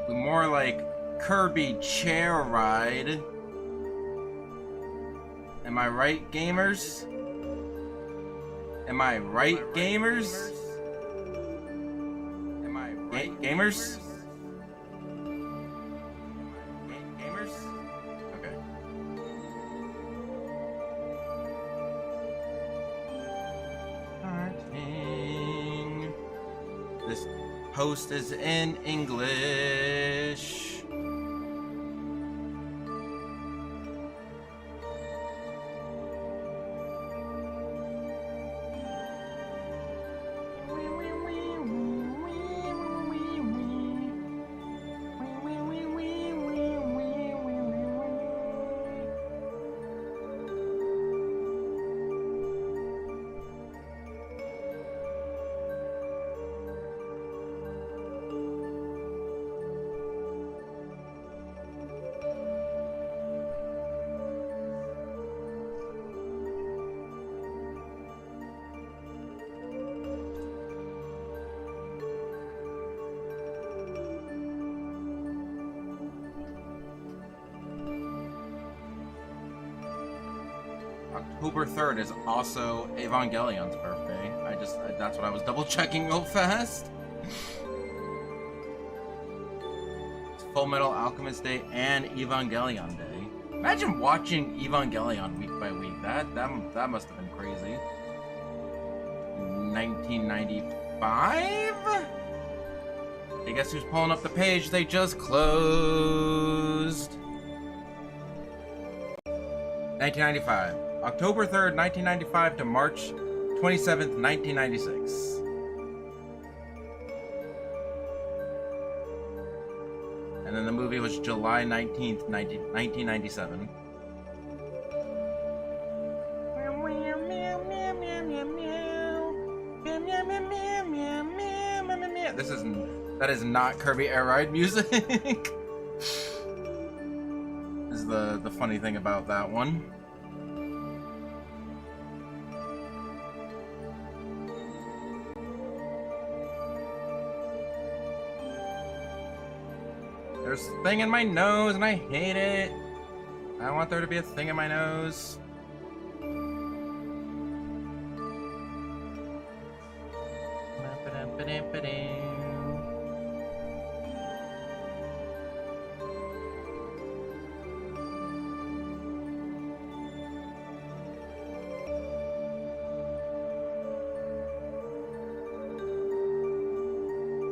More like Kirby chair ride. Am I right, gamers? Am I right, gamers? Am I right, gamers? Gamers? Okay. Starting. This post is in English. October 3rd is also Evangelion's birthday. That's what I was double checking real fast. It's Full Metal Alchemist Day and Evangelion Day. Imagine watching Evangelion week by week. That must have been crazy. 1995? Hey, guess who's pulling up the page they just closed? 1995. October 3rd, 1995 to March 27th, 1996. And then the movie was July 19th, 1997. That is not Kirby Air Ride music. Is the funny thing about that one. There's a thing in my nose and I hate it. I want there to be a thing in my nose.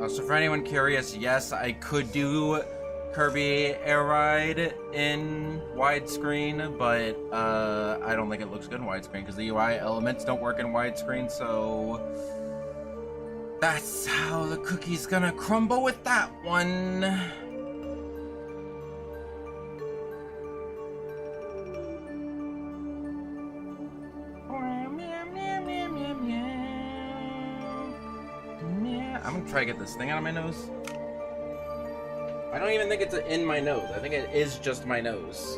So for anyone curious, yes, I could do Kirby Air Ride in widescreen, but I don't think it looks good in widescreen because the UI elements don't work in widescreen, so that's how the cookie's gonna crumble with that one. I'm gonna try to get this thing out of my nose. I don't even think it's in my nose. I think it is just my nose.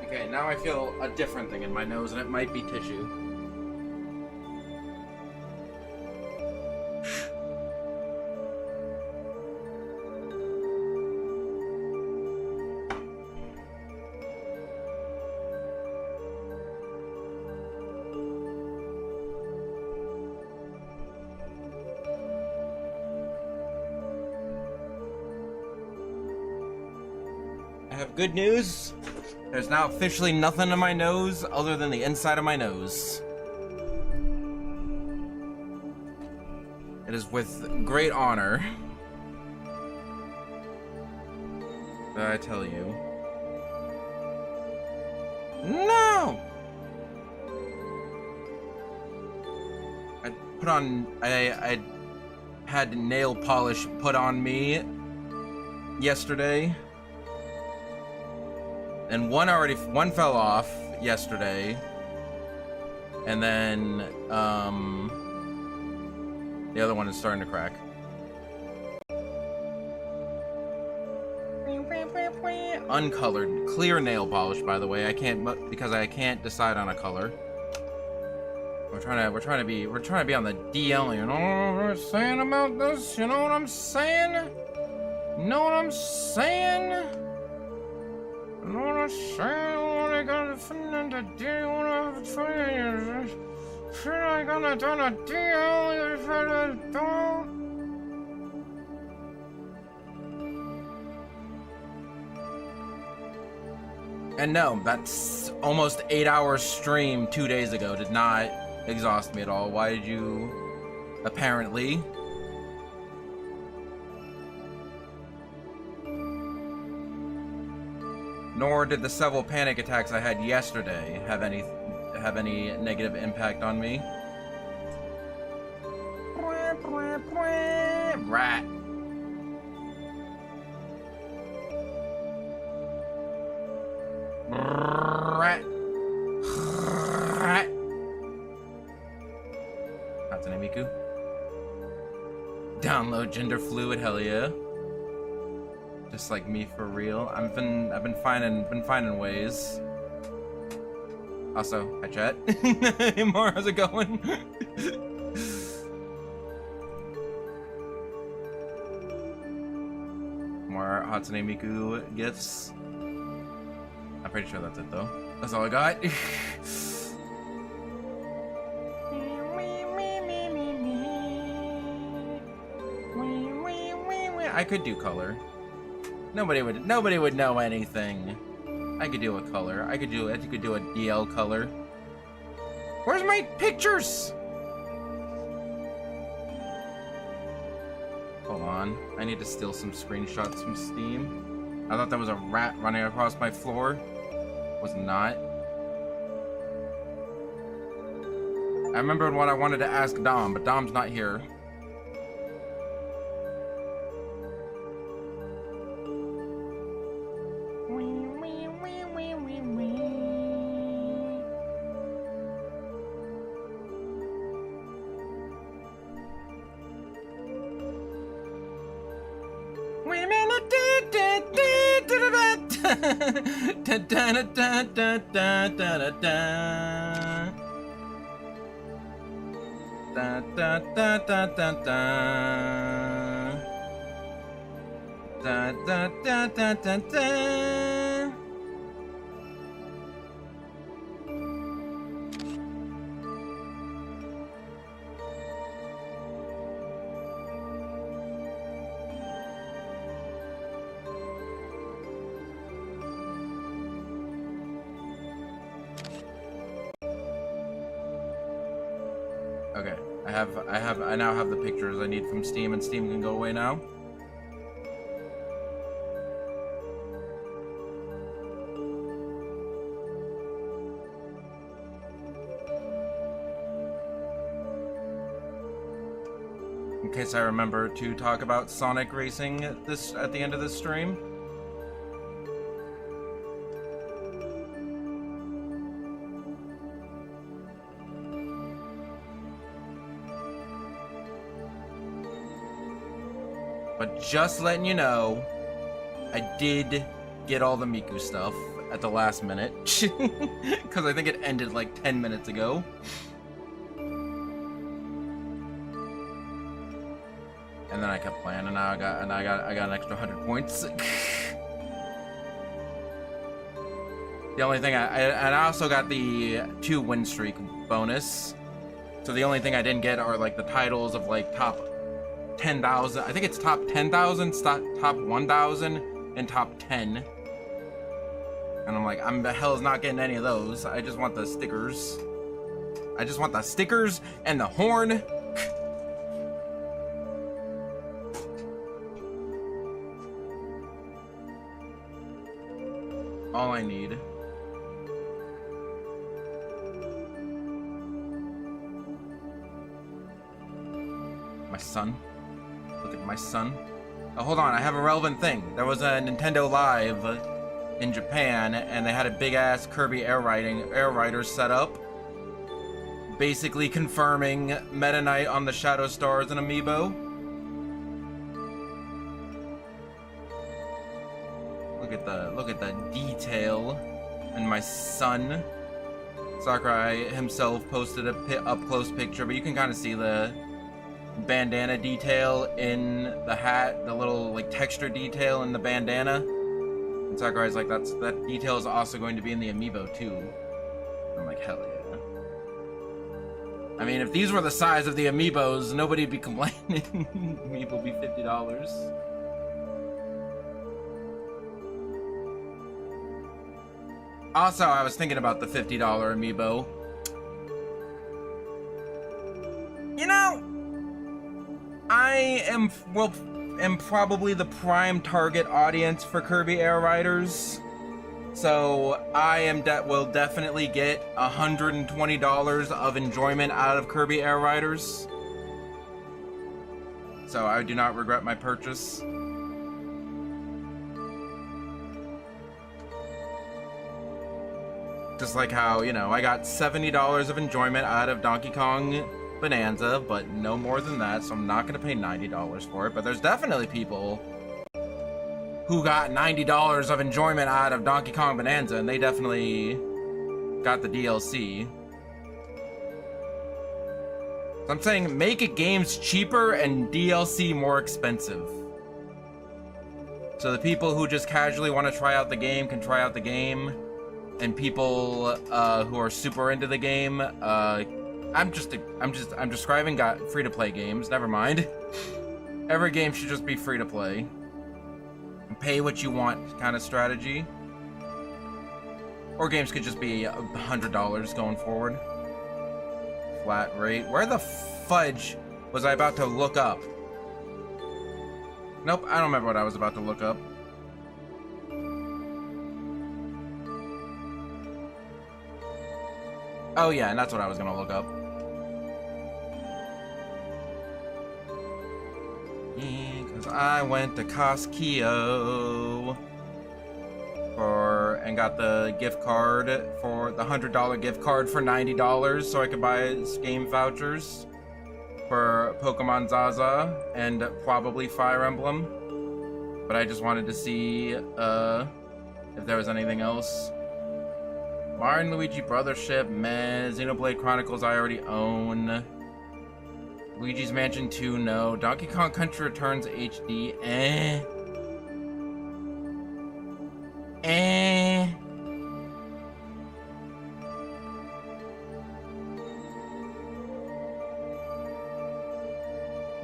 Okay, now I feel a different thing in my nose, and it might be tissue. I have good news. There's now officially nothing in my nose other than the inside of my nose. It is with great honor that I tell you. No! I had nail polish put on me yesterday. And one fell off yesterday, and then the other one is starting to crack. uncolored, clear nail polish, by the way. I can't, because I can't decide on a color. We're trying to be on the DL. You know what I'm saying about this? You know what I'm saying? You know what I'm saying? You know what I'm saying? What I gotta find the deal? What I'm trying to do? I gotta do a deal. And no, that's almost 8 hours stream 2 days ago. Did not exhaust me at all. Why did you? Apparently. Nor did the several panic attacks I had yesterday have any negative impact on me. Rat. Rat. Rat. Hatsune Miku. Download gender fluid, hell yeah. Just like me for real. I've been finding ways. Also, hi chat. Hey Mar, how's it going? More Hatsune Miku gifts. I'm pretty sure that's it though. That's all I got. I could do color. Nobody would know anything. I could do a color. I could do a DL color. Where's my pictures? Hold on. I need to steal some screenshots from Steam. I thought that was a rat running across my floor. Was not. I remembered what I wanted to ask Dom, but Dom's not here. Okay, I now have the pictures I need from Steam, and Steam can go away now. In case I remember to talk about Sonic Racing at the end of this stream. But just letting you know, I did get all the Miku stuff at the last minute. Because I think it ended like 10 minutes ago. And then I kept playing, and now I got an extra 100 points. The only thing I also got the 2 win streak bonus. So the only thing I didn't get are like the titles of like top 10,000. I think it's top 10,000, top 1,000, and top 10. And I'm like, I'm the hell is not getting any of those. I just want the stickers. I just want the stickers and the horn. All I need. My son. Look at my son. Oh, hold on, I have a relevant thing. There was a Nintendo Live in Japan, and they had a big-ass Kirby Air Rider set up. Basically confirming Meta Knight on the Shadow Stars and Amiibo. Look at the detail. And my son, Sakurai himself, posted a up-close picture, but you can kind of see the bandana detail in the hat, the little like texture detail in the bandana. And Sakurai's like, that detail is also going to be in the amiibo too. I'm like, hell yeah. I mean, if these were the size of the amiibos, nobody'd be complaining. Amiibo would be $50. Also, I was thinking about the $50 amiibo. You know, I am probably the prime target audience for Kirby Air Riders. So I will definitely get $120 of enjoyment out of Kirby Air Riders. So I do not regret my purchase. Just like how, you know, I got $70 of enjoyment out of Donkey Kong Bonanza, but no more than that, so I'm not going to pay $90 for it. But there's definitely people who got $90 of enjoyment out of Donkey Kong Bonanza, and they definitely got the DLC. So I'm saying make it games cheaper and DLC more expensive. So the people who just casually want to try out the game can try out the game, and people who are super into the game, I'm describing free-to-play games. Never mind. Every game should just be free-to-play. Pay what you want kind of strategy. Or games could just be $100 going forward. Flat rate. Where the fudge was I about to look up? Nope, I don't remember what I was about to look up. Oh yeah, and that's what I was gonna look up. Because I went to Costco and got the gift card for the $100 gift card for $90 so I could buy game vouchers for Pokemon Zaza and probably Fire Emblem. But I just wanted to see if there was anything else. Mario and Luigi Brothership, meh. Xenoblade Chronicles I already own. Luigi's Mansion 2, no. Donkey Kong Country Returns HD, eh.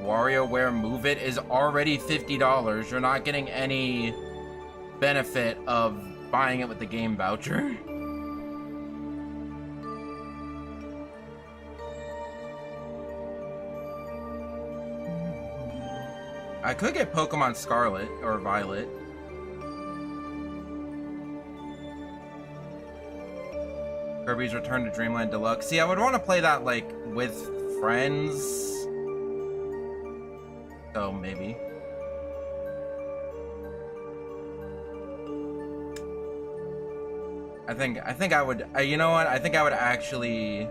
WarioWare Move It is already $50. You're not getting any benefit of buying it with the game voucher. I could get Pokemon Scarlet or Violet. Kirby's Return to Dreamland Deluxe. See, I would want to play that, like, with friends. So, maybe. I think I would, you know what? I think I would actually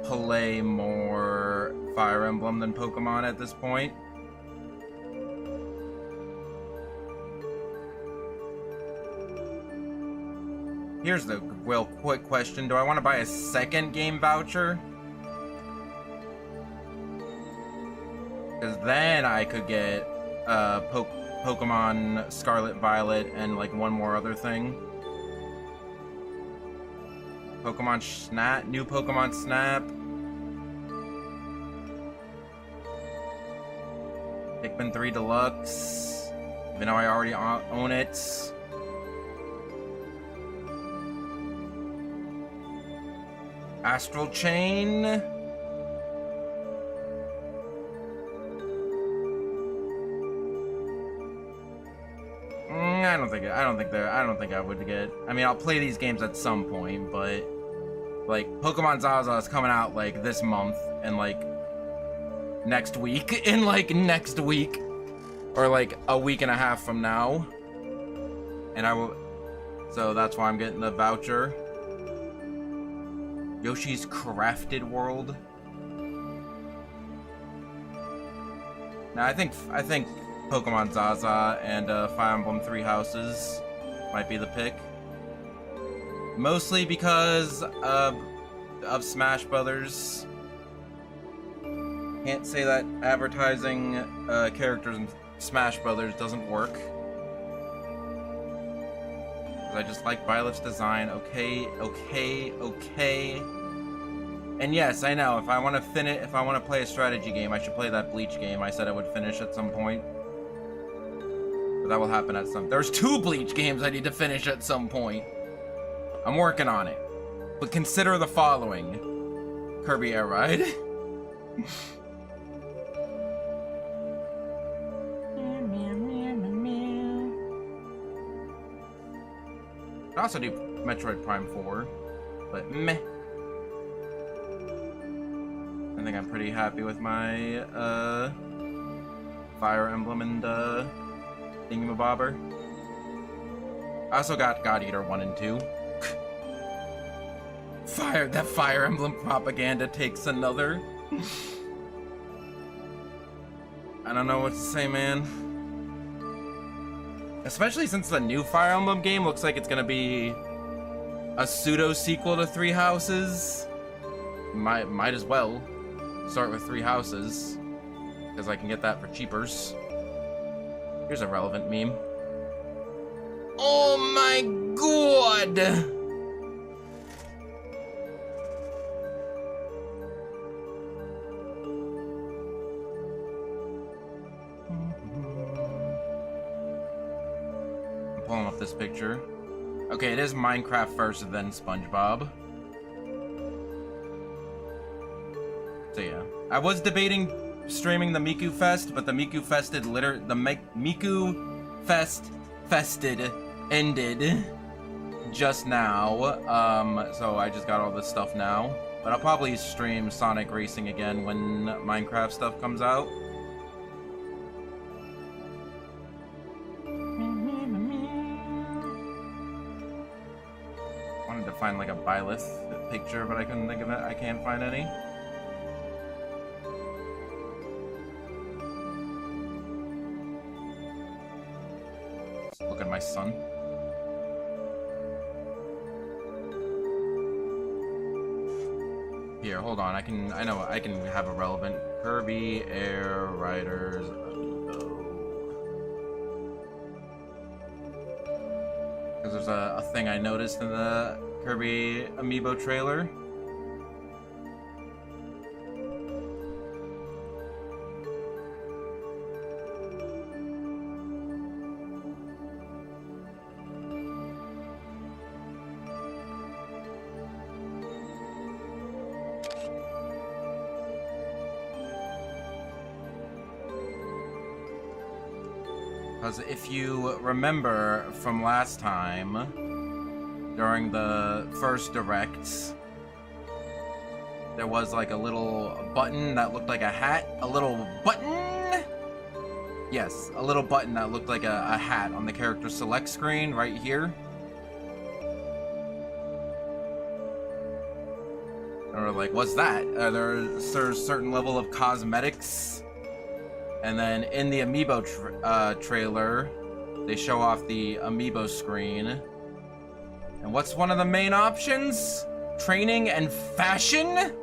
play more Fire Emblem than Pokemon at this point. Here's the real quick question. Do I want to buy a second game voucher? Because then I could get Pokemon Scarlet Violet and like one more other thing. Pokemon Snap, new Pokemon Snap. Pikmin 3 Deluxe. Even though I already own it. Astral Chain. I don't think I would get. I mean, I'll play these games at some point, but like Pokemon Zaza is coming out like this month and like next week, or like a week and a half from now, and I will. So that's why I'm getting the voucher. Yoshi's Crafted World. Now I think Pokemon Zaza and Fire Emblem Three Houses might be the pick. Mostly because of Smash Brothers. Can't say that advertising characters in Smash Brothers doesn't work. Because I just like Byleth's design. Okay. And yes, I know, if I want to play a strategy game, I should play that Bleach game I said I would finish at some point. But that will happen at some... There's 2 Bleach games I need to finish at some point. I'm working on it. But consider the following. Kirby Air Ride. I also do Metroid Prime 4, but meh. I think I'm pretty happy with my Fire Emblem and thingamabobber. I also got God Eater 1 and 2. That Fire Emblem propaganda takes another. I don't know what to say, man. Especially since the new Fire Emblem game looks like it's gonna be a pseudo sequel to Three Houses. Might as well start with Three Houses, because I can get that for cheapers. Here's a relevant meme. Oh my god! Pulling up this picture. Okay, it is Minecraft first, then SpongeBob. So yeah, I was debating streaming the Miku Fest, but the Miku Fest ended just now. So I just got all this stuff now. But I'll probably stream Sonic Racing again when Minecraft stuff comes out. Find like a Byleth picture, but I couldn't think of it. I can't find any. Just look at my son. Here, hold on. I know I can have a relevant Kirby Air Riders. Because there's a thing I noticed in the Kirby Amiibo trailer. Because if you remember from last time, during the first Direct, there was like a little button that looked like a hat. A little button? Yes, a little button that looked like a hat on the character select screen right here. Or like, what's that? There's a certain level of cosmetics. And then in the Amiibo trailer, they show off the Amiibo screen. And what's one of the main options? Training and fashion?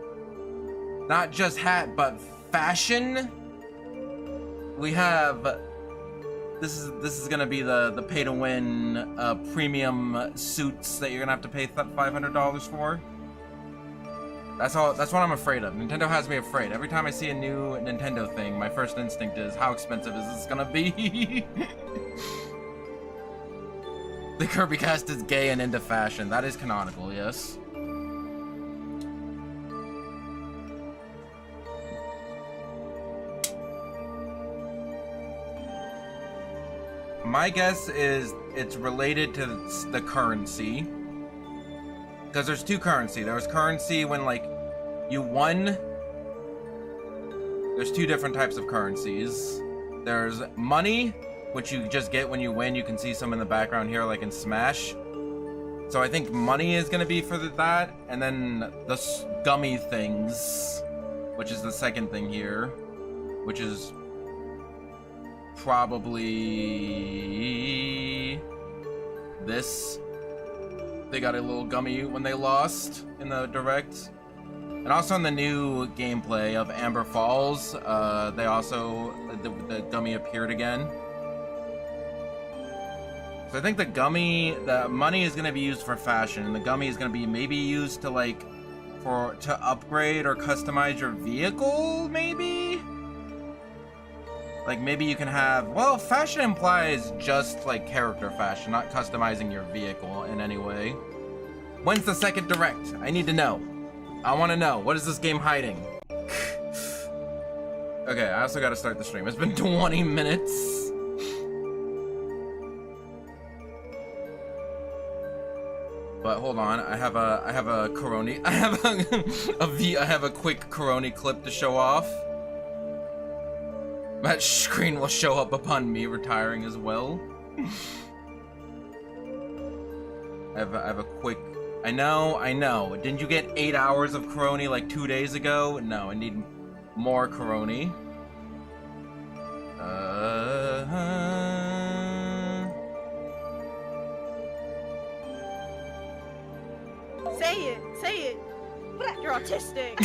Not just hat, but fashion? We have... This is gonna be the pay-to-win premium suits that you're gonna have to pay $500 for. That's what I'm afraid of. Nintendo has me afraid. Every time I see a new Nintendo thing, my first instinct is, how expensive is this gonna be? The Kirby cast is gay and into fashion. That is canonical, yes. My guess is it's related to the currency. Because there's 2 currency. There was currency when, like, you won. There's 2 different types of currencies. There's money, which you just get when you win. You can see some in the background here, like in Smash. So I think money is going to be for that. And then the gummy things, which is the second thing here, which is probably this. They got a little gummy when they lost in the direct. And also in the new gameplay of Amber Falls, they also, the gummy appeared again. So I think the money is going to be used for fashion, and the gummy is going to be maybe used to like, to upgrade or customize your vehicle, maybe? Like maybe you can have, well, fashion implies just like character fashion, not customizing your vehicle in any way. When's the second direct? I need to know. I want to know. What is this game hiding? Okay, I also got to start the stream. It's been 20 minutes. But hold on, I have a Coroni. I have a quick Coroni clip to show off. That screen will show up upon me retiring as well. I have a quick. I know. Didn't you get 8 hours of Coroni like 2 days ago? No, I need more Coroni. Say it. You're autistic.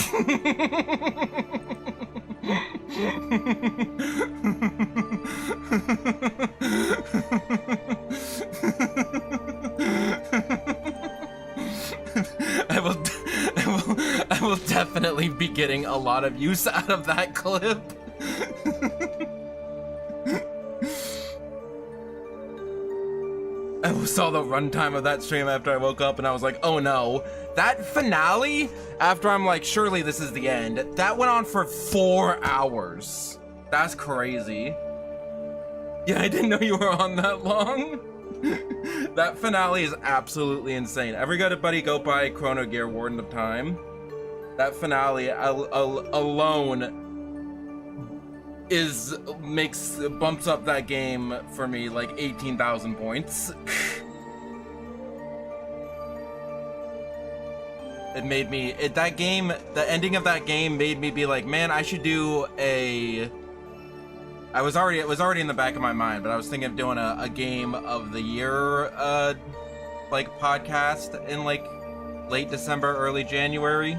I will definitely be getting a lot of use out of that clip. I saw the runtime of that stream after I woke up and I was like, oh no. That finale, after I'm like, surely this is the end, that went on for 4 hours. That's crazy. Yeah, I didn't know you were on that long. That finale is absolutely insane. Everybody go buy Chrono Gear Warden of Time. That finale alone bumps up that game for me like 18,000 points. It made me, the ending of that game made me be like, man, I should do it was already in the back of my mind, but I was thinking of doing a game of the year, like podcast in like late December, early January,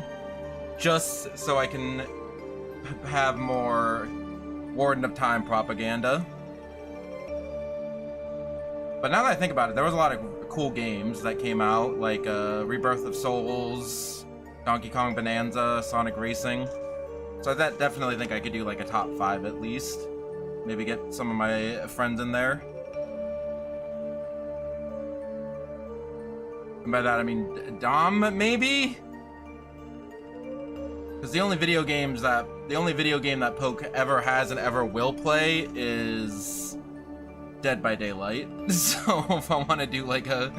just so I can have more Warden of Time propaganda. But now that I think about it, there was a lot of cool games that came out, like Rebirth of Souls, Donkey Kong Bonanza, Sonic Racing. So I definitely think I could do like a top 5 at least. Maybe get some of my friends in there. And by that I mean Dom, maybe? Because the only video game that Poke ever has and ever will play is Dead by Daylight. So if I want to do like a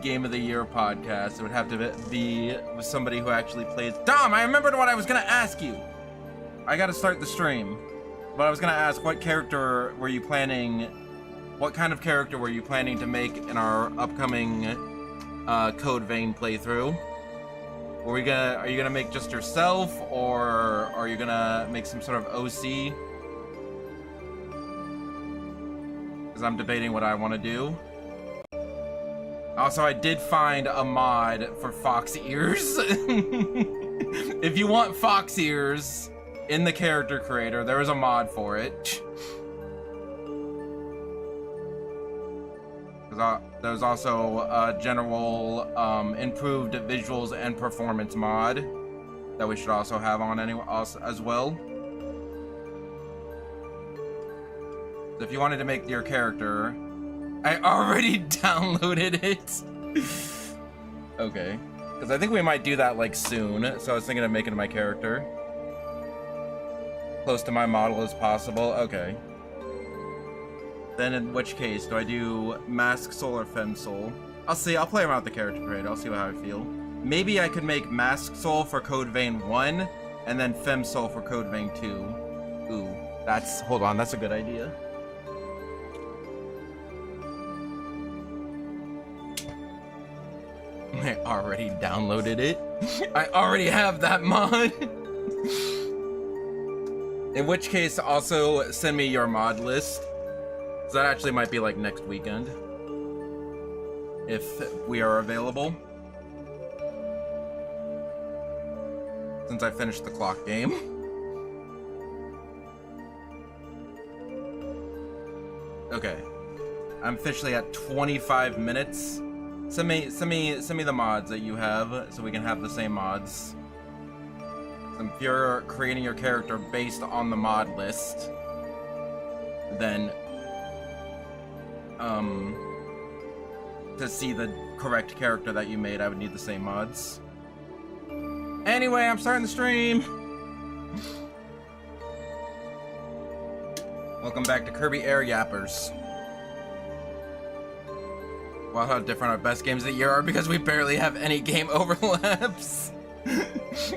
Game of the Year podcast, it would have to be with somebody who actually plays. Dom, I remembered what I was gonna ask you. I gotta start the stream. But I was gonna ask, what kind of character were you planning to make in our upcoming Code Vein playthrough? Are you gonna make just yourself, or are you gonna make some sort of OC? Because I'm debating what I want to do. Also, I did find a mod for fox ears. If you want fox ears in the character creator, there is a mod for it. There's also a general improved visuals and performance mod that we should also have on as well. So if you wanted to make your character, I already downloaded it. Okay, because I think we might do that like soon. So I was thinking of making my character close to my model as possible. Okay. Then in which case, do I do Mask Soul or Fem Soul? I'll see, I'll play around with the character creator, I'll see how I feel. Maybe I could make Mask Soul for Code Vein 1, and then Fem Soul for Code Vein 2. Ooh, hold on, that's a good idea. I already downloaded it. I already have that mod. In which case, also send me your mod list. That actually might be like next weekend. if we are available. Since I finished the clock game. Okay. I'm officially at 25 minutes. Send me the mods that you have so we can have the same mods. If you're creating your character based on the mod list, then to see the correct character that you made, I would need the same mods. Anyway, I'm starting the stream. Welcome back to Kirby Air Yappers. Wow, how different our best games of the year are because we barely have any game overlaps.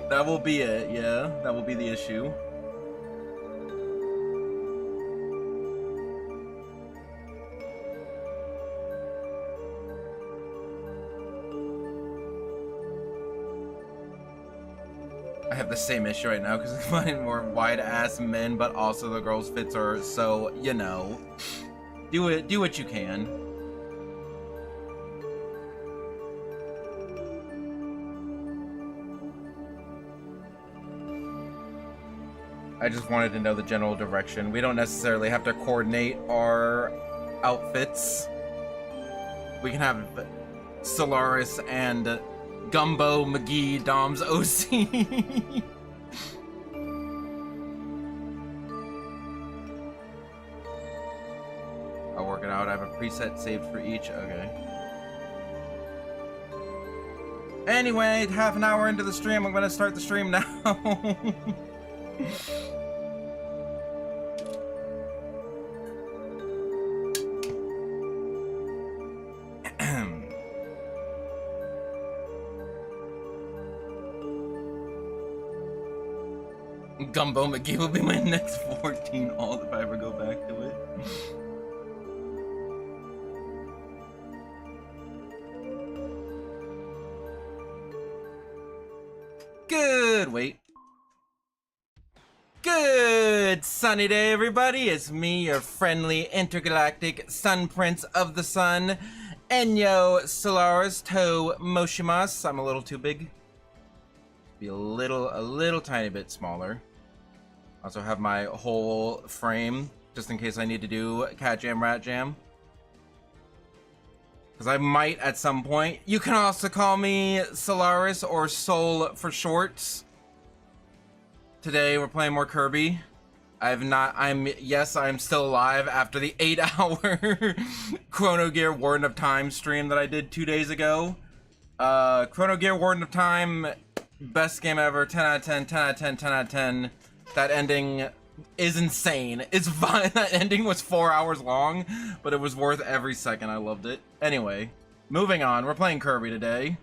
That will be it, yeah. That will be the issue. I have the same issue right now because I'm finding more wide-ass men, but also the girls' fits are so, you know. Do what you can. I just wanted to know the general direction. We don't necessarily have to coordinate our outfits. We can have Solaris and Gumbo McGee Dom's OC. I'll work it out. I have a preset saved for each. Okay. Anyway, half an hour into the stream, I'm gonna start the stream now. Gumbo McGee will be my next 14 alt if I ever go back to it. Good, wait. Good sunny day, everybody. It's me, your friendly intergalactic sun prince of the sun, Enyou Solaris to Moshimas. I'm a little too big. Be a little tiny bit smaller. Also have my whole frame just in case I need to do cat jam, rat jam. Because I might at some point. You can also call me Solaris or Sol for short. Today we're playing more Kirby. Yes, I'm still alive after the 8-hour Chrono Gear Warden of Time stream that I did 2 days ago. Chrono Gear Warden of Time, best game ever, 10 out of 10, 10 out of 10, 10 out of 10. That ending is insane. It's fine. That ending was 4 hours long, but it was worth every second. I loved it. Anyway, moving on. We're playing Kirby today.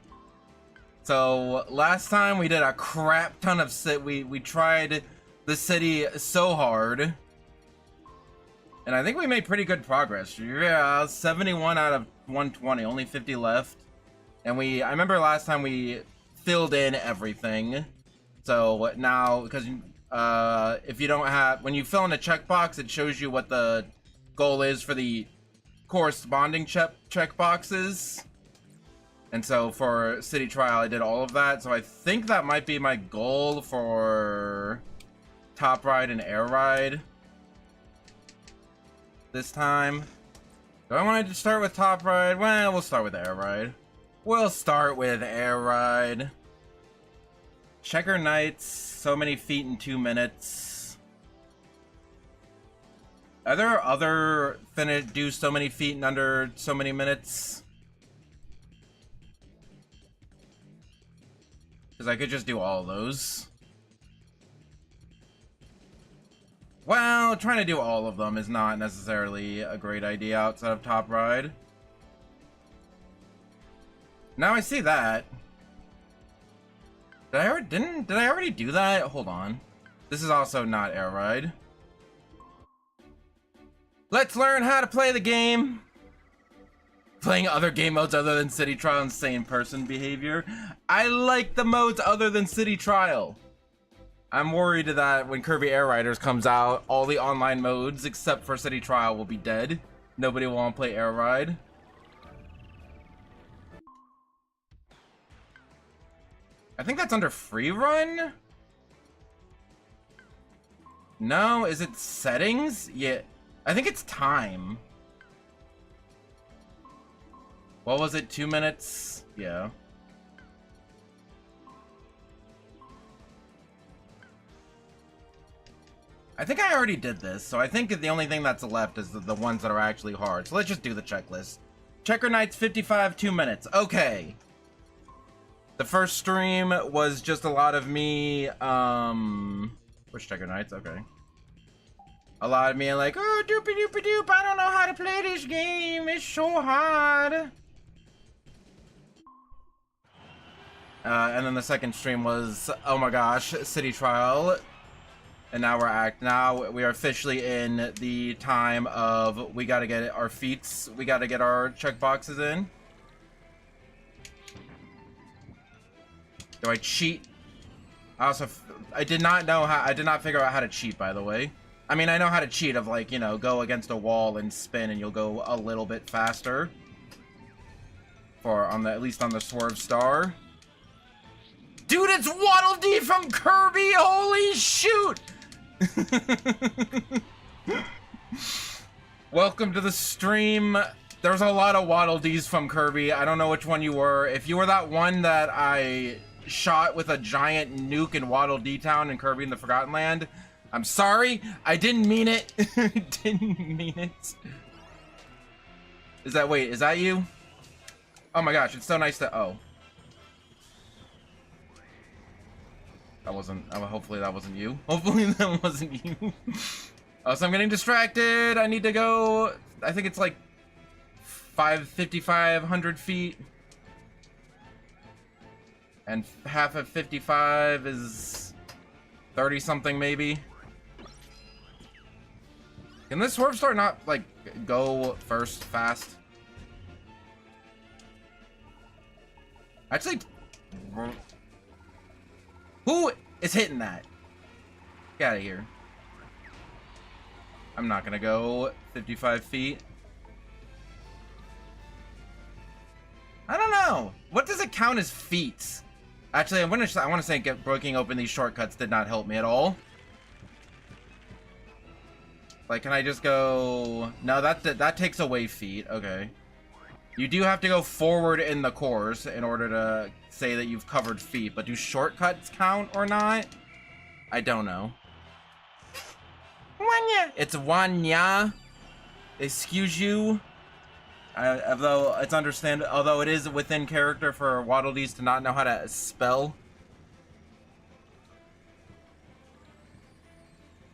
So last time we did a crap ton of we tried the city so hard, and I think we made pretty good progress. Yeah, 71 out of 120, only 50 left. And I remember last time we filled in everything. So now, because if you don't have, when you fill in a checkbox, it shows you what the goal is for the corresponding checkboxes. And so for City Trial, I did all of that. So I think that might be my goal for Top Ride and Air Ride this time. Do I want to start with Top Ride? Well, we'll start with Air Ride. We'll start with Air Ride. Checker Nights, so many feet in 2 minutes. Are there other do so many feet in under so many minutes? Because I could just do all of those. Well, trying to do all of them is not necessarily a great idea outside of Top Ride. Now I see that. Did I already do that? Hold on. This is also not Air Ride. Let's learn how to play the game. Playing other game modes other than City Trial, insane person behavior. I like the modes other than City Trial. I'm worried that when Kirby Air Riders comes out, all the online modes except for City Trial will be dead. Nobody will want to play Air Ride. I think that's under free run. No, is it settings? Yeah, I think it's time. What was it, 2 minutes? Yeah. I think I already did this, so I think the only thing that's left is the ones that are actually hard. So let's just do the checklist. Checker Nights 55, 2 minutes. Okay. The first stream was just a lot of me, where's Checker Nights? Okay. A lot of me like, oh, doopy doopy doop, I don't know how to play this game. It's so hard. And then the second stream was, oh my gosh, City Trial. And now we are officially in the time of we gotta get our feats, we gotta get our checkboxes in. Do I cheat? I did not figure out how to cheat, by the way. I mean, I know how to cheat of, like, you know, go against a wall and spin and you'll go a little bit faster. At least on the Swerve Star. Dude, it's Waddle Dee from Kirby! Holy shoot! Welcome to the stream. There's a lot of Waddle Dees from Kirby. I don't know which one you were. If you were that one that I shot with a giant nuke in Waddle Dee Town in Kirby in the Forgotten Land, I'm sorry. I didn't mean it. I didn't mean it. Wait, is that you? Oh my gosh, it's so nice to, oh. That wasn't, hopefully that wasn't you. Hopefully that wasn't you. Oh, so I'm getting distracted. I need to go, I think it's like 5,500 feet. And half of 55 is 30 something maybe. Can this Swerve Star not, like, go first fast? Actually, who is hitting that? Get out of here. I'm not gonna go 55 feet. I don't know. What does it count as feet? Actually, I want to say breaking open these shortcuts did not help me at all. Like, can I just go? No, that takes away feet. Okay. You do have to go forward in the course in order to say that you've covered feet, but do shortcuts count or not? I don't know. Wanya! It's Wanya. Excuse you. Although it is within character for Waddle Dees to not know how to spell.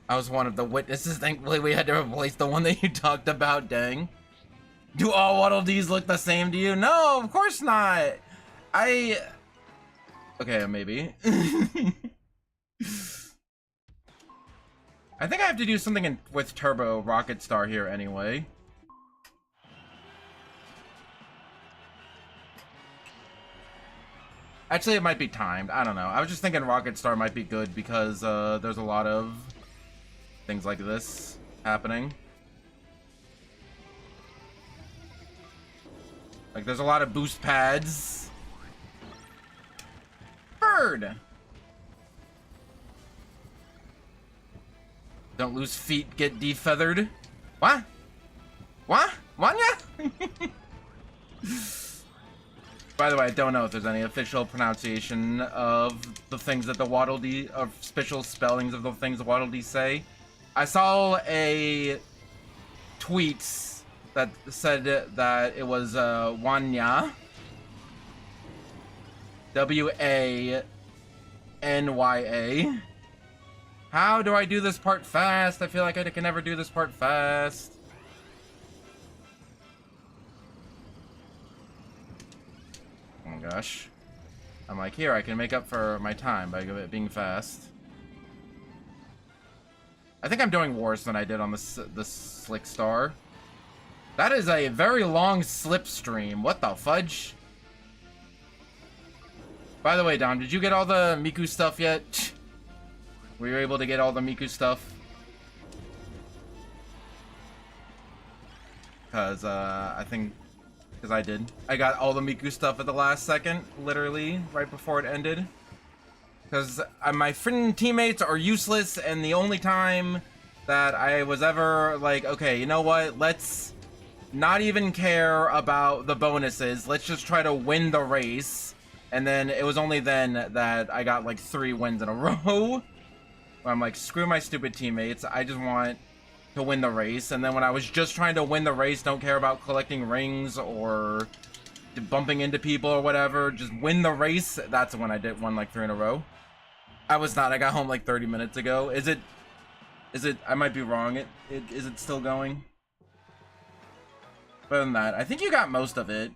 I was one of the witnesses. Thankfully, we had to replace the one that you talked about, dang. Do all Waddle Dees look the same to you? No, of course not. Okay, maybe. I think I have to do something with Turbo Rocket Star here anyway. Actually, it might be timed. I don't know. I was just thinking Rocket Star might be good because there's a lot of things like this happening. Like, there's a lot of boost pads. Bird! Don't lose feet, get defeathered. What? What? Wanya? By the way, I don't know if there's any official pronunciation of the things that the Waddle Dee, of special spellings of the things the Waddle Dee say. I saw a tweet that said that it was Wanya. W-A-N-Y-A. How do I do this part fast? I feel like I can never do this part fast. Oh my gosh. I'm like, here, I can make up for my time by being fast. I think I'm doing worse than I did on the Slick Star. That is a very long slipstream. What the fudge? By the way, Dom, did you get all the Miku stuff yet? Were you able to get all the Miku stuff? Because, because I did. I got all the Miku stuff at the last second, literally, right before it ended. Because my friend teammates are useless, and the only time that I was ever like, okay, you know what, let's not even care about the bonuses, let's just try to win the race. And then it was only then that I got like 3 wins in a row. Where I'm like, screw my stupid teammates, I just want to win the race. And then when I was just trying to win the race, don't care about collecting rings or bumping into people or whatever, just win the race, that's when I won like 3 in a row. I was not. I got home like 30 minutes ago. Is it? I might be wrong. Is it still going? Other than that, I think you got most of it.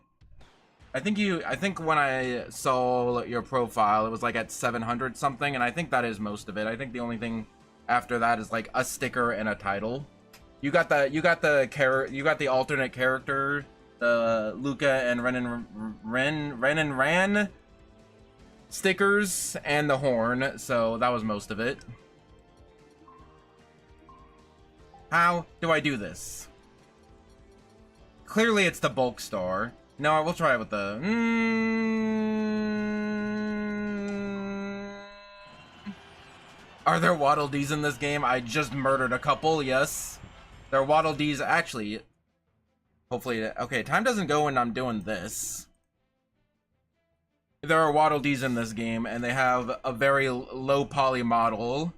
I think when I saw your profile, it was like at 700 something, and I think that is most of it. I think the only thing after that is like a sticker and a title. You got the alternate character, the Luca and Ren stickers and the horn, so that was most of it. How do I do this? Clearly it's the bulk star. No, I will try it with the... Are there Waddle Dees in this game? I just murdered a couple, yes. There are Waddle Dees, actually. Hopefully, okay, time doesn't go when I'm doing this. There are Waddle Dees in this game, and they have a very low poly model.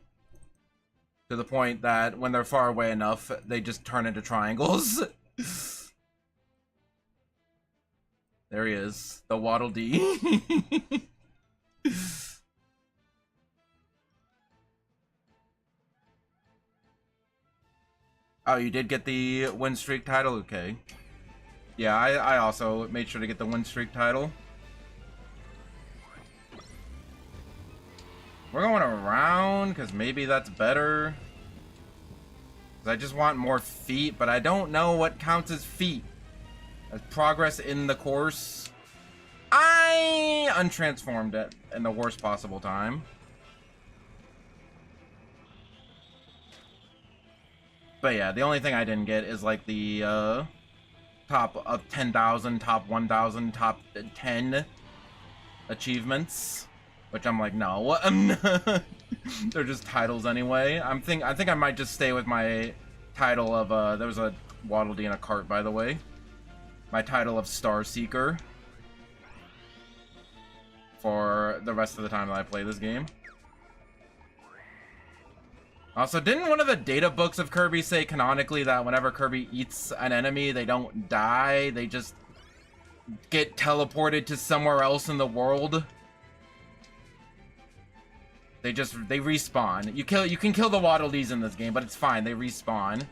To the point that when they're far away enough, they just turn into triangles. There he is, the Waddle Dee. Oh, you did get the win streak title? Okay. Yeah, I also made sure to get the win streak title. We're going around, because maybe that's better. I just want more feet, but I don't know what counts as feet. As progress in the course. I untransformed it in the worst possible time. But yeah, the only thing I didn't get is like the top of 10,000, top 1,000, top 10 achievements. Which I'm like, no. They're just titles anyway. I think I might just stay with my title of there was a Waddle Dee in a cart, by the way. My title of Star Seeker for the rest of the time that I play this game. Also, didn't one of the data books of Kirby say canonically that whenever Kirby eats an enemy, they don't die, they just get teleported to somewhere else in the world? They respawn. You can kill the Waddle Dees in this game, but it's fine. They respawn.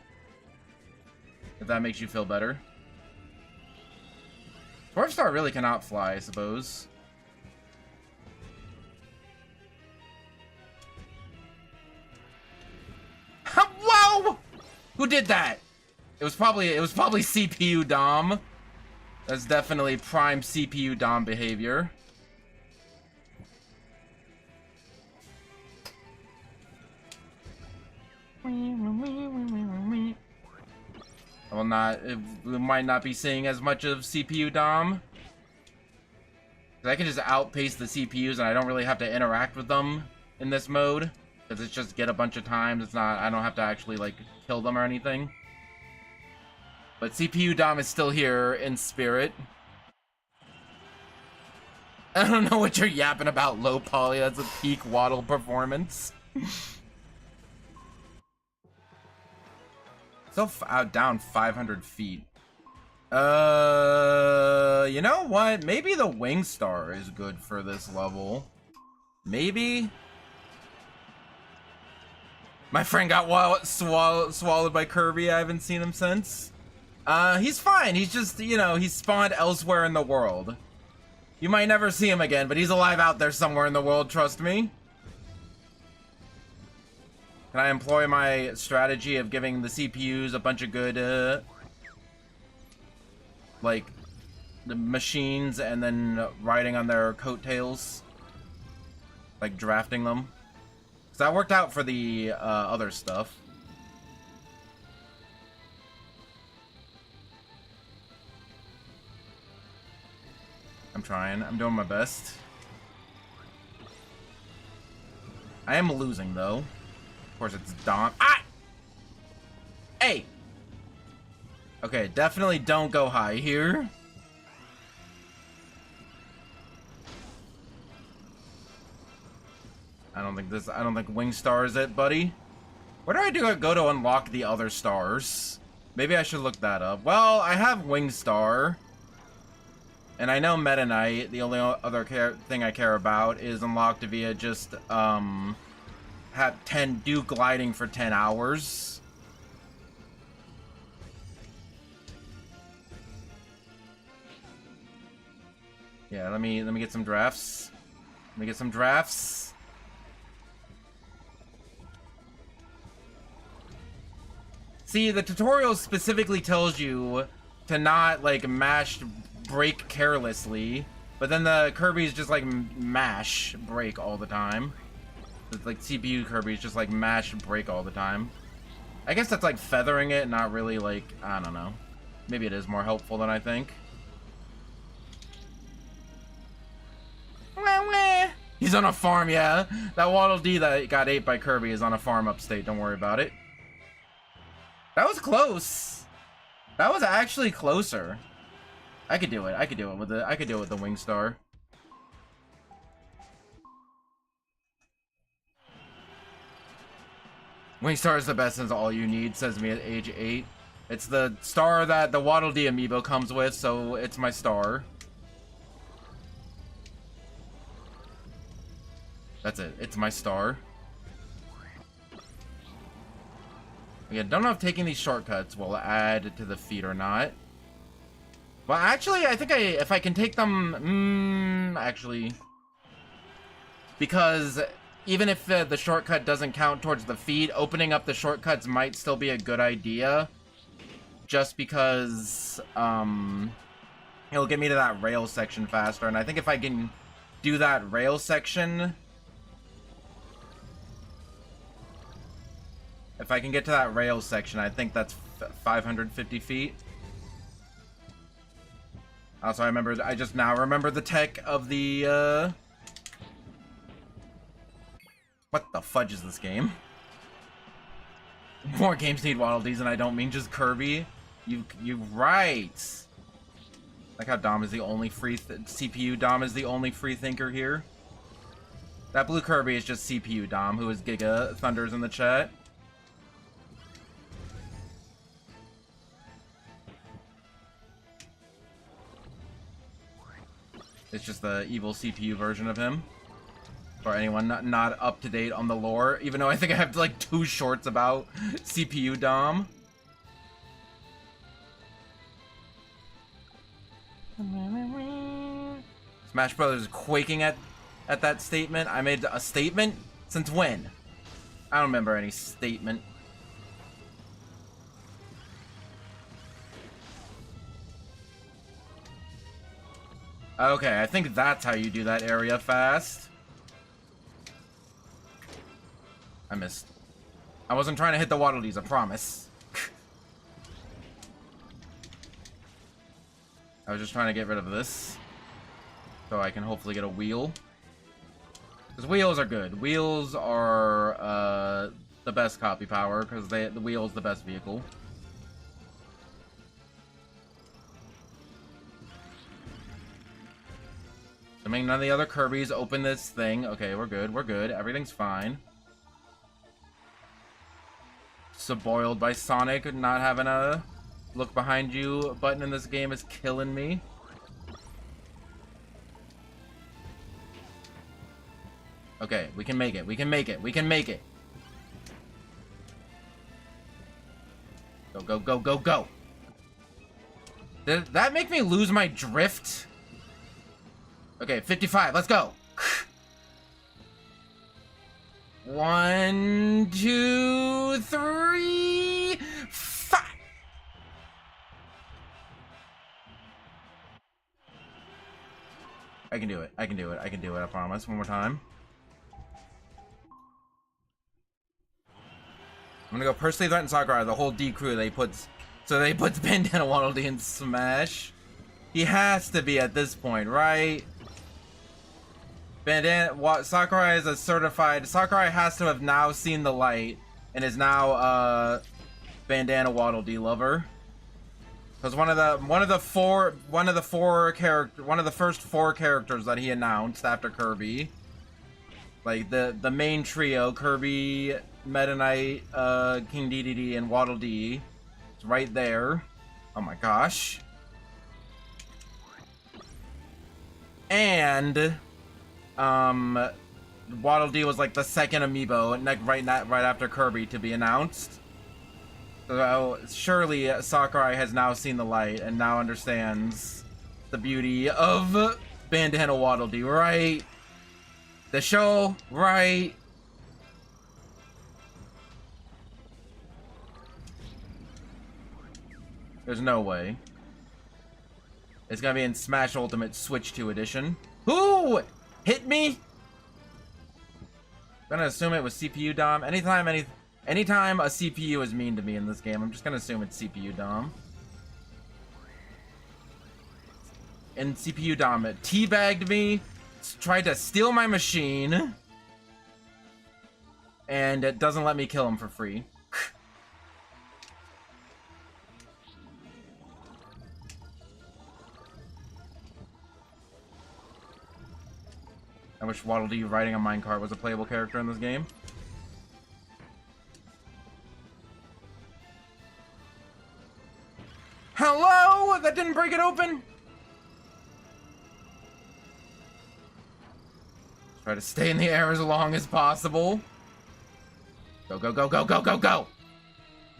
If that makes you feel better. Dwarf Star really cannot fly, I suppose. Whoa! Who did that? It was probably CPU Dom. That's definitely prime CPU Dom behavior. We might not be seeing as much of CPU Dom. I can just outpace the CPUs and I don't really have to interact with them in this mode. Because it's just get a bunch of times, I don't have to actually like kill them or anything. But CPU Dom is still here in spirit. I don't know what you're yapping about, low poly, that's a peak Waddle performance. Still down 500 feet. You know what? Maybe the Wing Star is good for this level. Maybe? My friend got swallowed by Kirby. I haven't seen him since. He's fine. He's just, you know, he's spawned elsewhere in the world. You might never see him again, but he's alive out there somewhere in the world, trust me. Can I employ my strategy of giving the CPUs a bunch of good, like, the machines and then riding on their coattails? Like, drafting them? Because that worked out for the other stuff. I'm trying. I'm doing my best. I am losing, though. Of course, it's Dom. Ah! Hey! Okay, definitely don't go high here. I don't think Wing Star is it, buddy. Where do I go to unlock the other stars? Maybe I should look that up. Well, I have Wing Star. And I know Meta Knight, the only other thing I care about is unlocked via just, do gliding for 10 hours. Yeah, let me get some drafts. Let me get some drafts. See, the tutorial specifically tells you to not, like, mash break carelessly, but then the Kirby's just like mash break all the time. It's like CPU Kirby's just like mash break all the time. I guess that's like feathering it, not really like, I don't know. Maybe it is more helpful than I think. He's on a farm, yeah. That Waddle Dee that got ate by Kirby is on a farm upstate, don't worry about it. That was close. That was actually closer. I could do it. I could do it with the Wing Star. Wing Star is the best and all you need, says me at age 8. It's the star that the Waddle Dee amiibo comes with, so it's my star. That's it. It's my star. Again, don't know if taking these shortcuts will add to the feat or not. Well, actually, I think if I can take them, actually, because even if the shortcut doesn't count towards the feat, opening up the shortcuts might still be a good idea, just because, it'll get me to that rail section faster, and I think if I can do that rail section, if I can get to that rail section, I think that's 550 feet. Also, I just now remember the tech of the, what the fudge is this game? More games need Waddle Dees, and I don't mean just Kirby. You right. Like how Dom is the only CPU Dom is the only free thinker here. That blue Kirby is just CPU Dom, who is Giga Thunders in the chat. It's just the evil CPU version of him. For anyone not up to date on the lore, even though I think I have like 2 shorts about CPU Dom. Smash Brothers is quaking at that statement. I made a statement? Since when? I don't remember any statement. Okay, I think that's how you do that area fast. I missed. I wasn't trying to hit the Waddle Dees, I promise. I was just trying to get rid of this, so I can hopefully get a wheel. Because wheels are good. Wheels are the best copy power, because the wheel is the best vehicle. Assuming none of the other Kirbys open this thing. Okay, we're good. We're good. Everything's fine. So boiled by Sonic not having a look behind you button in this game is killing me. Okay, we can make it. We can make it. We can make it. Go, go, go, go, go. Did that make me lose my drift? Okay, 55, let's go. 1, 2, 3, 5. I can do it. I can do it. I can do it. I promise. One more time. I'm gonna go personally threaten Sakurai, the whole D crew that he puts. So they puts Bandana Waddle Dee in Smash. He has to be at this point, right? Sakurai is a certified. Sakurai has to have now seen the light and is now Bandana Waddle Dee lover. Because one of the first four characters that he announced after Kirby, like the main trio, Kirby, Meta Knight, King Dedede, and Waddle Dee, it's right there. Oh my gosh. And Waddle Dee was like the second amiibo right after Kirby to be announced. So surely Sakurai has now seen the light and now understands the beauty of Bandana Waddle Dee, right? The show, right? There's no way. It's gonna be in Smash Ultimate Switch 2 edition. Who hit me? I'm gonna assume it was CPU Dom. Anytime a CPU is mean to me in this game, I'm just gonna assume it's CPU Dom. And CPU Dom teabagged me, tried to steal my machine, and it doesn't let me kill him for free. I wish Waddle Dee riding a minecart was a playable character in this game. Hello? That didn't break it open? Try to stay in the air as long as possible. Go, go, go, go, go, go, go!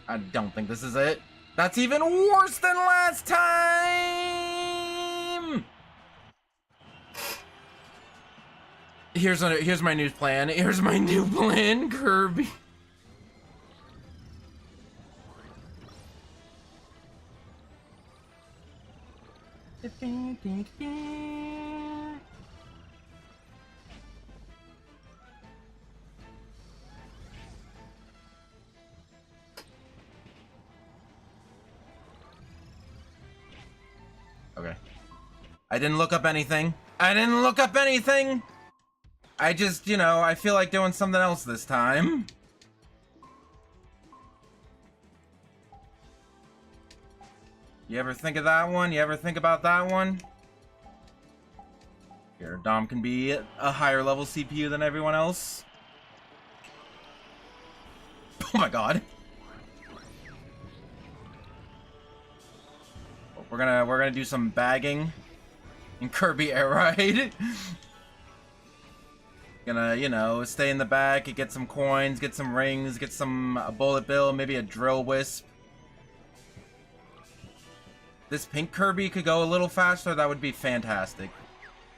I don't think this is it. That's even worse than last time! Here's my new plan. Here's my new plan, Kirby. Okay. I didn't look up anything. I just, you know, I feel like doing something else this time. You ever think of that one? You ever think about that one? Here, Dom can be a higher level CPU than everyone else. Oh my god. We're gonna do some bagging in Kirby Air Ride. Gonna, you know, stay in the back, get some coins, get some rings, get some bullet bill, maybe a drill wisp. This pink Kirby could go a little faster, that would be fantastic.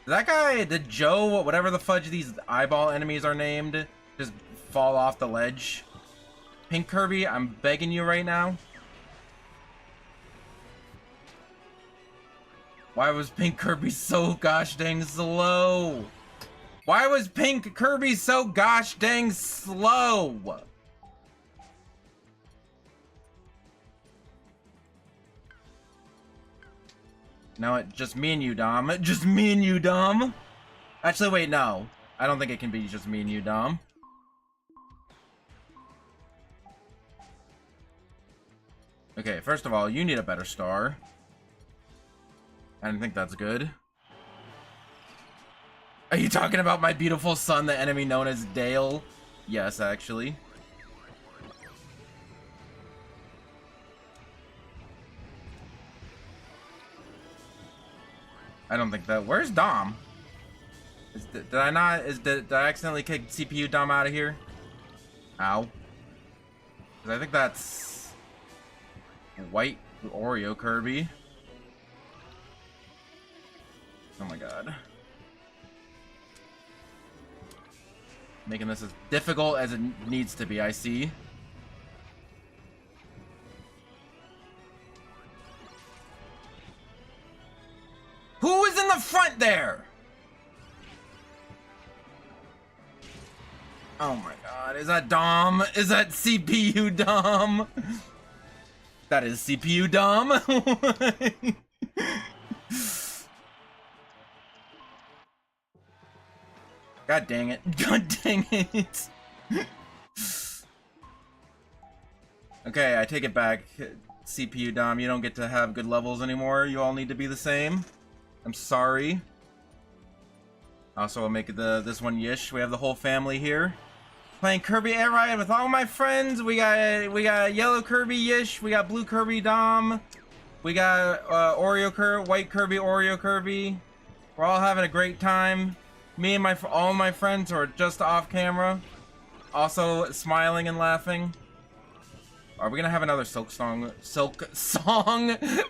That guy, did Joe, whatever the fudge these eyeball enemies are named, just fall off the ledge? Pink Kirby, I'm begging you right now. Why was Pink Kirby so gosh dang slow? Why was Pink Kirby so gosh dang slow? No, just me and you, Dom. Just me and you, Dom. Actually, wait, no. I don't think it can be just me and you, Dom. Okay, first of all, you need a better star. I don't think that's good. Are you talking about my beautiful son, the enemy known as Dale? Yes, actually. I don't think that. Where's Dom? Did I accidentally kick CPU Dom out of here? Ow. 'Cause I think that's white Oreo Kirby. Oh my god. Making this as difficult as it needs to be, I see. Who is in the front there? Oh my god, is that Dom? Is that CPU Dom? That is CPU Dom? God dang it. God dang it. Okay, I take it back. CPU Dom, you don't get to have good levels anymore. You all need to be the same. I'm sorry. Also, I'll make this one Yish. We have the whole family here. Playing Kirby Airier with all my friends. We got yellow Kirby Yish. We got blue Kirby Dom. We got white Kirby, Oreo Kirby. We're all having a great time. Me and all my friends are just off camera, also smiling and laughing. Are we gonna have another Silk Song,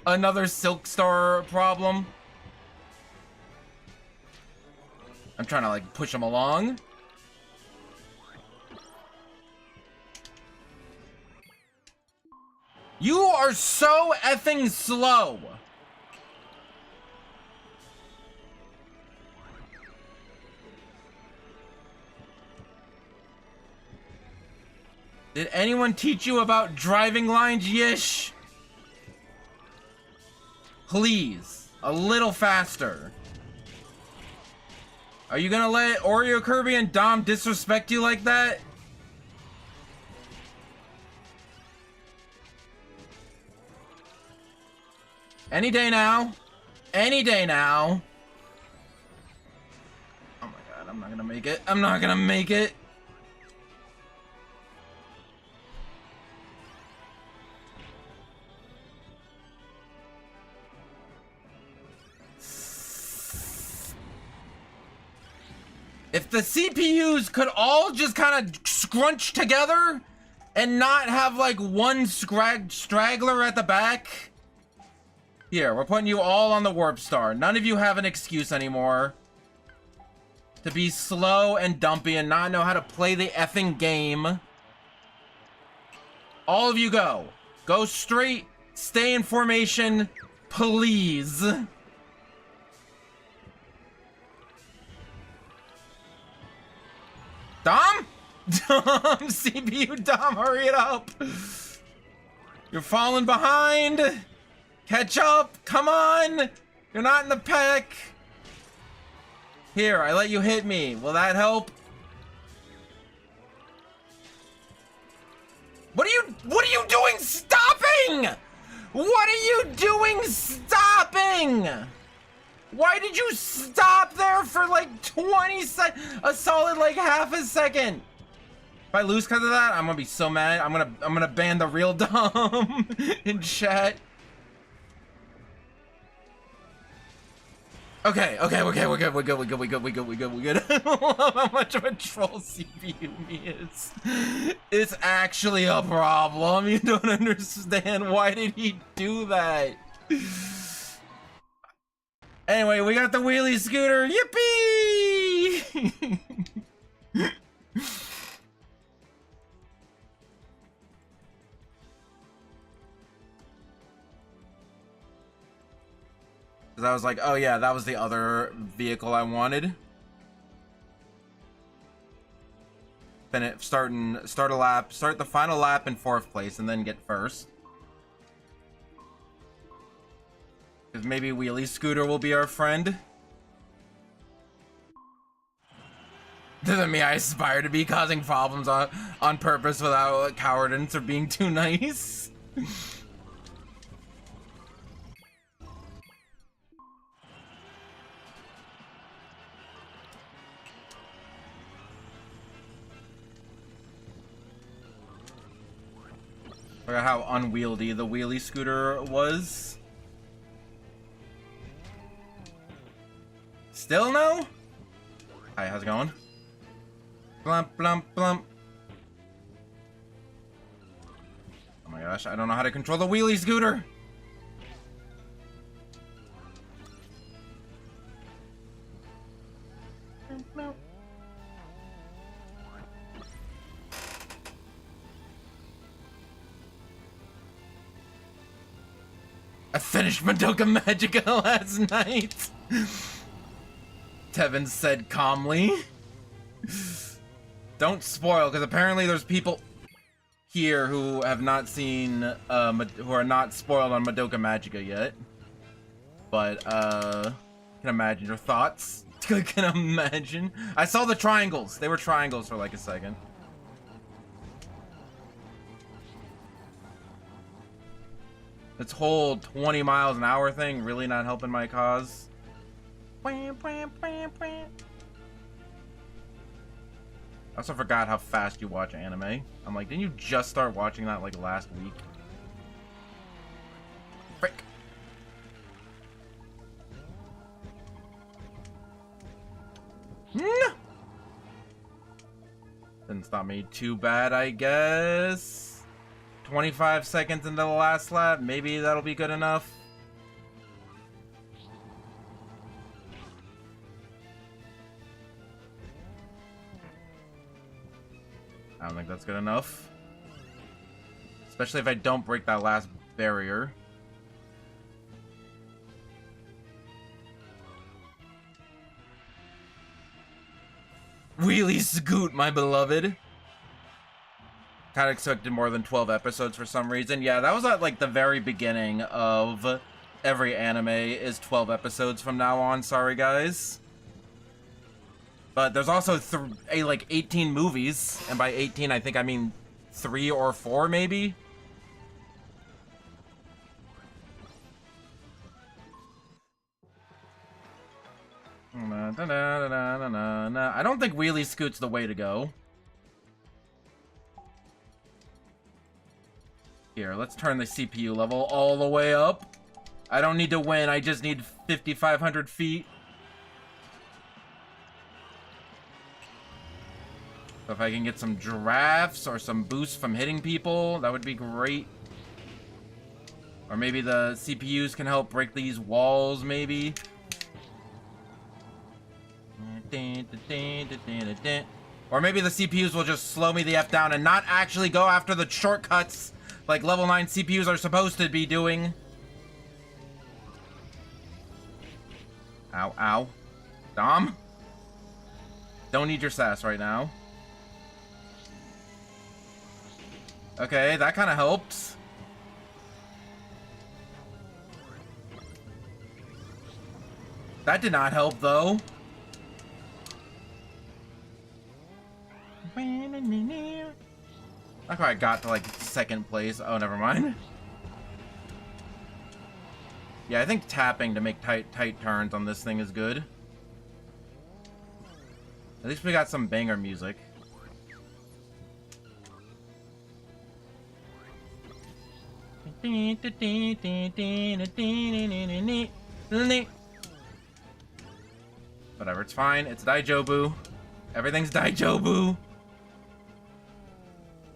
another Silk Star problem? I'm trying to like push them along. You are so effing slow. Did anyone teach you about driving lines, Yish? Please, a little faster. Are you gonna let Oreo Kirby and Dom disrespect you like that? Any day now. Any day now. Oh my god, I'm not gonna make it. I'm not gonna make it. If the CPUs could all just kind of scrunch together and not have like one straggler at the back. Here, we're putting you all on the Warp Star. None of you have an excuse anymore to be slow and dumpy and not know how to play the effing game. All of you go. Go straight. Stay in formation, please. Dom? Dom, CPU Dom, hurry it up. You're falling behind. Catch up, come on. You're not in the pack. Here, I let you hit me. Will that help? What are you doing stopping? What are you doing stopping? Why did you stop there for like 20 seconds? A solid like half a second. If I lose because of that, I'm gonna be so mad. I'm gonna ban the real Dom in chat. Okay, we're good. We good. I don't love how much of a troll CPU me is. It's actually a problem. You don't understand. Why did he do that? Anyway, we got the wheelie scooter. Yippee! Because I was like, oh yeah, that was the other vehicle I wanted. Start the final lap in 4th place and then get first. Because maybe Wheelie Scooter will be our friend. Doesn't mean I aspire to be causing problems on purpose without cowardice or being too nice. Forgot how unwieldy the wheelie scooter was. Still no? Hi, how's it going? Blump, blump, blump. Oh my gosh, I don't know how to control the wheelie scooter. I finished Madoka Magica last night. Tevin said calmly. Don't spoil, because apparently there's people here who have not seen, who are not spoiled on Madoka Magica yet. But, can imagine your thoughts. I can imagine. I saw the triangles. They were triangles for like a second. This whole 20 miles an hour thing really not helping my cause. I also forgot how fast you watch anime. I'm like, didn't you just start watching that like last week? Frick. No. Didn't stop me too bad, I guess. 25 seconds into the last lap. Maybe that'll be good enough. I don't think that's good enough. Especially if I don't break that last barrier. Wheelie Scoot, my beloved. Kind of expected more than 12 episodes for some reason. Yeah, that was at like the very beginning of every anime is 12 episodes from now on. Sorry, guys. But there's also like 18 movies, and by 18 I think I mean 3 or 4 maybe. I don't think Wheelie Scoot's the way to go. Here, let's turn the CPU level all the way up. I don't need to win, I just need 5,500 feet. So if I can get some drafts or some boosts from hitting people, that would be great. Or maybe the CPUs can help break these walls, maybe. Or maybe the CPUs will just slow me the F down and not actually go after the shortcuts like level 9 CPUs are supposed to be doing. Ow, ow. Dom? Don't need your sass right now. Okay, that kind of helps. That did not help, though. Not quite got to, like, second place. Oh, never mind. Yeah, I think tapping to make tight turns on this thing is good. At least we got some banger music. Whatever, it's fine. It's Daijobu. Everything's Daijobu.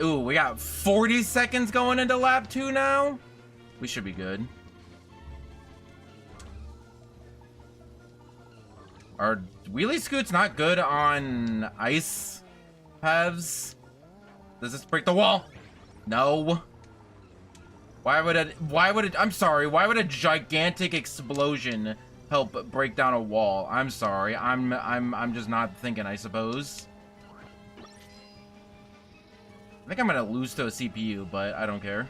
Ooh, we got 40 seconds going into lap 2 now. We should be good. Are Wheelie Scoots not good on ice paths? Does this break the wall? No. Why would I'm sorry, why would a gigantic explosion help break down a wall? I'm sorry. I'm just not thinking, I suppose. I think I'm gonna lose to a CPU, but I don't care.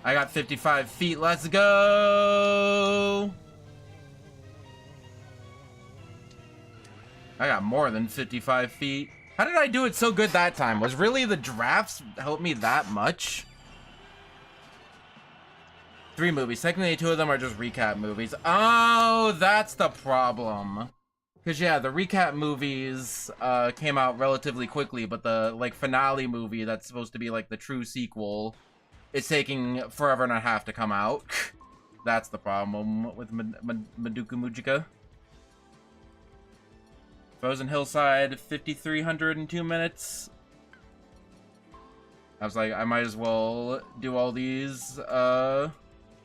I got 55 feet, let's go! I got more than 55 feet. How did I do it so good that time? Was really the drafts help me that much? 3 movies. Technically, 2 of them are just recap movies. Oh, that's the problem. Because, yeah, the recap movies came out relatively quickly, but the, like, finale movie that's supposed to be, like, the true sequel is taking forever and a half to come out. That's the problem with Madoka Magica. Frozen Hillside, 5,302 minutes. I was like, I might as well do all these,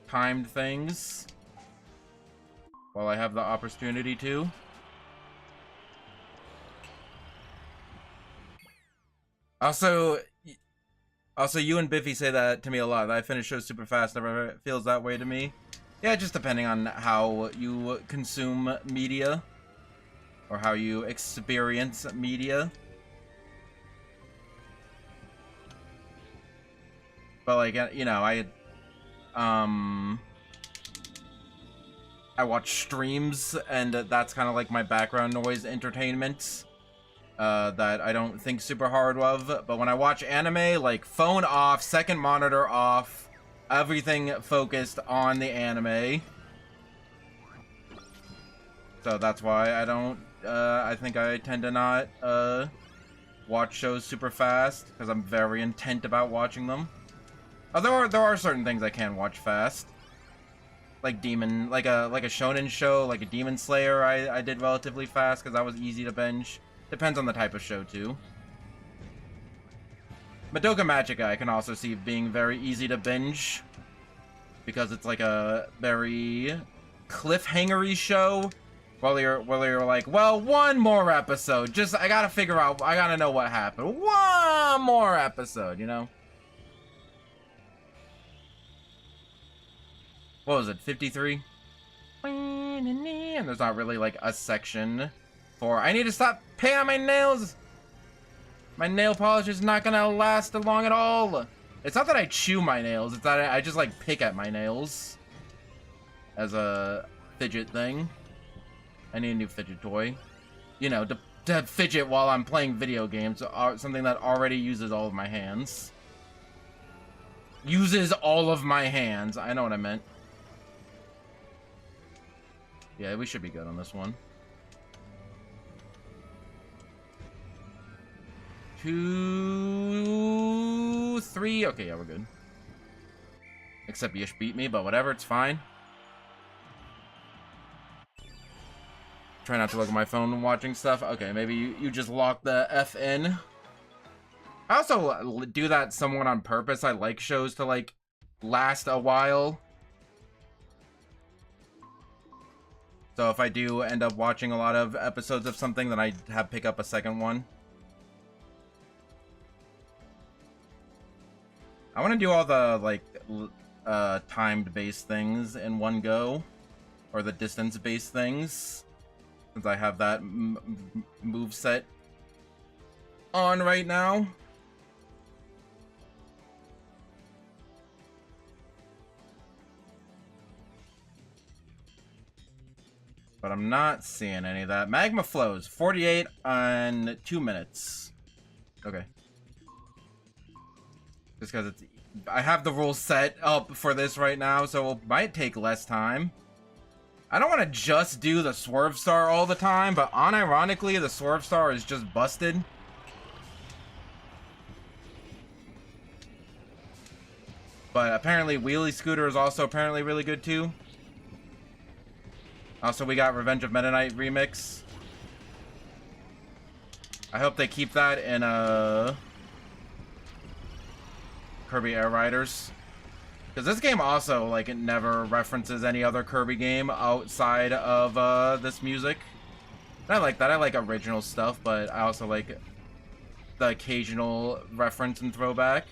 timed things while I have the opportunity to. Also, you and Biffy say that to me a lot, that I finish shows super fast, never feels that way to me. Yeah, just depending on how you consume media, or how you experience media. But, like, you know, I watch streams, and that's kind of like my background noise entertainment. That I don't think super hard of. But when I watch anime, like phone off, second monitor off, everything focused on the anime. So that's why I don't, I think I tend to not, watch shows super fast, because I'm very intent about watching them. Oh, there are certain things I can watch fast. Like like a shonen show, like a Demon Slayer, I did relatively fast, because that was easy to binge. Depends on the type of show, too. Madoka Magica I can also see being very easy to binge, because it's like a very cliffhanger-y show. While you're like, well, one more episode. Just, I gotta figure out, I gotta know what happened. One more episode, you know? What was it, 53? And there's not really, like, a section for, I need to stop paying on my nails! My nail polish is not gonna last long at all! It's not that I chew my nails, it's that I just, like, pick at my nails. As a fidget thing. I need a new fidget toy. You know, to fidget while I'm playing video games. Something that already uses all of my hands. Uses all of my hands. I know what I meant. Yeah, we should be good on this one. 2, 3. Okay, yeah, we're good. Except Yish beat me, but whatever, it's fine. Try not to look at my phone when watching stuff. Okay, maybe you just lock the F in. I also do that somewhat on purpose. I like shows to, like, last a while. So if I do end up watching a lot of episodes of something, then I have pick up a second one. I want to do all the, like, timed-based things in one go. Or the distance-based things. Since I have that move set on right now. But I'm not seeing any of that. Magma flows, 48 on 2 minutes. Okay. Just because it's... I have the rules set up for this right now, so it might take less time. I don't want to just do the Swerve Star all the time, but unironically, the Swerve Star is just busted. But apparently, Wheelie Scooter is also apparently really good too. Also, we got Revenge of Meta Knight Remix. I hope they keep that in Kirby Air Riders. Because this game also, like, it never references any other Kirby game outside of this music. And I like that. I like original stuff, but I also like the occasional reference and throwback.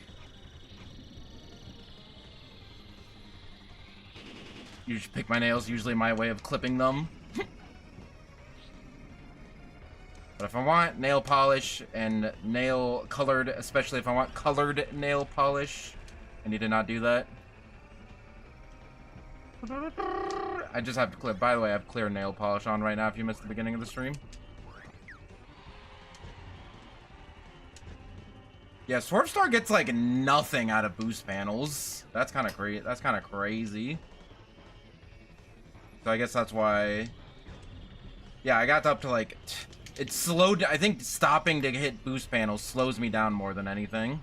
You just pick my nails, usually my way of clipping them. But if I want nail polish and nail colored, especially if I want colored nail polish, I need to not do that. I just have to clear. By the way, I have clear nail polish on right now if you missed the beginning of the stream. Yeah, Swerve Star gets like nothing out of boost panels. That's kind of great. That's kind of crazy. So I guess that's why. Yeah, I got up to like. It slowed. I think stopping to hit boost panels slows me down more than anything.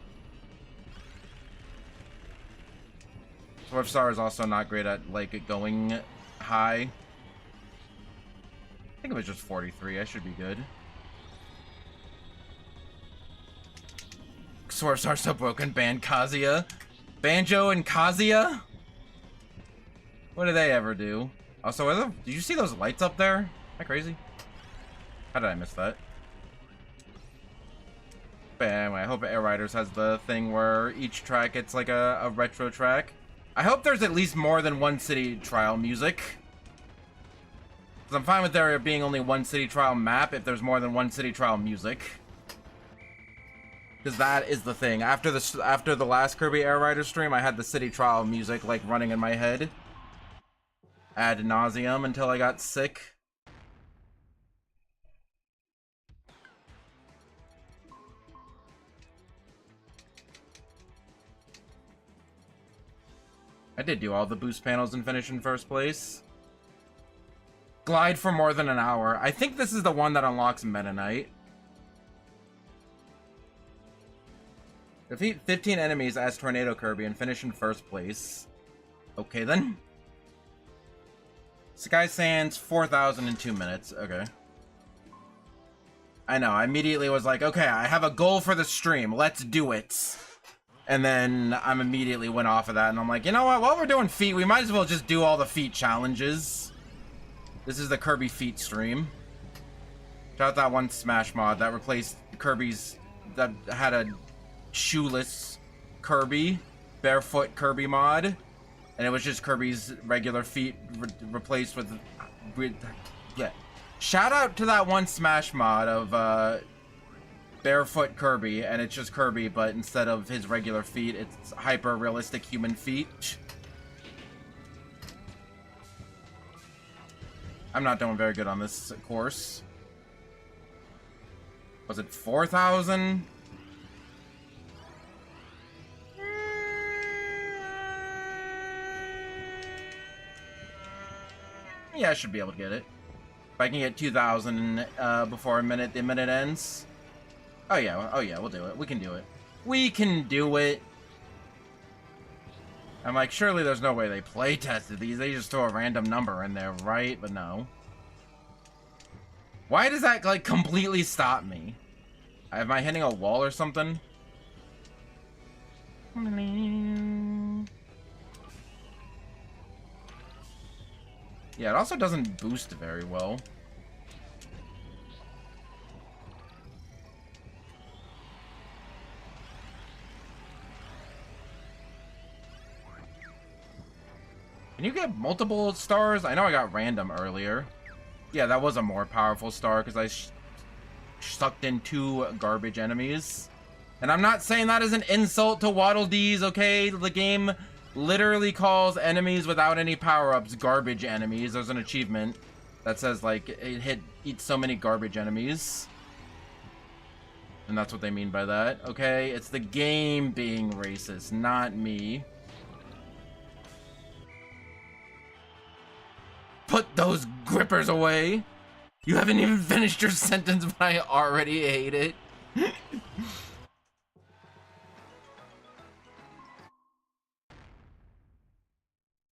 Swerve Star is also not great at, like, going high. I think it was just 43. I should be good. Swerve Star's so broken. Ban Kazuya. Banjo and Kazuya? What do they ever do? Also, did you see those lights up there? Am I crazy? How did I miss that? But anyway, I hope Air Riders has the thing where each track gets, like, a retro track. I hope there's at least more than one city trial music. Because I'm fine with there being only one city trial map if there's more than one city trial music. Because that is the thing. After the last Kirby Air Rider stream, I had the city trial music like running in my head. ad nauseum until I got sick. I did do all the boost panels and finish in first place. Glide for more than an hour. I think this is the one that unlocks Meta Knight. Defeat 15 enemies as Tornado Kirby and finish in first place. Okay then. Sky Sands 4,000 in 2 minutes. Okay. I know, I immediately was like, okay, I have a goal for the stream. Let's do it. And then I immediately went off of that, and I'm like, you know what? While we're doing feet, we might as well just do all the feet challenges. This is the Kirby feet stream. Shout out that one Smash mod that replaced Kirby's... that had a shoeless Kirby, barefoot Kirby mod. And it was just Kirby's regular feet replaced with... yeah. Shout out to that one Smash mod of, barefoot Kirby, and it's just Kirby, but instead of his regular feet, it's hyper-realistic human feet. I'm not doing very good on this course. Was it 4,000? Yeah, I should be able to get it. If I can get 2,000 before the minute ends. Oh yeah, we'll do it. We can do it. We can do it. I'm like, surely there's no way they play tested these. They just throw a random number in there, right? But no. Why does that, like, completely stop me? Am I hitting a wall or something? Yeah, it also doesn't boost very well. Can you get multiple stars? I know I got random earlier. Yeah, that was a more powerful star because I sucked in 2 garbage enemies. And I'm not saying that as an insult to Waddle Dees, okay? The game literally calls enemies without any power-ups garbage enemies. There's an achievement that says, like, eat so many garbage enemies. And that's what they mean by that, okay? It's the game being racist, not me. Put those grippers away. You haven't even finished your sentence, but I already hate it.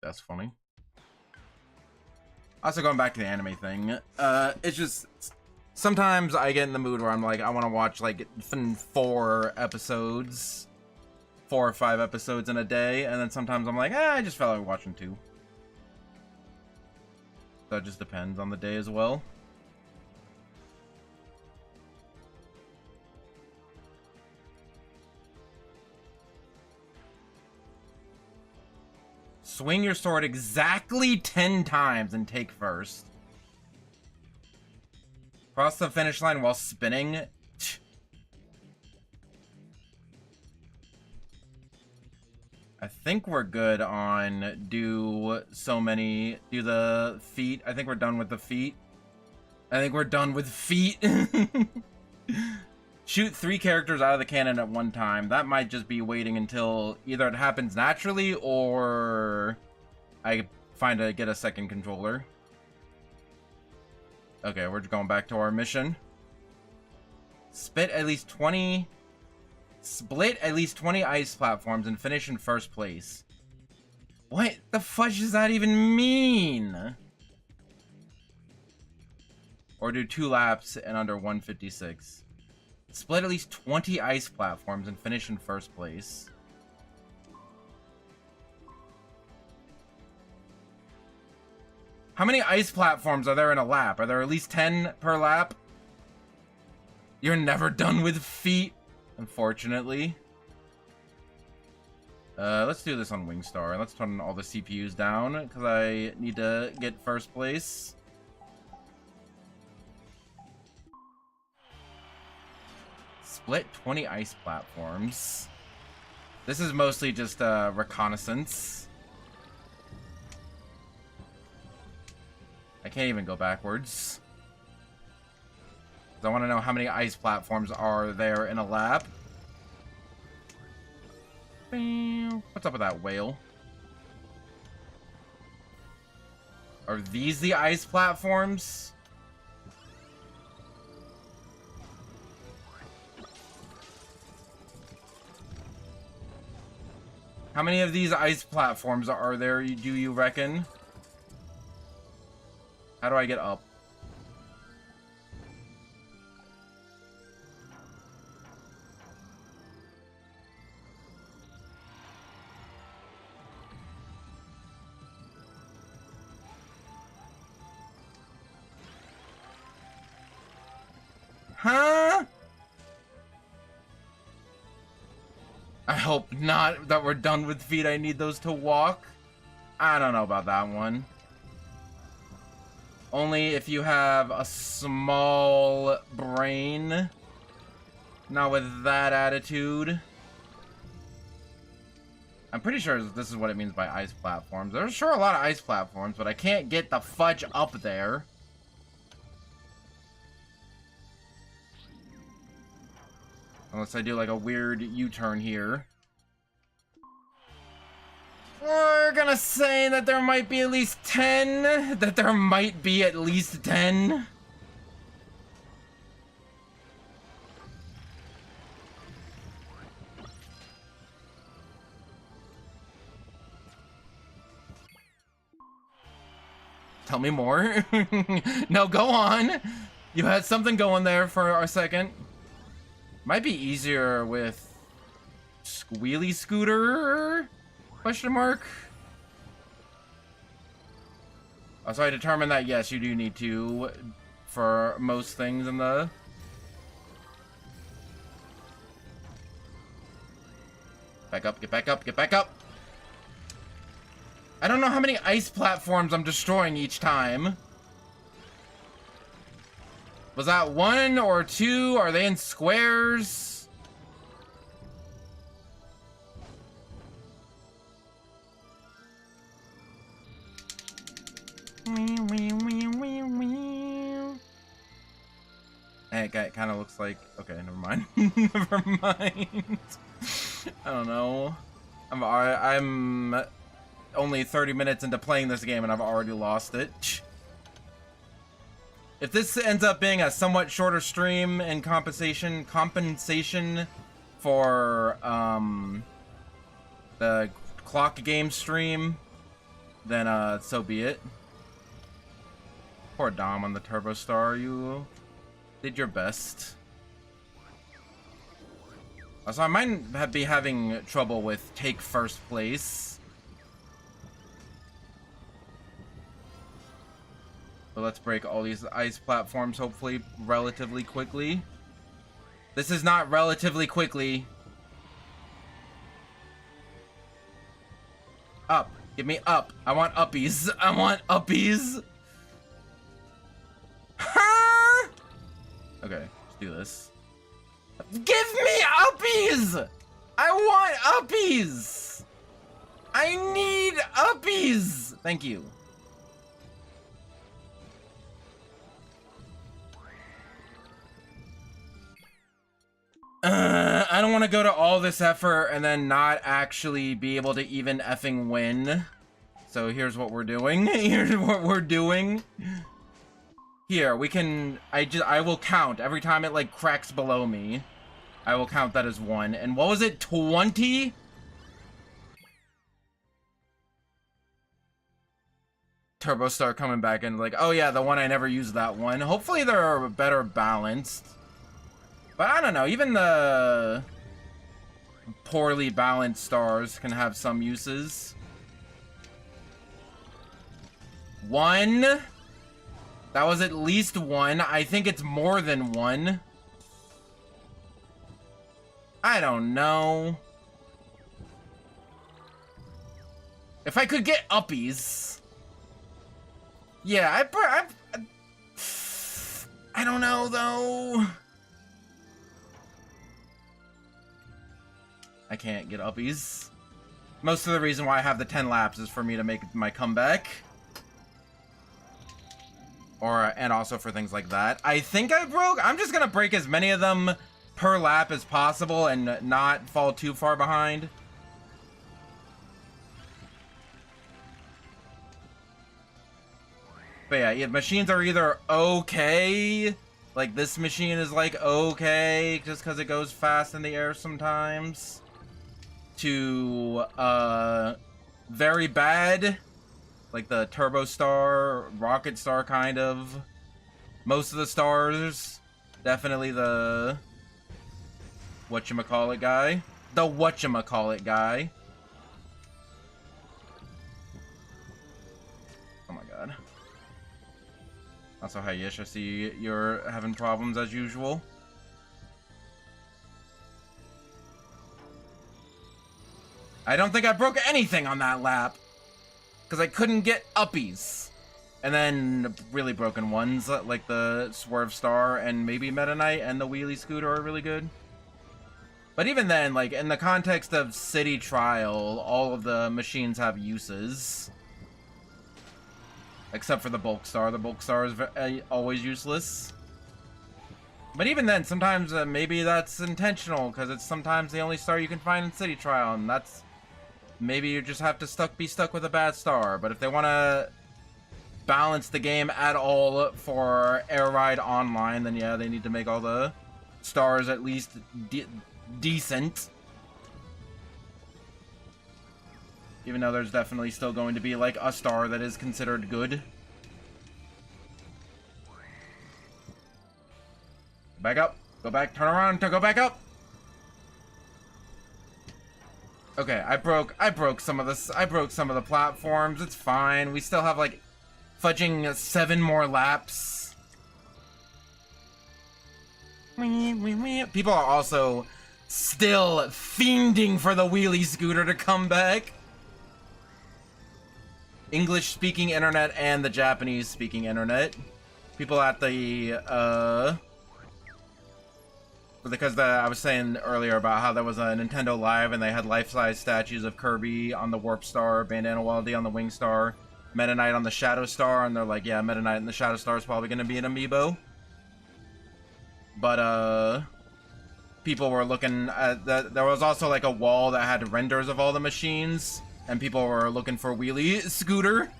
That's funny. Also, going back to the anime thing, it's just sometimes I get in the mood where I'm like, I want to watch like 4 episodes, 4 or 5 episodes in a day, and then sometimes I'm like, I just felt like watching 2. That just depends on the day as well. Swing your sword exactly 10 times and take first. Cross the finish line while spinning. I think we're good on do the feet. I think we're done with the feet. I think we're done with feet. Shoot 3 characters out of the cannon at one time. That might just be waiting until either it happens naturally or I get a second controller. Okay, we're going back to our mission. Split at least 20 ice platforms and finish in first place. What the fudge does that even mean? Or do 2 laps in under 156. Split at least 20 ice platforms and finish in first place. How many ice platforms are there in a lap? Are there at least 10 per lap? You're never done with feet, unfortunately. Let's do this on Wingstar. Let's turn all the CPUs down because I need to get first place. Split 20 ice platforms. This is mostly just reconnaissance. I can't even go backwards. I want to know how many ice platforms are there in a lap. What's up with that whale? Are these the ice platforms? How many of these ice platforms are there, do you reckon? How do I get up? Huh? I hope not that we're done with feet. I need those to walk. I don't know about that one. Only if you have a small brain. Not with that attitude. I'm pretty sure this is what it means by ice platforms. There's sure a lot of ice platforms, but I can't get the fudge up there. Unless I do like a weird U-turn here. We're gonna say that there might be at least 10. That there might be at least 10. Tell me more. No, go on. You had something going there for a second. Might be easier with Squealy Scooter? Question mark? Oh, so I determined that yes, you do need to for most things in the... Back up, get back up, get back up! I don't know how many ice platforms I'm destroying each time. Was that 1 or 2? Are they in squares? Hey, it kind of looks like... Okay, never mind. Never mind. I don't know. I'm only 30 minutes into playing this game and I've already lost it. If this ends up being a somewhat shorter stream in compensation for the clock game stream, then so be it. Poor Dom on the Turbo Star, you did your best. Also, I might be having trouble with take first place. But let's break all these ice platforms, hopefully, relatively quickly. This is not relatively quickly. Up. Give me up. I want uppies. I want uppies. Huh? Okay, let's do this. Give me uppies! I want uppies! I need uppies! Thank you. I don't want to go to all this effort and then not actually be able to even effing win. So here's what we're doing. Here's what we're doing. Here, we can... I will count. Every time it, like, cracks below me, I will count that as 1. And what was it? 20? Turbo Star coming back and like, oh yeah, the one I never used that one. Hopefully they're better balanced. But I don't know, even the poorly balanced stars can have some uses. 1. That was at least 1. I think it's more than 1. I don't know. If I could get uppies. Yeah, I don't know though. I can't get uppies. Most of the reason why I have the 10 laps is for me to make my comeback. And also for things like that. I think I'm just gonna break as many of them per lap as possible and not fall too far behind. But yeah, machines are either okay, like this machine is like okay, just because it goes fast in the air sometimes, to very bad, like the Turbo Star, Rocket Star kind of. Most of the stars, definitely the whatchamacallit guy. The whatchamacallit guy. Oh my god. Also, hi Yish, I see you're having problems as usual. I don't think I broke anything on that lap, because I couldn't get uppies. And then really broken ones, like the Swerve Star and maybe Meta Knight and the Wheelie Scooter are really good. But even then, like, in the context of City Trial, all of the machines have uses. Except for the Bulk Star. The Bulk Star is always useless. But even then, sometimes maybe that's intentional, because it's sometimes the only star you can find in City Trial, and that's... Maybe you just have to be stuck with a bad star. But if they want to balance the game at all for Air Ride Online, then yeah, they need to make all the stars at least decent. Even though there's definitely still going to be, like, a star that is considered good. Back up. Go back. Turn around to go back up. Okay, I broke some of this. I broke some of the platforms. It's fine. We still have, like, fudging 7 more laps. People are also still fiending for the wheelie scooter to come back. English-speaking internet and the Japanese-speaking internet. People at the, because I was saying earlier about how there was a Nintendo Live and they had life-size statues of Kirby on the Warp Star, Bandana Waldie on the Wing Star, Meta Knight on the Shadow Star, and they're like, yeah, Meta Knight and the Shadow Star is probably going to be an amiibo. But, people were looking at that. There was also like a wall that had renders of all the machines, and people were looking for Wheelie Scooter.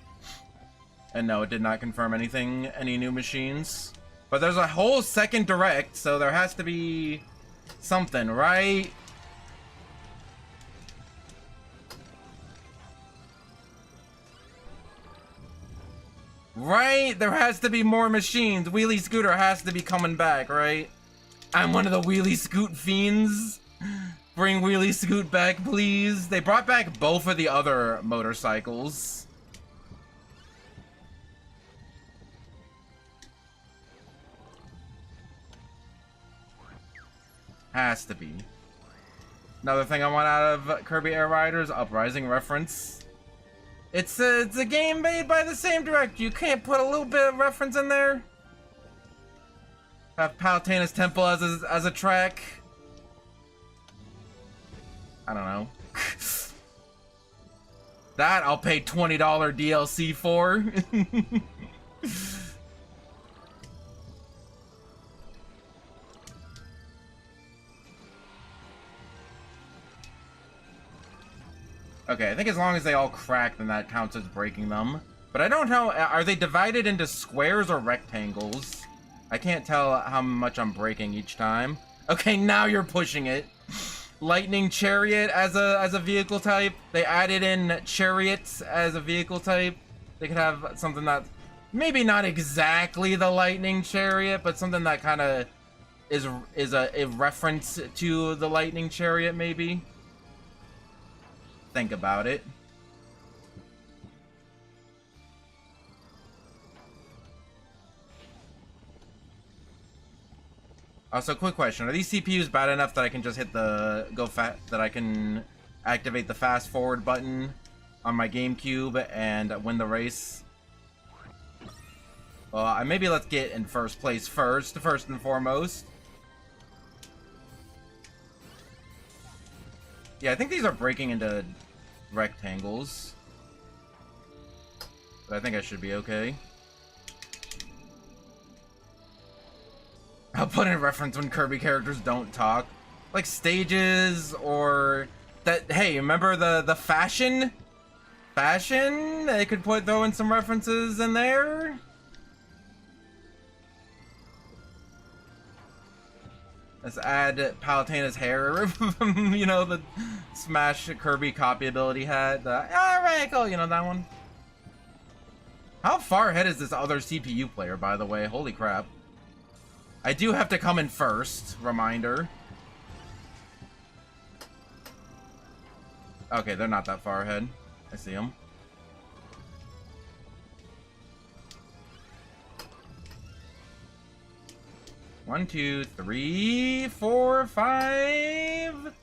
And no, it did not confirm any new machines. But there's a whole second direct, so there has to be something, right? Right? There has to be more machines. Wheelie Scooter has to be coming back, right? I'm one of the Wheelie Scoot fiends. Bring Wheelie Scoot back, please. They brought back both of the other motorcycles. Has to be. Another thing I want out of Kirby Air Riders, Uprising reference. It's a game made by the same director. You can't put a little bit of reference in there. Have Palutena's Temple as a track. I don't know. That I'll pay $20 DLC for. Okay, I think as long as they all crack, then that counts as breaking them. But I don't know, are they divided into squares or rectangles? I can't tell how much I'm breaking each time. Okay, now you're pushing it. Lightning Chariot as a vehicle type. They added in Chariots as a vehicle type. They could have something that maybe not exactly the Lightning Chariot, but something that kind of is a reference to the Lightning Chariot, maybe. Think about it. Also, quick question: are these CPUs bad enough that I can just hit the that I can activate the fast forward button on my GameCube and win the race? Well, maybe let's get in first place first and foremost. Yeah, I think these are breaking into rectangles. But I think I should be okay. I'll put in reference when Kirby characters don't talk. Like stages or that. Hey, remember the fashion? Fashion? They could throw in some references in there. Let's add Palutena's hair. You know, the Smash Kirby copy ability had. Alright, cool. You know that one. How far ahead is this other CPU player, by the way? Holy crap. I do have to come in first. Reminder. Okay, they're not that far ahead. I see them. One, two, three, four, five,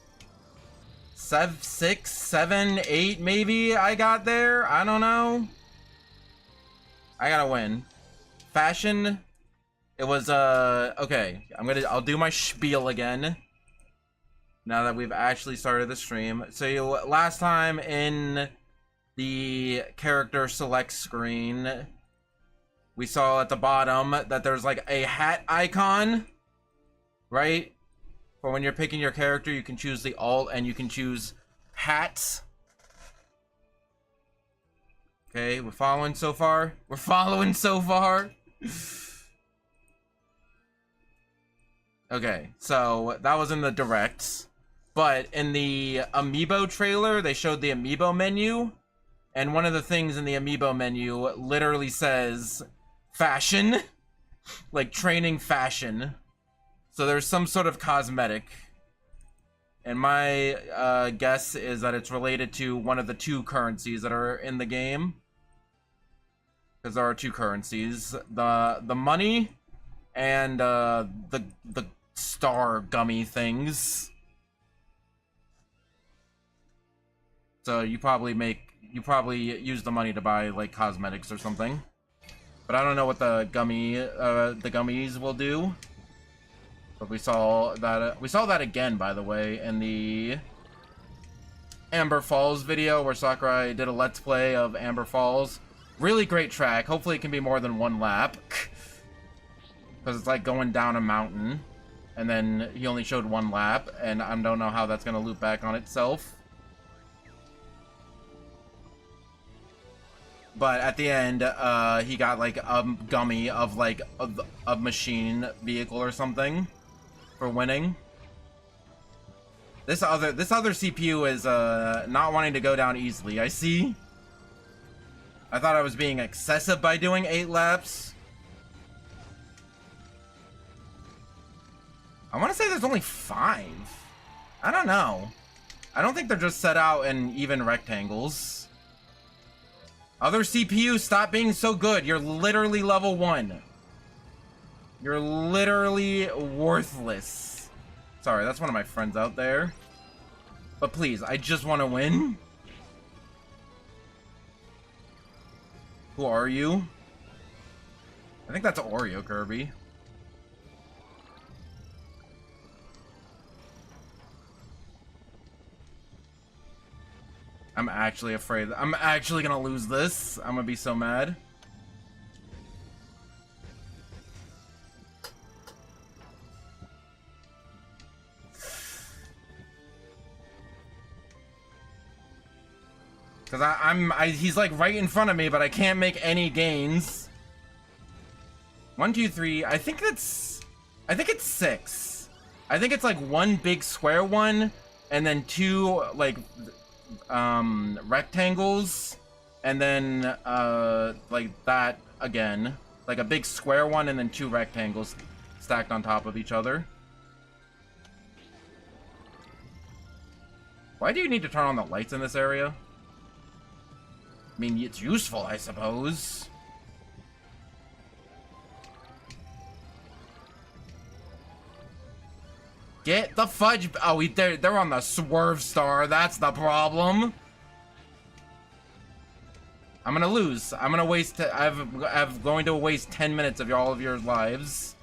seven, 6, 7, 8, maybe I got there. I don't know. I gotta win. Fashion. It was okay. I'll do my spiel again. Now that we've actually started the stream. So last time in the character select screen, we saw at the bottom that there's like a hat icon, right? For when you're picking your character, you can choose the alt and you can choose hats. Okay, we're following so far. We're following so far. Okay, so that was in the directs. But in the Amiibo trailer, they showed the Amiibo menu. And one of the things in the Amiibo menu literally says fashion. Like training fashion. So there's some sort of cosmetic. And my guess is that it's related to one of the 2 currencies that are in the game. Because there are 2 currencies. The money and the star gummy things. So you probably use the money to buy like cosmetics or something. But I don't know what the gummies will do. But we saw that again, by the way, in the Amber Falls video where Sakurai did a let's play of Amber Falls. Really great track. Hopefully it can be more than 1 lap. Because it's like going down a mountain. And then he only showed 1 lap. And I don't know how that's going to loop back on itself. But at the end, he got like a gummy of like a machine vehicle or something for winning. This other CPU is not wanting to go down easily. I see. I thought I was being excessive by doing 8 laps. I want to say there's only 5. I don't know. I don't think they're just set out in even rectangles. Other CPU, stop being so good. You're literally level 1. You're literally worthless. Sorry, that's one of my friends out there. But please, I just want to win. Who are you? I think that's Oreo, Kirby. I'm actually afraid. I'm actually gonna lose this. I'm gonna be so mad. Cause he's like right in front of me, but I can't make any gains. 1, 2, 3. I think it's 6. I think it's like 1 big square one, and then 2 like rectangles, and then like that again, like a big square one and then 2 rectangles stacked on top of each other. Why do you need to turn on the lights in this area? I mean, it's useful, I suppose. Get the fudge. Oh, they're on the swerve star. That's the problem. I'm gonna lose. I'm gonna waste. I'm going to waste 10 minutes of all of your lives.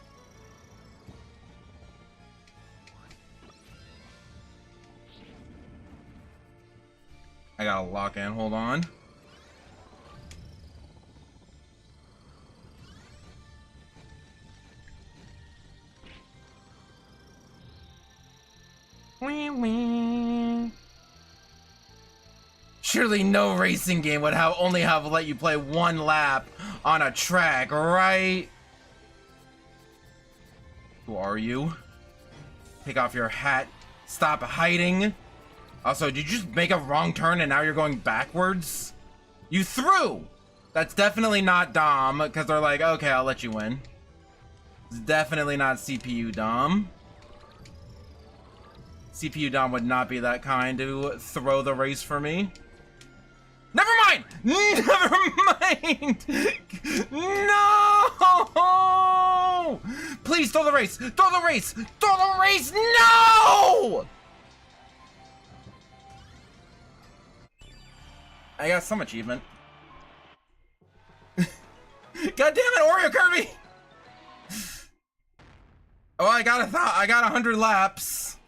I gotta lock in. Hold on. Wee wee. Surely no racing game would only have let you play one lap on a track, right? Who are you? Take off your hat. Stop hiding. Also, did you just make a wrong turn and now you're going backwards? You threw! That's definitely not Dom, because they're like, okay, I'll let you win. It's definitely not CPU Dom. CPU Dom would not be that kind to throw the race for me. Never mind! Never mind! No! Please throw the race! Throw the race! Throw the race! No! I got some achievement. God damn it, Oreo Kirby! Oh, I got 100 laps.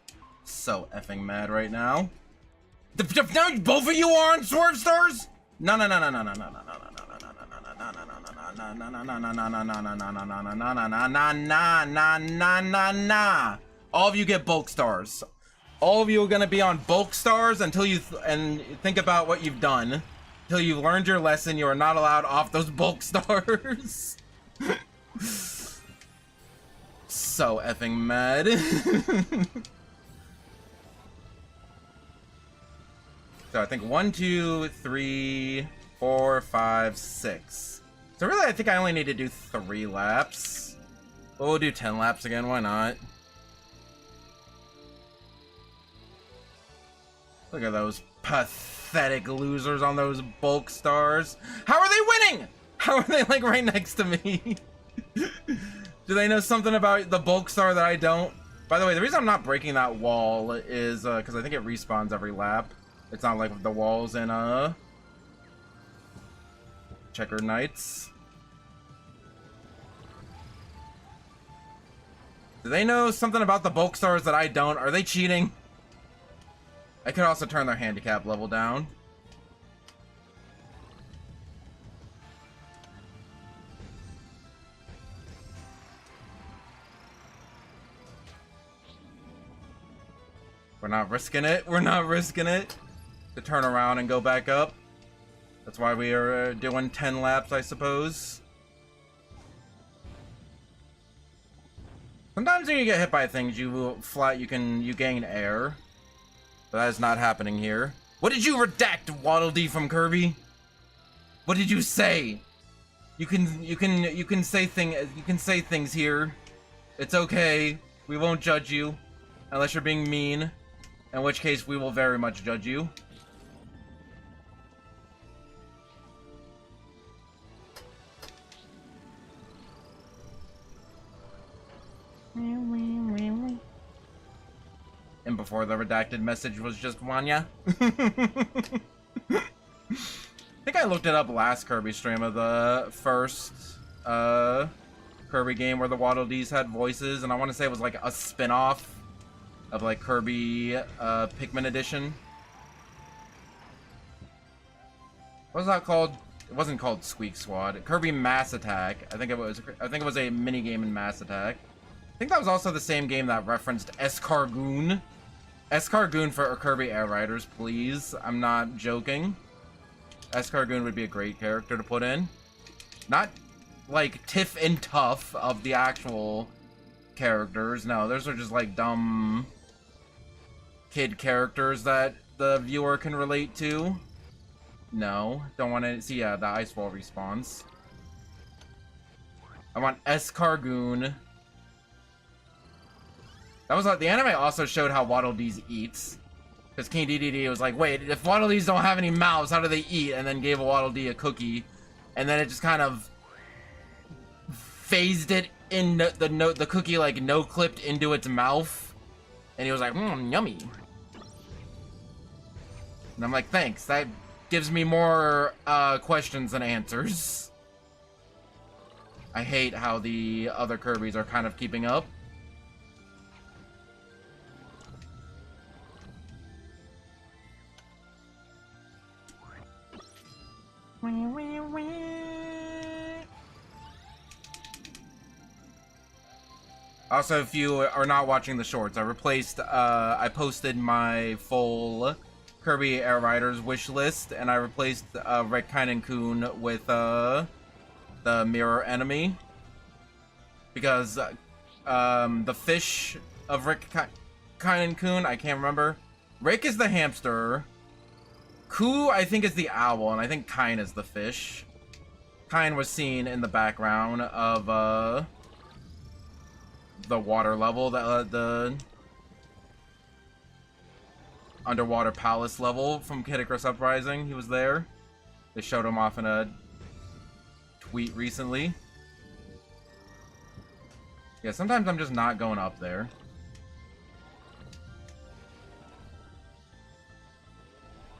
So effing mad right now. Now both of you are on Swerve Stars? No. All of you get bulk stars. All of you are gonna be on bulk stars until you think about what you've done. Until you've learned your lesson, you are not allowed off those bulk stars. So effing mad. So I think 1, 2, 3, 4, 5, 6. So really, I think I only need to do 3 laps. But we'll do 10 laps again. Why not? Look at those pathetic losers on those bulk stars. How are they winning? How are they like right next to me? Do they know something about the bulk star that I don't? By the way, the reason I'm not breaking that wall is because I think it respawns every lap. It's not like the walls in Checkered Knights. Do they know something about the bulk stars that I don't? Are they cheating? I could also turn their handicap level down. We're not risking it. We're not risking it to turn around and go back up. That's why we are doing 10 laps, I suppose. Sometimes when you get hit by things, you gain air. But that is not happening here. What did you redact, Waddle Dee from Kirby? What did you say? You can say things here. It's okay. We won't judge you unless you're being mean. In which case, we will very much judge you. And before the redacted message was just Wanya. I think I looked it up last Kirby stream of the first Kirby game where the Waddle Dees had voices, and I want to say it was like a spin-off of like Kirby Pikmin edition. What was that called? It wasn't called Squeak Squad. Kirby Mass Attack. I think it was a mini game in Mass Attack. I think that was also the same game that referenced Escargoon. Escargoon for Kirby Air Riders, please. I'm not joking. Escargoon would be a great character to put in. Not like Tiff and Tuff of the actual characters. No, those are just like dumb kid characters that the viewer can relate to. No, don't want to see. Yeah, the ice wall respawns. I want Escargoon. That was like the anime also showed how Waddle Dees eats, because King DDD was like, wait, if Waddle Dees don't have any mouths, how do they eat? And then gave a Waddle Dee a cookie, and then it just kind of phased it in the cookie like no clipped into its mouth, and he was like, yummy. And I'm like, thanks. That gives me more questions than answers. I hate how the other Kirbys are kind of keeping up. Also, if you are not watching the shorts, I posted my full Kirby Air Riders wish list, and I replaced Rick Kun with the mirror enemy. Because the fish of Rick Kun, I can't remember. Rick is the hamster. Ku, I think, is the owl, and I think Kine is the fish. Kine was seen in the background of the water level, the underwater palace level from Kid Icarus Uprising. He was there. They showed him off in a tweet recently. Yeah, sometimes I'm just not going up there.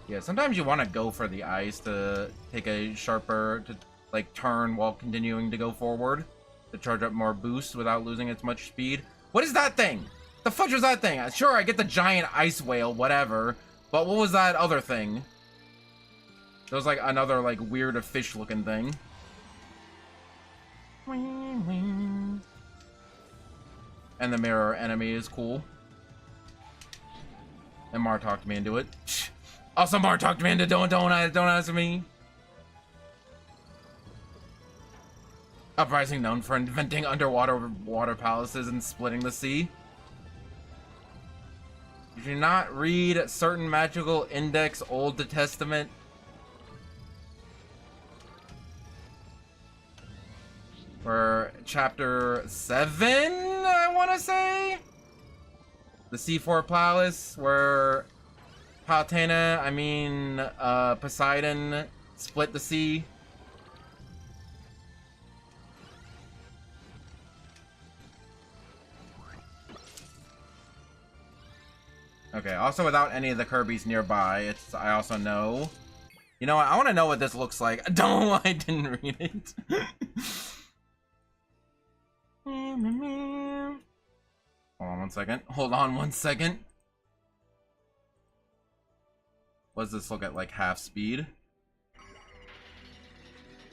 Yeah, sometimes you want to go for the ice to take a sharper, to like turn while continuing to go forward, to charge up more boost without losing as much speed. What is that thing? The fudge was that thing? Sure, I get the giant ice whale, whatever, but what was that other thing? There was like another like weird fish looking thing. And the mirror enemy is cool. And Mar talked me into it. Also, Mar talked me into don't ask me. Uprising known for inventing underwater water palaces and splitting the sea. You do not read certain magical index Old Testament. For chapter 7, I want to say? The C4 Palace, where Poseidon split the sea. Okay, also without any of the Kirbys nearby, I also know. You know what, I want to know what this looks like. I didn't read it. Hold on one second. What does this look at, like half speed?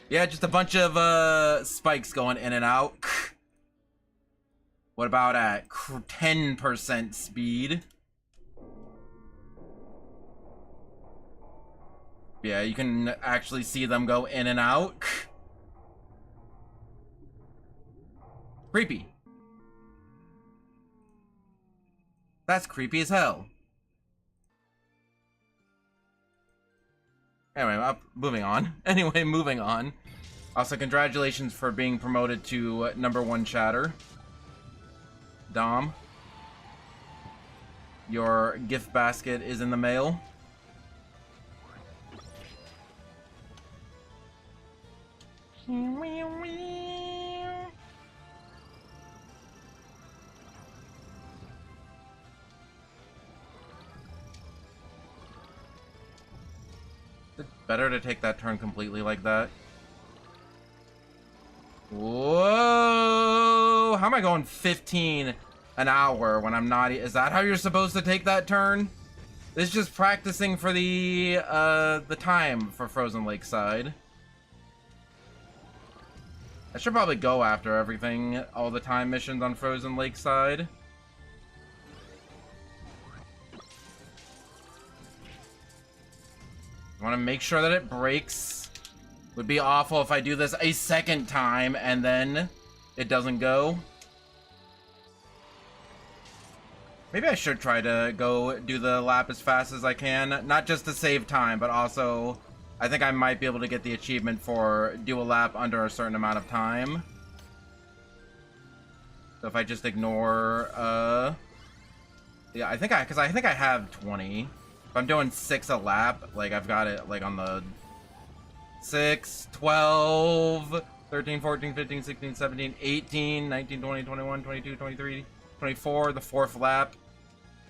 Yeah, just a bunch of spikes going in and out. What about at 10% speed? Yeah, you can actually see them go in and out. Creepy. That's creepy as hell. Anyway, moving on. Also, congratulations for being promoted to #1 chatter. Dom. Your gift basket is in the mail. It's better to take that turn completely like that. Whoa! How am I going 15 an hour when I'm not? Is that how you're supposed to take that turn? This is just practicing for the time for Frozen Lakeside. I should probably go after everything, all the time missions on Frozen Lakeside. I want to make sure that it breaks. Would be awful if I do this a second time and then it doesn't go. Maybe I should try to go do the lap as fast as I can. Not just to save time, but also I think I might be able to get the achievement for do a lap under a certain amount of time. So if I just ignore, yeah, because I think I have 20. If I'm doing 6 a lap, like I've got it like on the 6, 12, 13, 14, 15, 16, 17, 18, 19, 20, 21, 22, 23, 24, the 4th lap.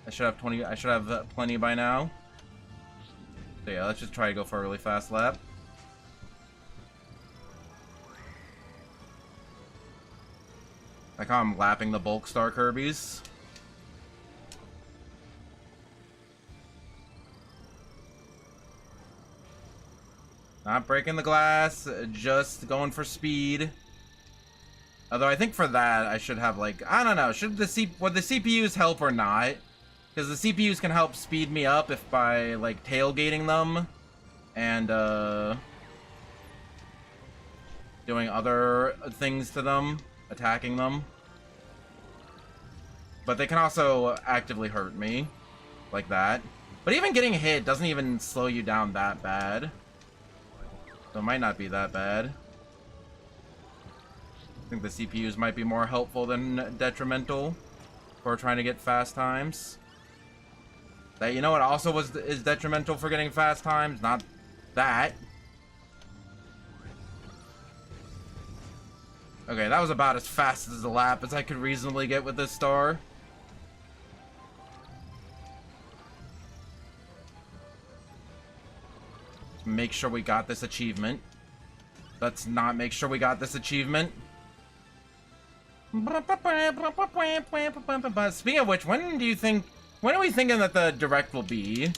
I should have 20, I should have plenty by now. So yeah, let's just try to go for a really fast lap. Like how I'm lapping the bulk star Kirbys. Not breaking the glass, just going for speed. Although I think for that, I should have, like, I don't know, would the CPUs help or not? Because the CPUs can help speed me up if by, like, tailgating them and, doing other things to them, attacking them. But they can also actively hurt me, like that. But even getting hit doesn't even slow you down that bad. So it might not be that bad. I think the CPUs might be more helpful than detrimental for trying to get fast times. That, you know what also is detrimental for getting fast times? Not that. Okay, that was about as fast as a lap as I could reasonably get with this star. Make sure we got this achievement. Let's not make sure we got this achievement. Speaking of which, when are we thinking that the direct will be?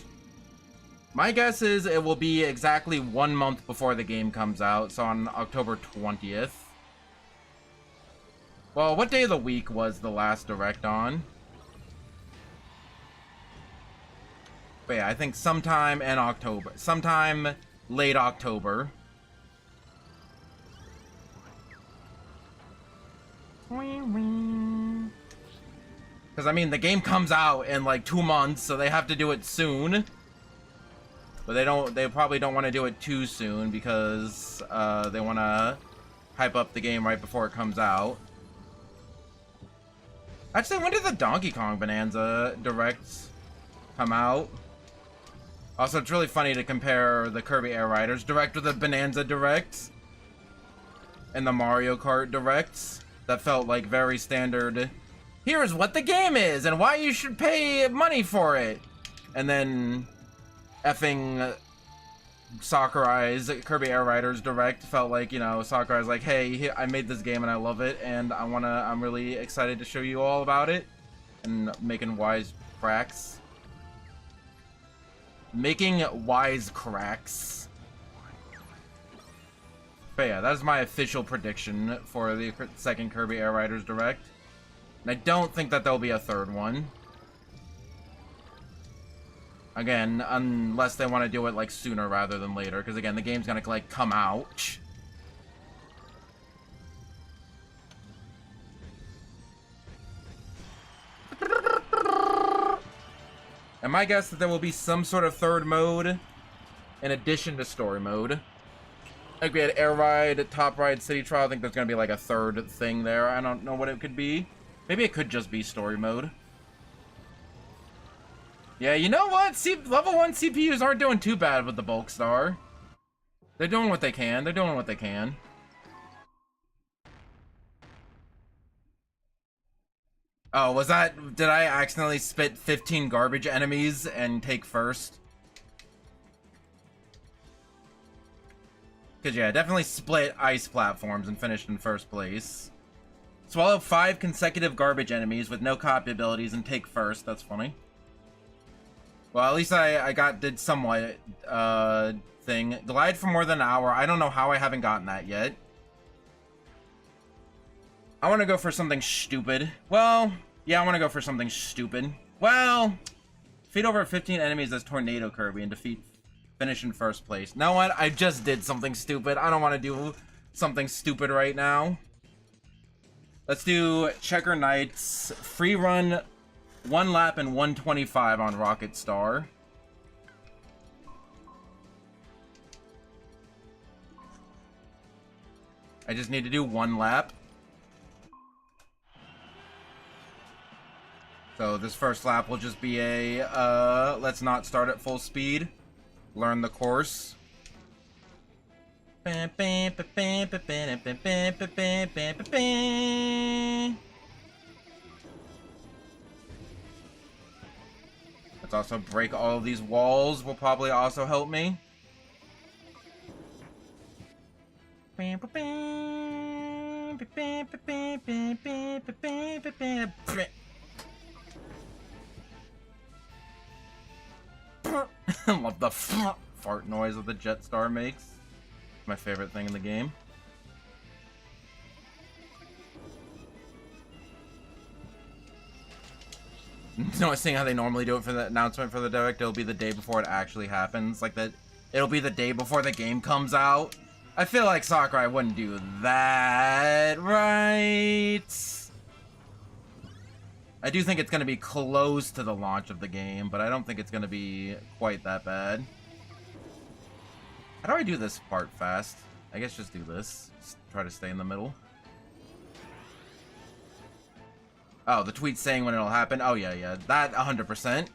My guess is it will be exactly 1 month before the game comes out, so on October 20th. Well, what day of the week was the last direct on? But yeah, I think sometime in October. Sometime late October. Because, I mean, the game comes out in, like, 2 months, so they have to do it soon. But they probably don't want to do it too soon, because, they want to hype up the game right before it comes out. Actually, when did the Donkey Kong Bonanza Directs come out? Also, it's really funny to compare the Kirby Air Riders Direct with the Bonanza Directs and the Mario Kart Directs. That felt like very standard. Here's what the game is and why you should pay money for it. And then effing Sakurai's Kirby Air Riders Direct felt like, you know, Sakurai's like, hey, I made this game and I love it and I'm really excited to show you all about it. And making wise cracks. Making wise cracks. But yeah, that is my official prediction for the second Kirby Air Riders Direct. And I don't think that there'll be a third one. Again, unless they want to do it, like, sooner rather than later. Because, again, the game's gonna, like, come out. And my guess that there will be some sort of third mode in addition to story mode. Like we had Air Ride, Top Ride, City Trial. I think there's gonna be like a third thing there. I don't know what it could be. Maybe it could just be story mode. Yeah, you know what? Level 1 CPUs aren't doing too bad with the Bulk Star. They're doing what they can. They're doing what they can. Oh, was that... Did I accidentally spit 15 garbage enemies and take first? Because, yeah, definitely split ice platforms and finished in first place. Swallow 5 consecutive garbage enemies with no copy abilities and take first. That's funny. Well, at least I did somewhat, thing. Glide for more than an hour. I don't know how I haven't gotten that yet. I want to go for something stupid. Well, yeah, I want to go for something stupid. Well, defeat over 15 enemies as Tornado Kirby and finish in first place. Know what? I just did something stupid. I don't want to do something stupid right now. Let's do Checker Knights. Free run 1 lap and 125 on Rocket Star. I just need to do 1 lap. So this first lap will just be a, let's not start at full speed. Learn the course. Let's also break all of these walls, will probably also help me. Love the fart noise that the Jetstar makes. My favorite thing in the game. No, seeing how they normally do it for the announcement for the Direct, it'll be the day before it actually happens. Like that, it'll be the day before the game comes out. I feel like Sakurai wouldn't do that, right? I do think it's going to be close to the launch of the game, but I don't think it's going to be quite that bad. How do I do this part fast? I guess just do this. Just try to stay in the middle. Oh, the tweet's saying when it'll happen. Oh, yeah. That 100%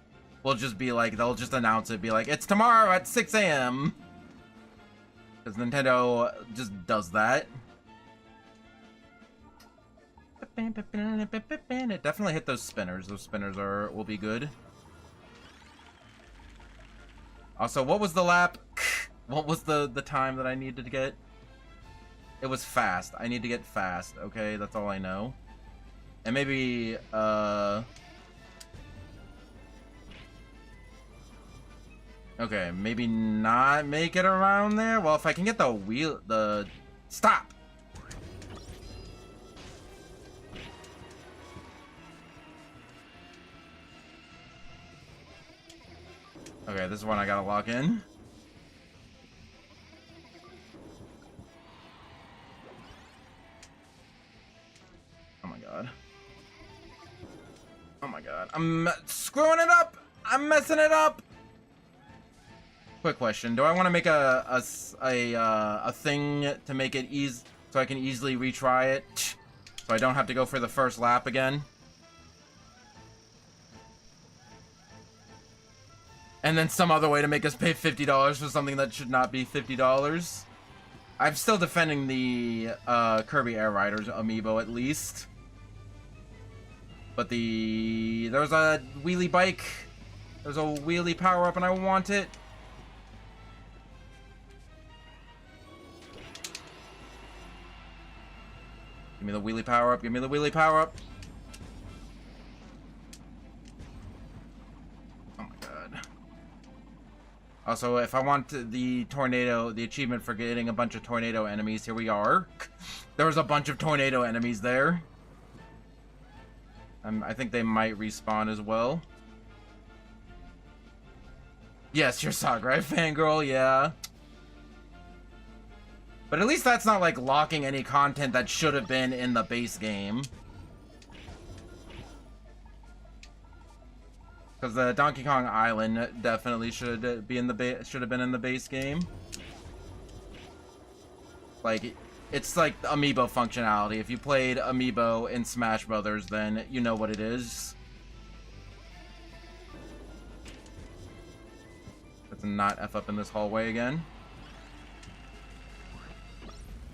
will just be like, they'll just announce it, be like, it's tomorrow at 6 a.m. Because Nintendo just does that. It definitely hit those spinners. Those spinners will be good. Also, what was the lap? What was the time that I needed to get? It was fast. I need to get fast. Okay, that's all I know. And maybe, okay, maybe not make it around there. Well, if I can get the wheel, stop! Okay, this is one I gotta lock in. Oh my god. Oh my god. I'm screwing it up! I'm messing it up! Quick question. Do I want to make a thing to make it easy so I can easily retry it? So I don't have to go for the first lap again? And then some other way to make us pay $50 for something that should not be $50? I'm still defending the Kirby Air Riders amiibo at least. But there's a wheelie bike. There's a wheelie power-up and I want it. Give me the wheelie power-up. Give me the wheelie power-up. Oh my god. Also, if I want the tornado, the achievement for getting a bunch of tornado enemies, here we are. There was a bunch of tornado enemies there. I think they might respawn as well. Yes, you're Sakurai fangirl, yeah. But at least that's not like locking any content that should have been in the base game. Because the Donkey Kong Island definitely should have been in the base game. Like, it's like the amiibo functionality. If you played amiibo in Smash Brothers, then you know what it is. Let's not F up in this hallway again.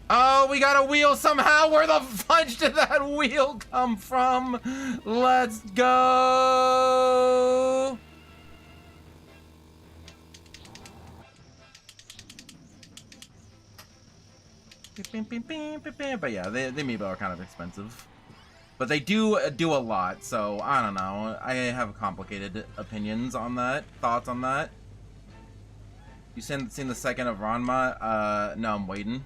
Oh, we got a wheel somehow! Where the fudge did that wheel come from? Let's go! But yeah, the amiibo are kind of expensive. But they do a lot, so I don't know. I have complicated opinions on that, thoughts on that. You seen the second of Ranma? No, I'm waiting.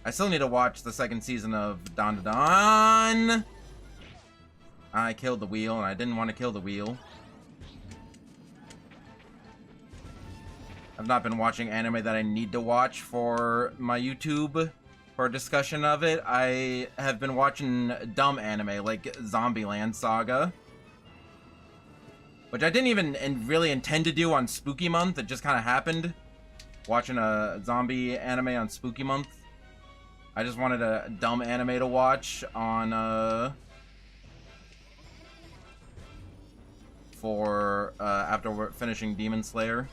I still need to watch the second season of Don Don. I killed the wheel, and I didn't want to kill the wheel. I've not been watching anime that I need to watch for my YouTube for a discussion of it. I have been watching dumb anime like Zombieland Saga, which I didn't even really intend to do on Spooky Month. It just kind of happened. Watching a zombie anime on Spooky Month. I just wanted a dumb anime to watch on after we're finishing Demon Slayer.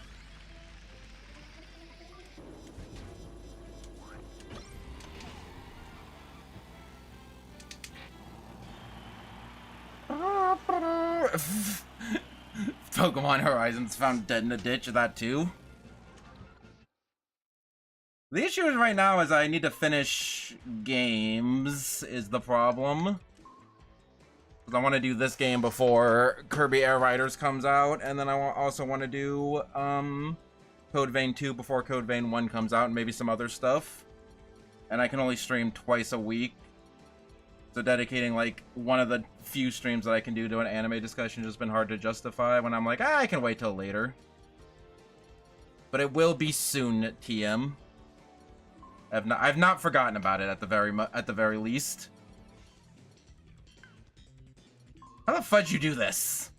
Pokemon Horizons found dead in a ditch, that too. The issue is right now is I need to finish games is the problem. Because I want to do this game before Kirby Air Riders comes out, and then I also want to do Code Vein 2 before Code Vein 1 comes out, and maybe some other stuff. And I can only stream twice a week. So dedicating like one of the few streams that I can do to an anime discussion has just been hard to justify when I'm like, I can wait till later. But it will be soon, TM. I've not forgotten about it at the very least. How the fudge you do this?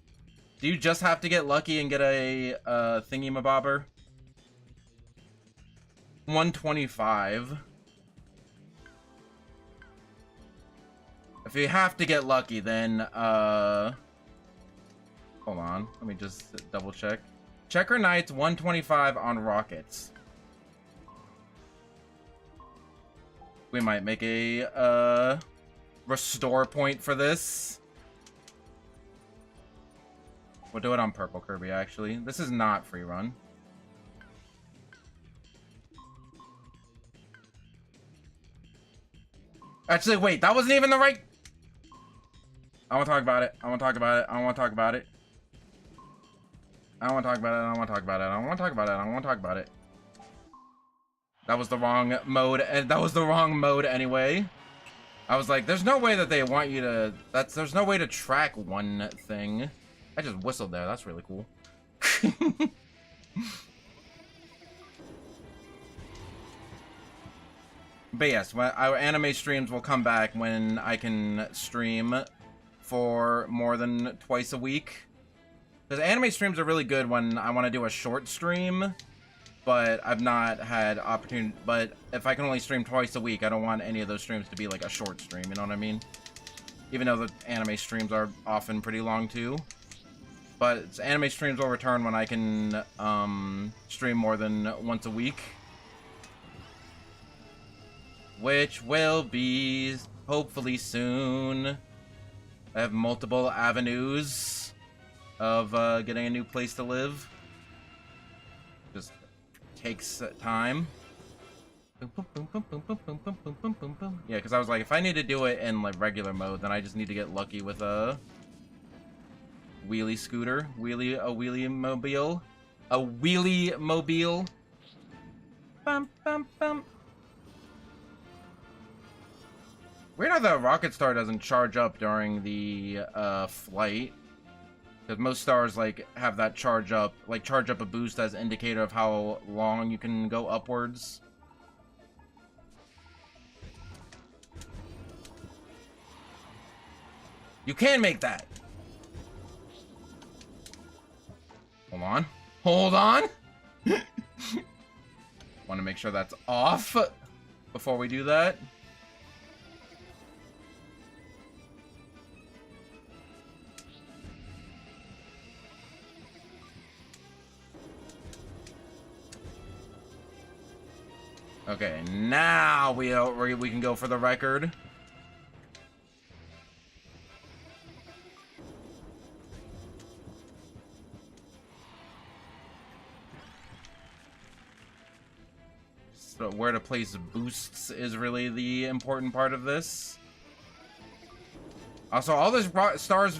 Do you just have to get lucky and get a thingy-mabobber? 125. If you have to get lucky, then, hold on. Let me just double check. Checker Knights 125 on rockets. We might make a, restore point for this. We'll do it on purple Kirby, actually. This is not free run. Actually, wait, that wasn't even the right... I want to talk about it. I want to talk about it. I want to talk about it. I want to talk about it. I want to talk about it. I want to talk about it. I want to talk about it. That was the wrong mode. That was the wrong mode anyway. I was like, there's no way that they want you to... There's no way to track one thing. I just whistled there. That's really cool. But yes, our anime streams will come back when I can stream for more than twice a week. Because anime streams are really good when I want to do a short stream, but I've not had opportunity. But if I can only stream twice a week, I don't want any of those streams to be like a short stream, you know what I mean? Even though the anime streams are often pretty long too. But anime streams will return when I can stream more than once a week. Which will be hopefully soon. I have multiple avenues of getting a new place to live. Just takes time. Yeah, because I was like, if I need to do it in like regular mode, then I just need to get lucky with a wheelie scooter, a wheelie mobile, a wheelie mobile. Bum bum bum. Weird how the rocket star doesn't charge up during the flight, because most stars like have that charge up a boost as indicator of how long you can go upwards. You can make that. Hold on. Hold on. Want to make sure that's off before we do that. Okay, now we can go for the record. So where to place boosts is really the important part of this. Also, all those stars,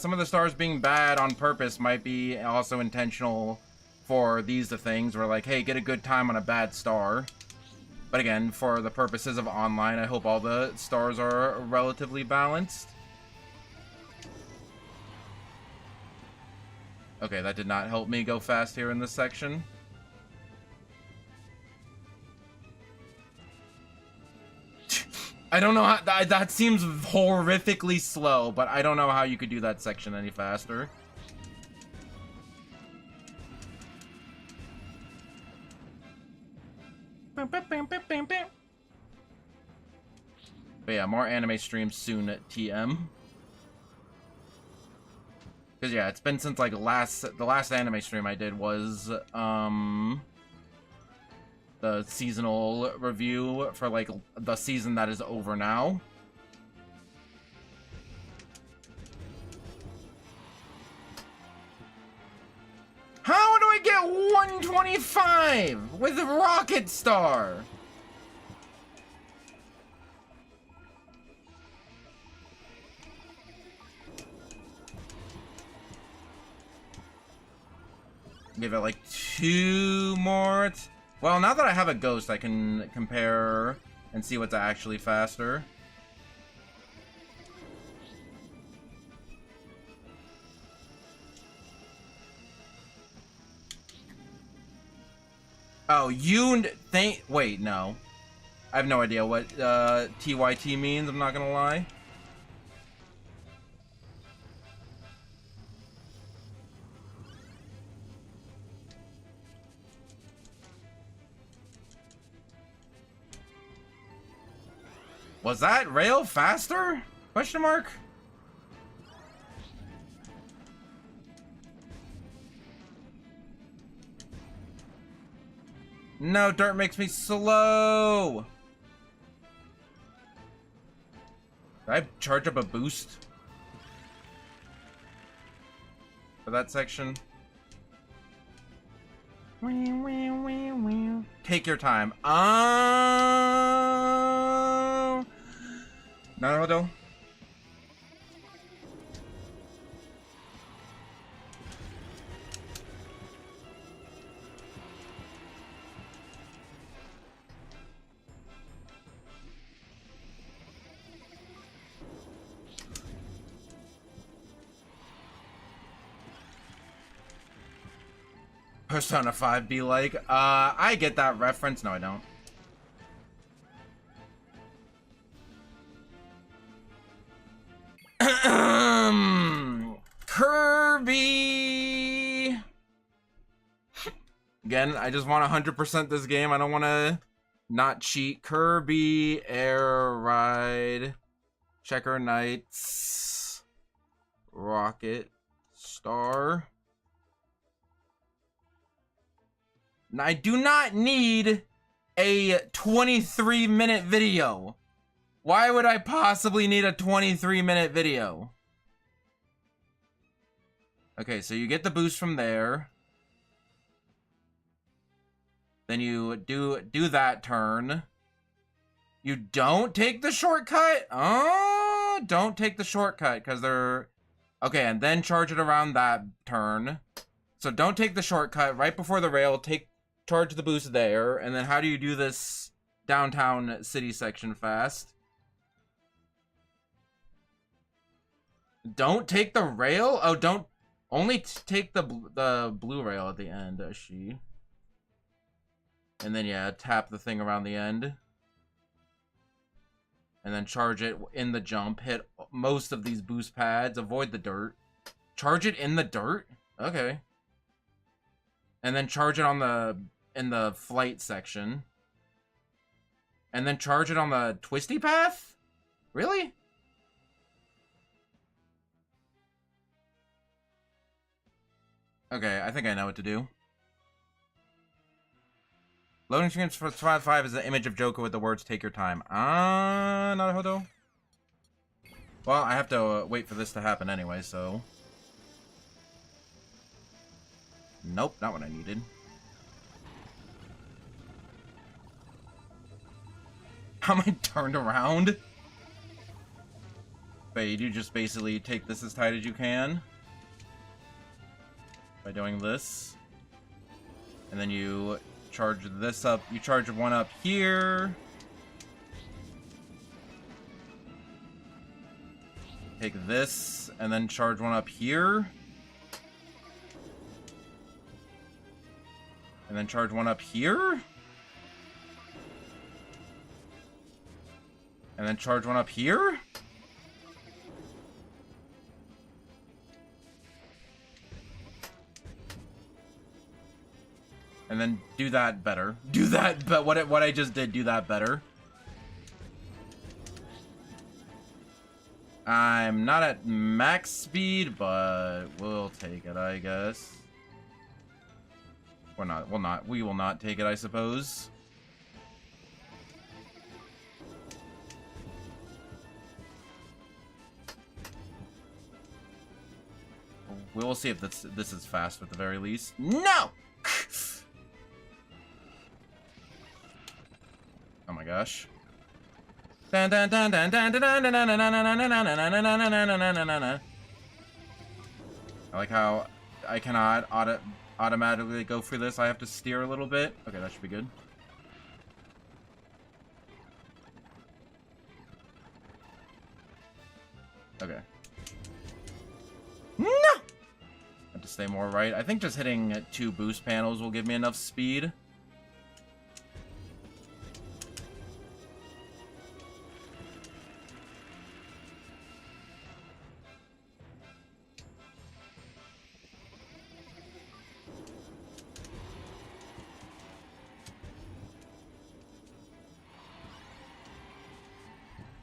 some of the stars being bad on purpose might be also intentional for these things. Where like, hey, get a good time on a bad star. But again, for the purposes of online, I hope all the stars are relatively balanced. Okay, that did not help me go fast here in this section. I don't know how... That seems horrifically slow, but I don't know how you could do that section any faster. But yeah, more anime streams soon at TM. Because yeah, it's been since like the last anime stream I did was the seasonal review for like the season that is over now. How do I get 125 with a rocket star? Give it like 2 more. Well, now that I have a ghost, I can compare and see what's actually faster. Oh, you think? Wait, no. I have no idea what TYT means. I'm not gonna lie. Was that rail faster? Question mark. No, dirt makes me slow. Did I charge up a boost for that section? Take your time. Naruto. Persona 5 be like, I get that reference. No, I don't. Kirby! Again, I just want 100% this game. I don't want to not cheat. Kirby, Air Ride, Checker Knights, Rocket, Star. Now, I do not need a 23-minute video. Why would I possibly need a 23-minute video? Okay, so you get the boost from there. Then you do that turn. You don't take the shortcut? Oh, don't take the shortcut because they're... Okay, and then charge it around that turn. So don't take the shortcut right before the rail. Charge the boost there. And then how do you do this downtown city section fast? Don't take the rail? Oh, don't... Only take the blue rail at the end, she. And then, yeah, tap the thing around the end. And then charge it in the jump. Hit most of these boost pads. Avoid the dirt. Charge it in the dirt? Okay. And then charge it on in the flight section. And then charge it on the twisty path? Really? Okay, I think I know what to do. Loading screens for Solaris 5 is the image of Joker with the words "Take your time." Naruto. Well, I have to wait for this to happen anyway, so. Nope, not what I needed. How am I turned around? But you do just basically take this as tight as you can. By doing this. And then you charge this up. You charge one up here. Take this and then charge one up here. And then charge one up here. And then charge one up here. And then do that better. Do that, but what I just did, do that better. I'm not at max speed, but we'll take it, I guess. We're not, we will not take it, I suppose. We will see if this is fast at the very least. No! Oh my gosh. I like how I cannot automatically go through this. I have to steer a little bit. Okay, that should be good. Okay. No! I have to stay more right. I think just hitting 2 boost panels will give me enough speed.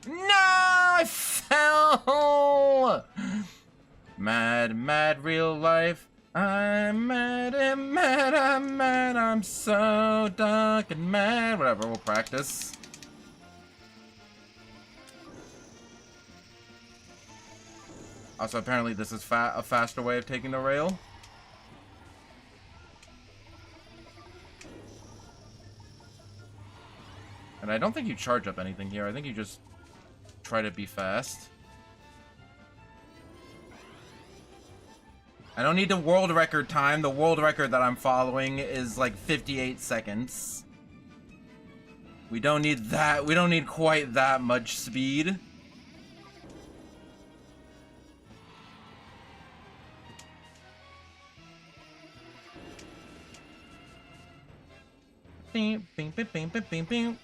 No, I fell. Mad, mad, real life. I'm mad and mad, I'm mad, I'm so dark and mad. Whatever, we'll practice. Also, apparently this is a faster way of taking the rail. And I don't think you charge up anything here. I think you just try to be fast. I don't need the world record time. The world record that I'm following is like 58 seconds. We don't need that. We don't need quite that much speed. Bing, bing, bing, bing, bing, bing, bing.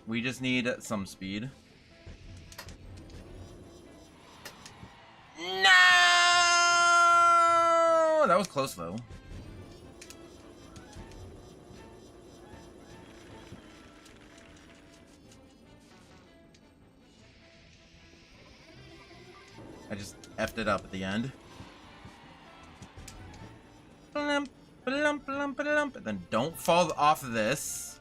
We just need some speed. No! That was close, though. I just effed it up at the end. Blump, blump, blump, blump. And then don't fall off of this.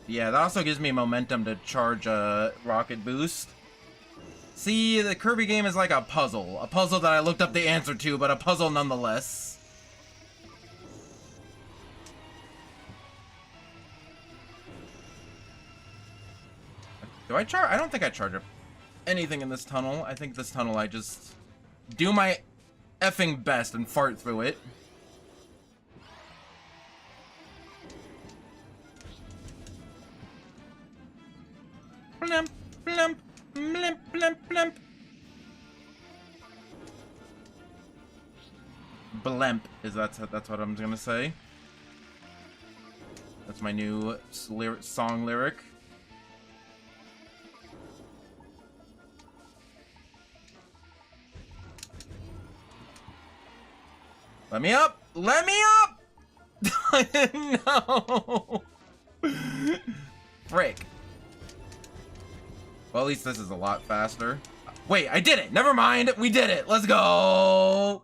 Yeah, that also gives me momentum to charge a rocket boost. See, the Kirby game is like a puzzle. A puzzle that I looked up the answer to, but a puzzle nonetheless. Do I charge? I don't think I charge up anything in this tunnel. I think this tunnel I just do my effing best and fart through it. Blimp, blimp, blimp, blimp, blimp. Blimp is that's what I'm gonna say. That's my new song lyric. Let me up! Let me up! No! Frick. Well, at least this is a lot faster. Wait, I did it! Never mind! We did it! Let's go!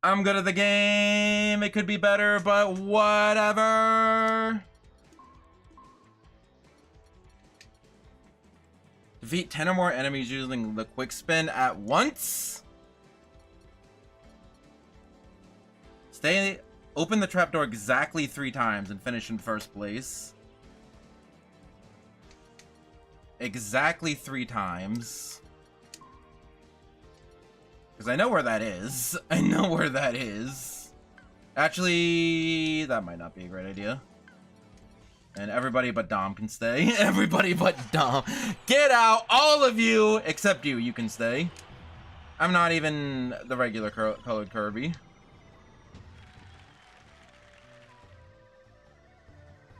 I'm good at the game. It could be better, but whatever. Defeat 10 or more enemies using the quick spin at once. Open the trapdoor exactly 3 times and finish in first place. Exactly 3 times. Because I know where that is. I know where that is. Actually, that might not be a great idea. And everybody but Dom can stay. Everybody but Dom. Get out! All of you! Except you. You can stay. I'm not even the regular colored Kirby.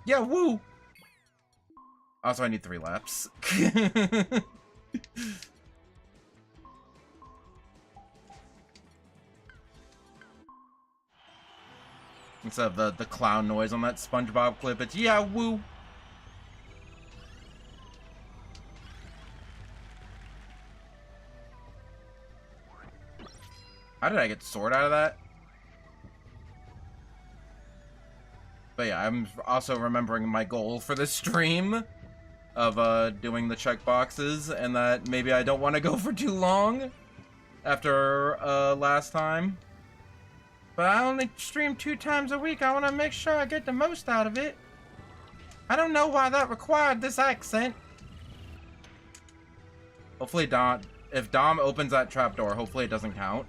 Yeah, woo! Also, I need 3 laps. Instead of the clown noise on that SpongeBob clip, it's yeah, woo! How did I get sword out of that? But yeah, I'm also remembering my goal for this stream of doing the checkboxes, and that maybe I don't want to go for too long after last time. But I only stream 2 times a week. I want to make sure I get the most out of it. I don't know why that required this accent. Hopefully if Dom opens that trapdoor, hopefully it doesn't count.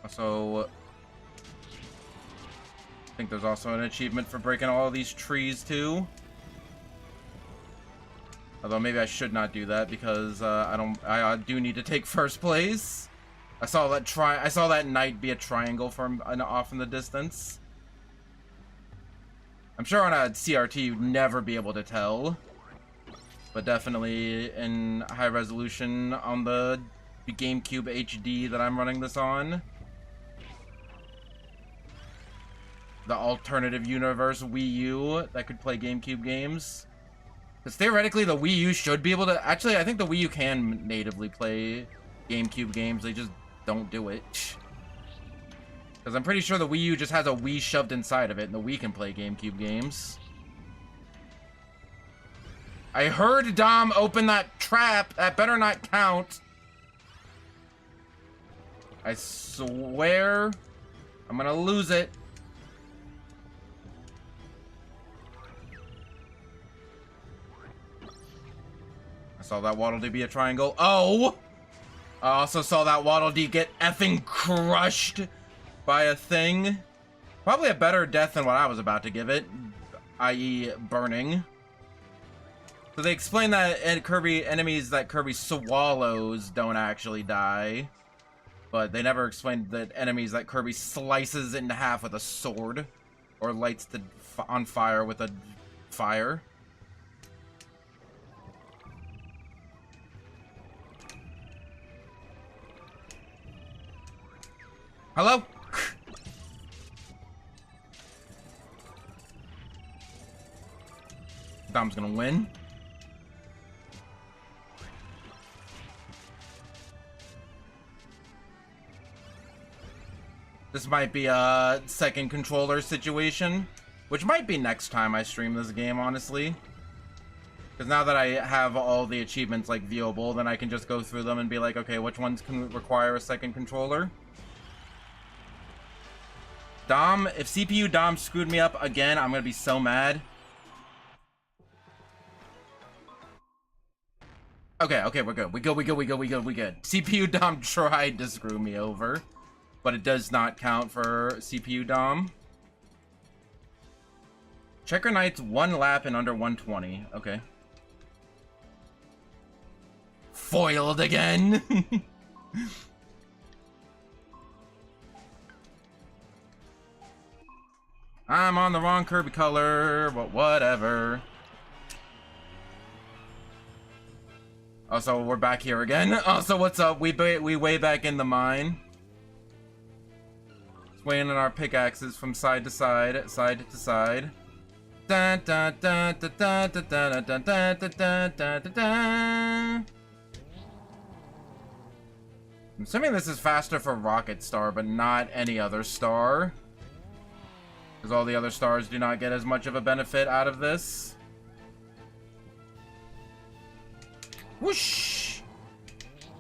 So, I think there's also an achievement for breaking all of these trees too. Although maybe I should not do that because I do need to take first place. I saw that knight be a triangle from off in the distance. I'm sure on a CRT you'd never be able to tell. but definitely in high resolution on the GameCube HD that I'm running this on. The alternative universe Wii U that could play GameCube games. Because theoretically the Wii U should be able to... Actually, I think the Wii U can natively play GameCube games. They just don't do it. Because I'm pretty sure the Wii U just has a Wii shoved inside of it, and the Wii can play GameCube games. I heard Dom open that trap. That better not count. I swear I'm gonna lose it. I saw that Waddle Dee be a triangle. Oh! I also saw that Waddle Dee get effing crushed by a thing. Probably a better death than what I was about to give it, i.e. burning. So they explain that enemies that Kirby swallows don't actually die. But they never explained that enemies that Kirby slices in half with a sword. Or lights on fire with a fire. Hello? Dom's gonna win. This might be a second controller situation, which might be next time I stream this game, honestly. Because now that I have all the achievements, like, viewable, then I can just go through them and be like, okay, which ones can require a second controller? Dom, if CPU Dom screwed me up again, I'm gonna be so mad. Okay, we're good. We good. CPU Dom tried to screw me over, but it does not count for CPU Dom. Checker Knight's 1 lap in under 120. Okay. Foiled again. I'm on the wrong Kirby color, but whatever. Also, we're back here again. Also, what's up? We way back in the mine. Swaying in our pickaxes from side to side, side to side. Dun, dun, dun, dun, dun, dun, dun, dun, dun, dun, dun, dun, dun. I'm assuming this is faster for Rocket Star, but not any other star. Because all the other stars do not get as much of a benefit out of this. Whoosh!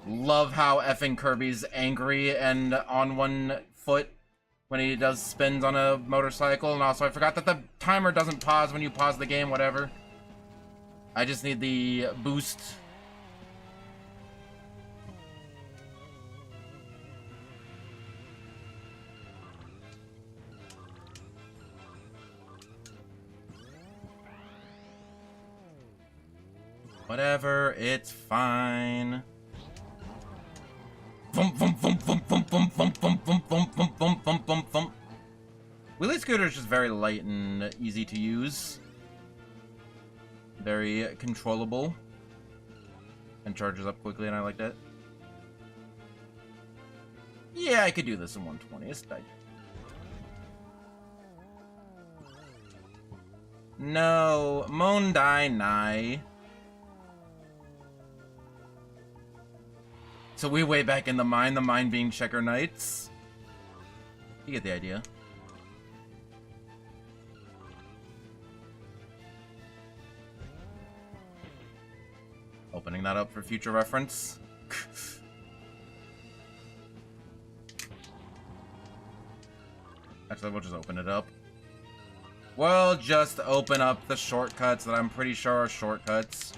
Love how effing Kirby's angry and on one foot when he does spins on a motorcycle. And also, I forgot that the timer doesn't pause when you pause the game, whatever. I just need the boost. Whatever, it's fine. Wheelie Scooter is just very light and easy to use. Very controllable. And charges up quickly, and I like that. Yeah, I could do this in 120. It's tight. No, Mondai Nai. So we way back in the mine being Checker Knights. You get the idea. Opening that up for future reference. Actually, we'll just open it up. We'll just open up the shortcuts that I'm pretty sure are shortcuts.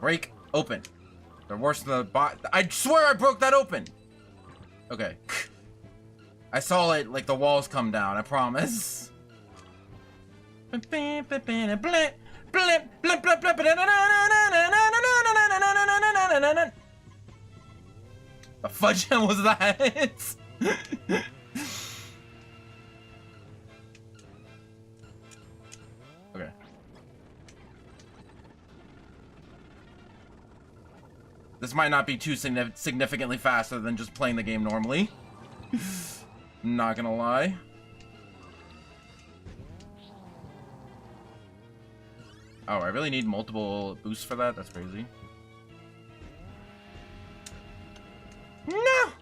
Break. Open. They're worse than the bot. I swear I broke that open. Okay. I saw it like the walls come down. I promise. The fudge was that? Okay. This might not be too significantly faster than just playing the game normally. Not gonna lie. Oh, I really need multiple boosts for that? That's crazy. No!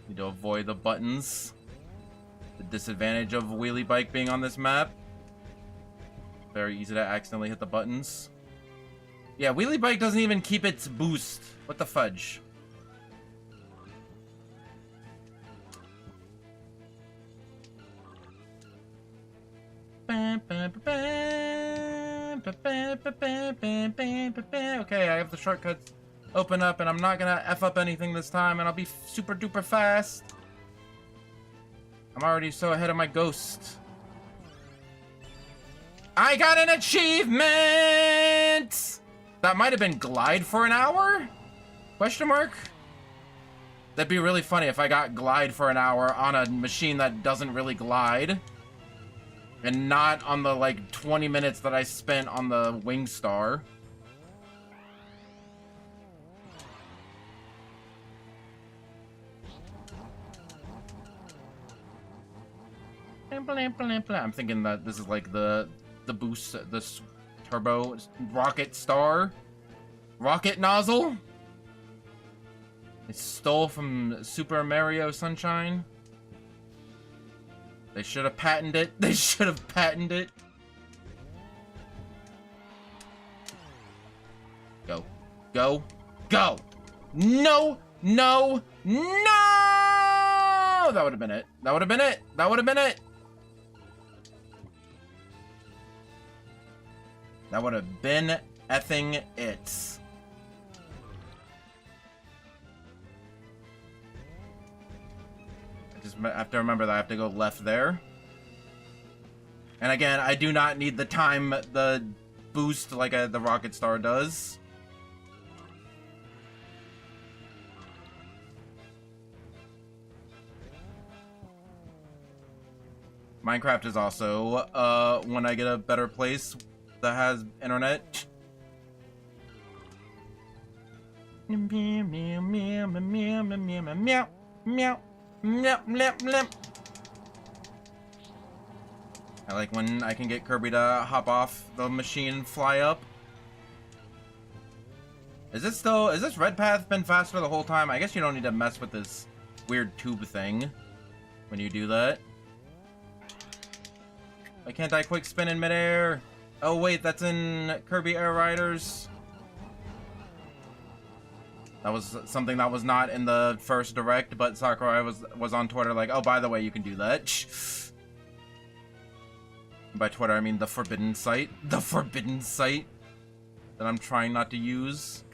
Need to avoid the buttons. The disadvantage of wheelie bike being on this map. Very easy to accidentally hit the buttons. Yeah, wheelie bike doesn't even keep its boost. What the fudge? Okay, I have the shortcuts open up, and I'm not gonna F up anything this time, and I'll be super duper fast. I'm already so ahead of my ghost. I got an achievement! That might have been glide for an hour? Question mark? That'd be really funny if I got glide for an hour on a machine that doesn't really glide. And not on the, like, 20 minutes that I spent on the Wing Star. I'm thinking that this is like the boost, this turbo rocket star. Rocket nozzle? It stole from Super Mario Sunshine. They should have patented it. They should have patented it. Go. Go. Go! No! No! No! That would have been it. That would have been it. That would have been it. That would have been effing it. I just have to remember that I have to go left there. And again, I do not need the time, the boost like the Rocket Star does. Minecraft is also, when I get a better place that has internet. Meow, meow, meow, meow, meow, meow, meow, meow, meow. I like when I can get Kirby to hop off the machine and fly up. Is this red path been faster the whole time? I guess you don't need to mess with this weird tube thing when you do that. Why can't I quick spin in midair? Oh wait, that's in Kirby Air Riders. That was something that was not in the first direct, but Sakurai was on Twitter like, oh, by the way, you can do that. By Twitter, I mean the forbidden site. The forbidden site that I'm trying not to use.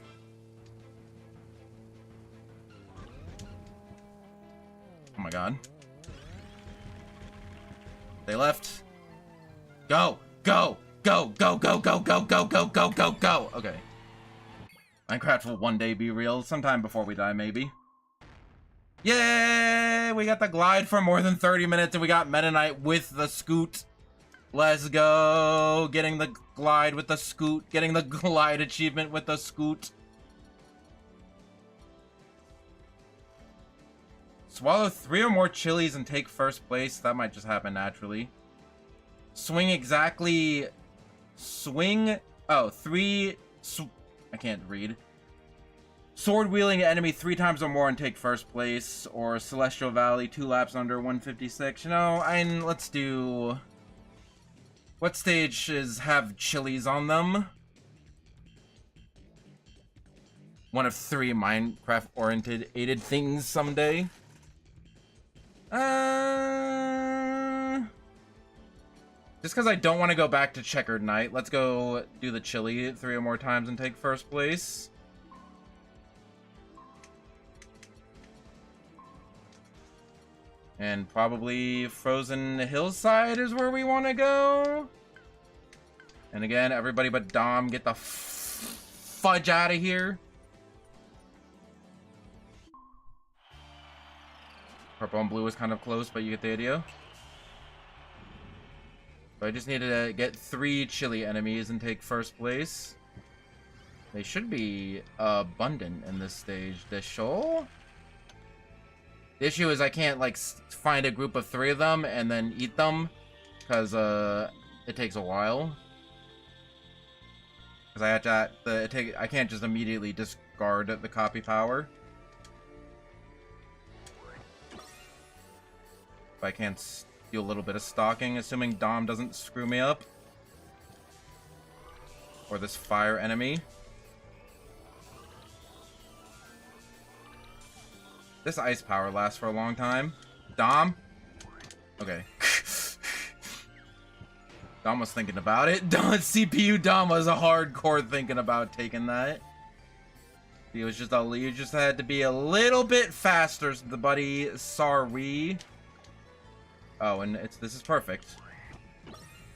Oh my god. They left. Go! Go! Go! Go! Go! Go! Go! Go! Go! Go! Go! Go! Okay. Minecraft will one day be real, sometime before we die, maybe. Yay! We got the glide for more than 30 minutes, and we got Meta Knight with the scoot. Let's go! Getting the glide with the scoot. Getting the glide achievement with the scoot. Swallow 3 or more chilies and take first place. That might just happen naturally. Swing exactly... Swing... Oh, 3... I can't read. Sword wielding enemy 3 times or more and take first place. Or Celestial Valley 2 laps under 156. You know, let's do... What stages have chilies on them? One of 3 Minecraft-oriented things someday. Just because I don't want to go back to Checkered Knight, let's go do the chili 3 or more times and take first place. And probably Frozen Hillside is where we want to go. And again, everybody but Dom, get the fudge out of here. Purple and blue is kind of close, but you get the idea. So I just needed to get 3 chili enemies and take first place. They should be abundant in this stage. The shoal? The issue is I can't, like, find a group of 3 of them and then eat them. Because, it takes a while. Because I have to, I can't just immediately discard the copy power. If I can't do a little bit of stalking, assuming Dom doesn't screw me up. Or this fire enemy. This ice power lasts for a long time. Dom? Okay. Dom was thinking about it. CPU Dom was a hardcore thinking about taking that. He was just you just had to be a little bit faster, the buddy. Sorry. Oh, and this is perfect.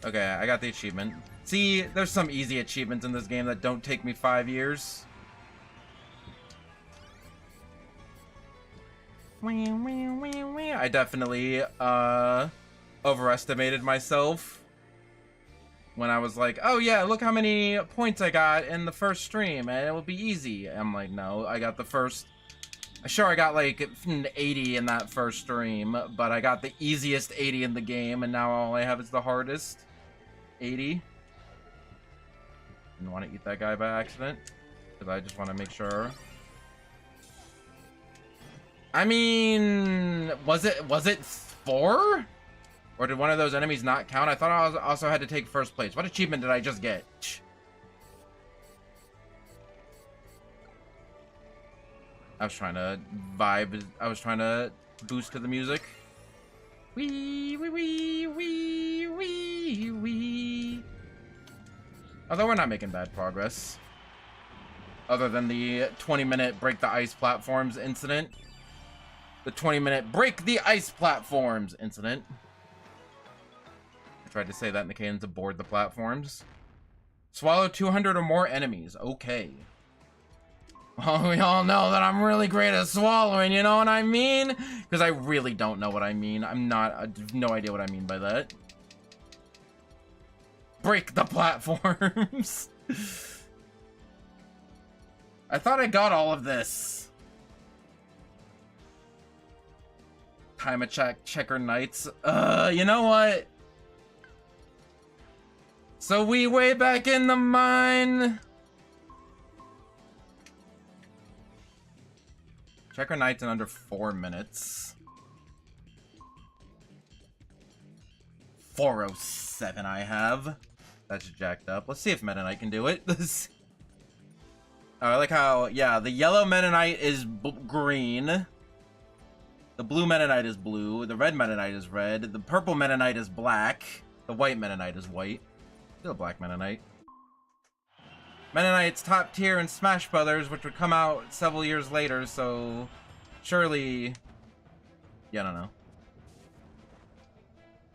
Okay, I got the achievement. See, there's some easy achievements in this game that don't take me 5 years. I definitely overestimated myself when I was like, oh yeah, look how many points I got in the first stream and it will be easy. I'm like, no, I got the first, sure, I got like 80 in that first stream, but I got the easiest 80 in the game, and now all I have is the hardest 80. Didn't want to eat that guy by accident, because I just want to make sure. I mean, was it 4? Or did one of those enemies not count? I thought I also had to take first place. What achievement did I just get? I was trying to vibe. I was trying to boost to the music. Wee, wee, wee, wee, wee, wee. Although we're not making bad progress. Other than the 20-minute break the ice platforms incident. The 20-minute break the ice platforms incident. I tried to say that in the cadence of board the platforms. Swallow 200 or more enemies. Okay. Well, we all know that I'm really great at swallowing, you know what I mean? Because I really don't know what I mean. I have no idea what I mean by that. Break the platforms. I thought I got all of this. Time a checker knights. You know what? So we way back in the mine. Checker knights in under 4 minutes. 407 I have. That's jacked up. Let's see if Meta Knight can do it. I like how, yeah, the yellow Meta Knight is green. The blue Meta Knight is blue. The red Meta Knight is red. The purple Meta Knight is black. The white Meta Knight is white. Still a black Meta Knight. Meta Knight's top tier in Smash Brothers, which would come out several years later, so surely, yeah, I don't know.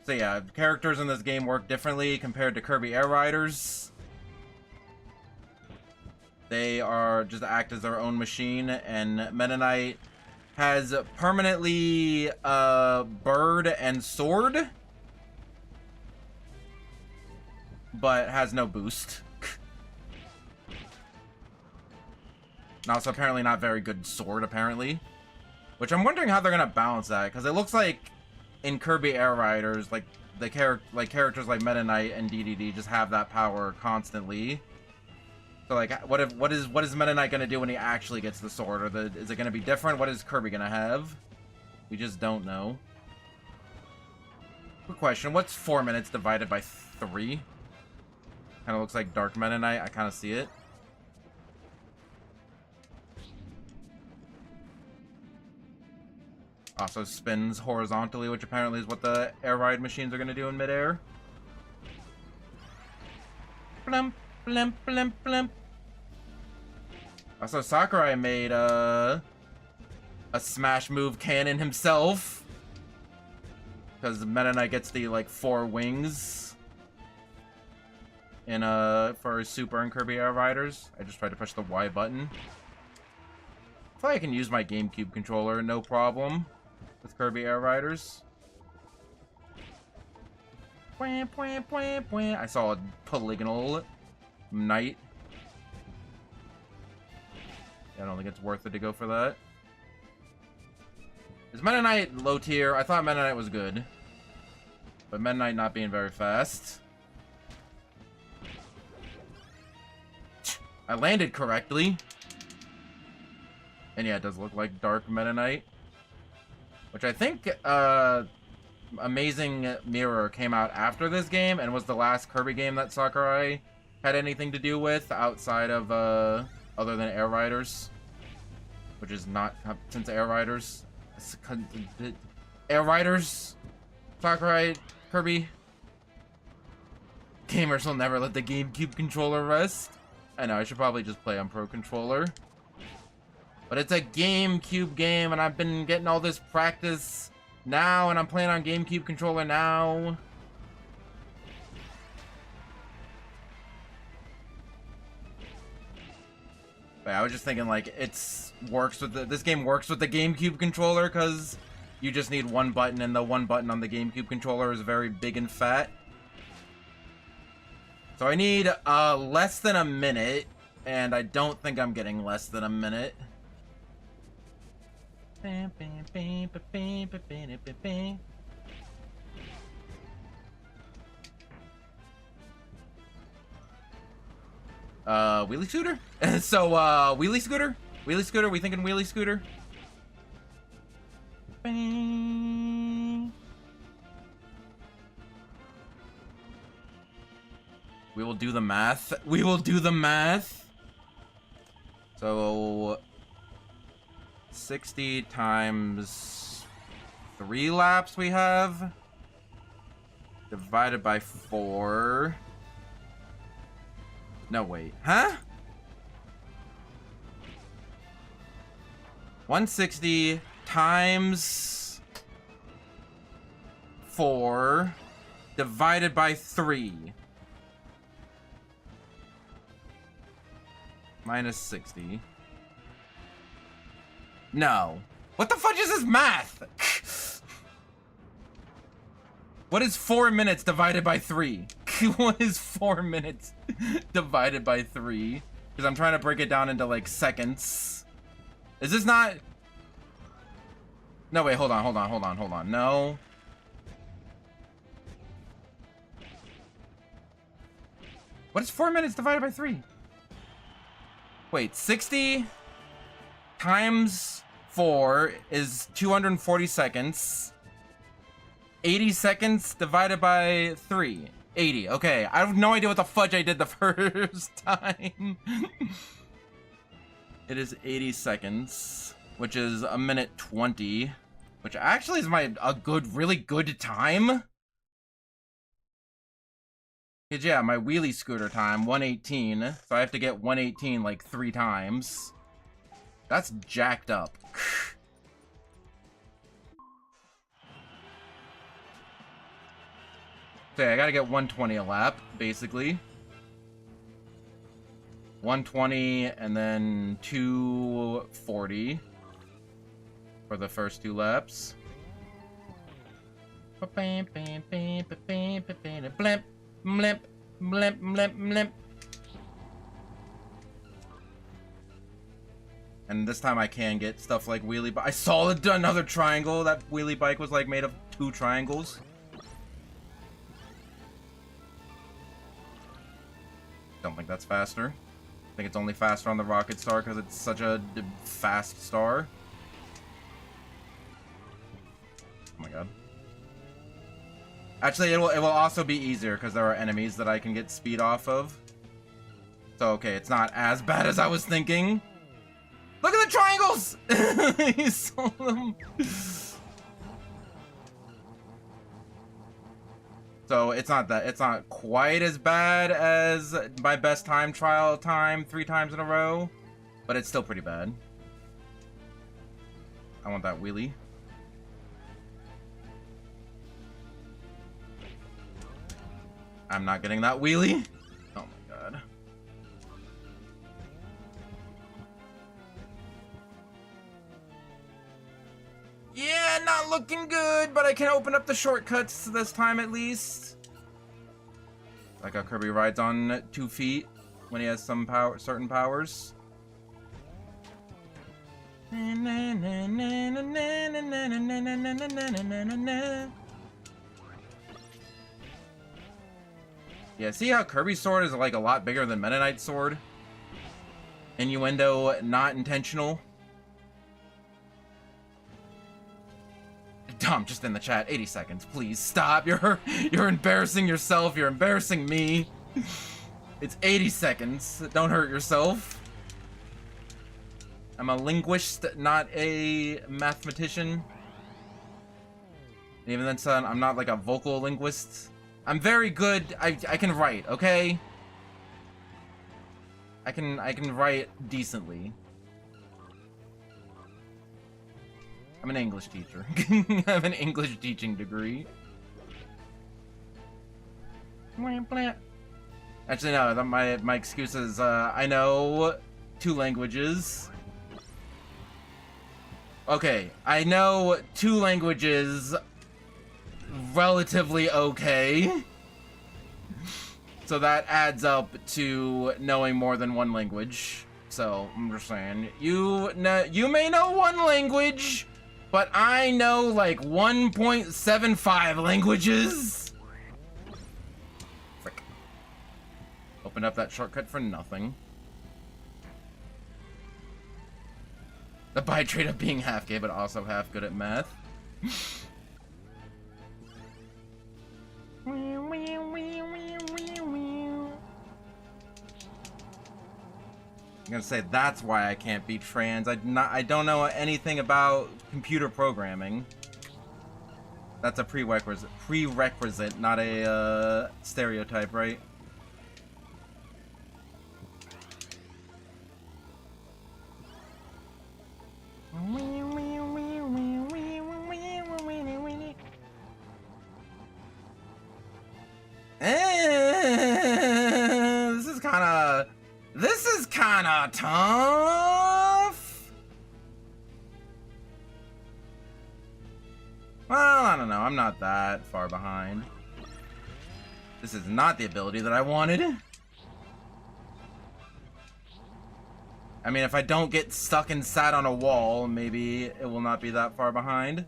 So yeah, characters in this game work differently compared to Kirby Air Riders. They are just act as their own machine, and Meta Knight has permanently bird and sword, but has no boost. And also apparently not very good sword, apparently. Which I'm wondering how they're gonna balance that, because it looks like in Kirby Air Riders, like the characters like Meta Knight and DDD just have that power constantly. So like, what is Meta Knight gonna do when he actually gets the sword? Or is it gonna be different? What is Kirby gonna have? We just don't know. Quick question: what's 4 minutes divided by 3? Kind of looks like Dark Meta Knight. I kind of see it. Also spins horizontally, which apparently is what the air ride machines are going to do in midair. Blimp, blimp, blimp, blimp. Also, Sakurai made a smash move cannon himself. Because Meta Knight gets the, like, 4 wings. In, for Super and Kirby Air Riders. I just tried to push the Y button. I feel like I can use my GameCube controller, no problem. With Kirby Air Riders. I saw a polygonal knight. I don't think it's worth it to go for that. Is Meta Knight low tier? I thought Meta Knight was good. But Meta Knight not being very fast. I landed correctly. And yeah, it does look like Dark Meta Knight. Which I think Amazing Mirror came out after this game and was the last Kirby game that Sakurai had anything to do with outside of other than Air Riders. Which is not since Air Riders. Air Riders, Sakurai, Kirby. Gamers will never let the GameCube controller rest. I know, I should probably just play on Pro Controller. But it's a GameCube game, and I've been getting all this practice now, and I'm playing on GameCube controller now. But I was just thinking, like, this game works with the GameCube controller, because you just need one button, and the one button on the GameCube controller is very big and fat. So I need less than a minute, and I don't think I'm getting less than a minute. Wheelie scooter? So, wheelie scooter? Wheelie scooter? We thinking wheelie scooter? We will do the math. We will do the math. So 60 times 3 laps we have divided by 4. No, wait. Huh? 160 times 4 divided by 3. Minus 60. No. What the fudge is this math? What is 4 minutes divided by 3? What is 4 minutes divided by 3? Because I'm trying to break it down into, like, seconds. Is this not... No, wait, hold on. No. What is 4 minutes divided by 3? Wait, 60 times 4 is 240 seconds. 80 seconds divided by 3. 80. Okay, I have no idea what the fudge I did the first time. It is 80 seconds, which is a minute 20, which actually is really good time. Yeah, my wheelie scooter time, 118. So I have to get 118 like 3 times. That's jacked up. So yeah, I gotta get 120 a lap, basically. 120 and then 240 for the first 2 laps. Blimp, blimp, blimp, blimp, blimp. And this time I can get stuff like wheelie bike. I saw another triangle. That wheelie bike was like made of 2 triangles. Don't think that's faster. I think it's only faster on the Rocket Star because it's such a fast star. Oh my god. Actually, it will also be easier because there are enemies that I can get speed off of. So, okay, it's not as bad as I was thinking. Look at the triangles! You saw them. So, it's not quite as bad as my best time trial time 3 times in a row, but it's still pretty bad. I want that wheelie. I'm not getting that wheelie. Oh my god. Yeah, not looking good, but I can open up the shortcuts this time at least. Like how Kirby rides on 2 feet when he has some certain powers. Yeah, see how Kirby's sword is like a lot bigger than Meta Knight's sword? Innuendo, not intentional. Tom, just in the chat, 80 seconds, please stop. You're embarrassing yourself. You're embarrassing me. It's 80 seconds. Don't hurt yourself. I'm a linguist, not a mathematician. Even then, son, I'm not like a vocal linguist. I'm very good. I can write, okay? I can write decently. I'm an English teacher. I have an English teaching degree. Actually, no. My excuse is I know 2 languages. Okay, I know 2 languages relatively okay. So that adds up to knowing more than 1 language. So, I'm just saying. You may know 1 language, but I know like 1.75 languages. Frick. Opened up that shortcut for nothing. The by trait of being half gay, but also half good at math. I'm gonna say that's why I can't be trans. I don't know anything about computer programming. That's a prerequisite, not a stereotype, right? This is kinda tough. Well, I don't know. I'm not that far behind. This is not the ability that I wanted. I mean, if I don't get stuck and sat on a wall, maybe it will not be that far behind.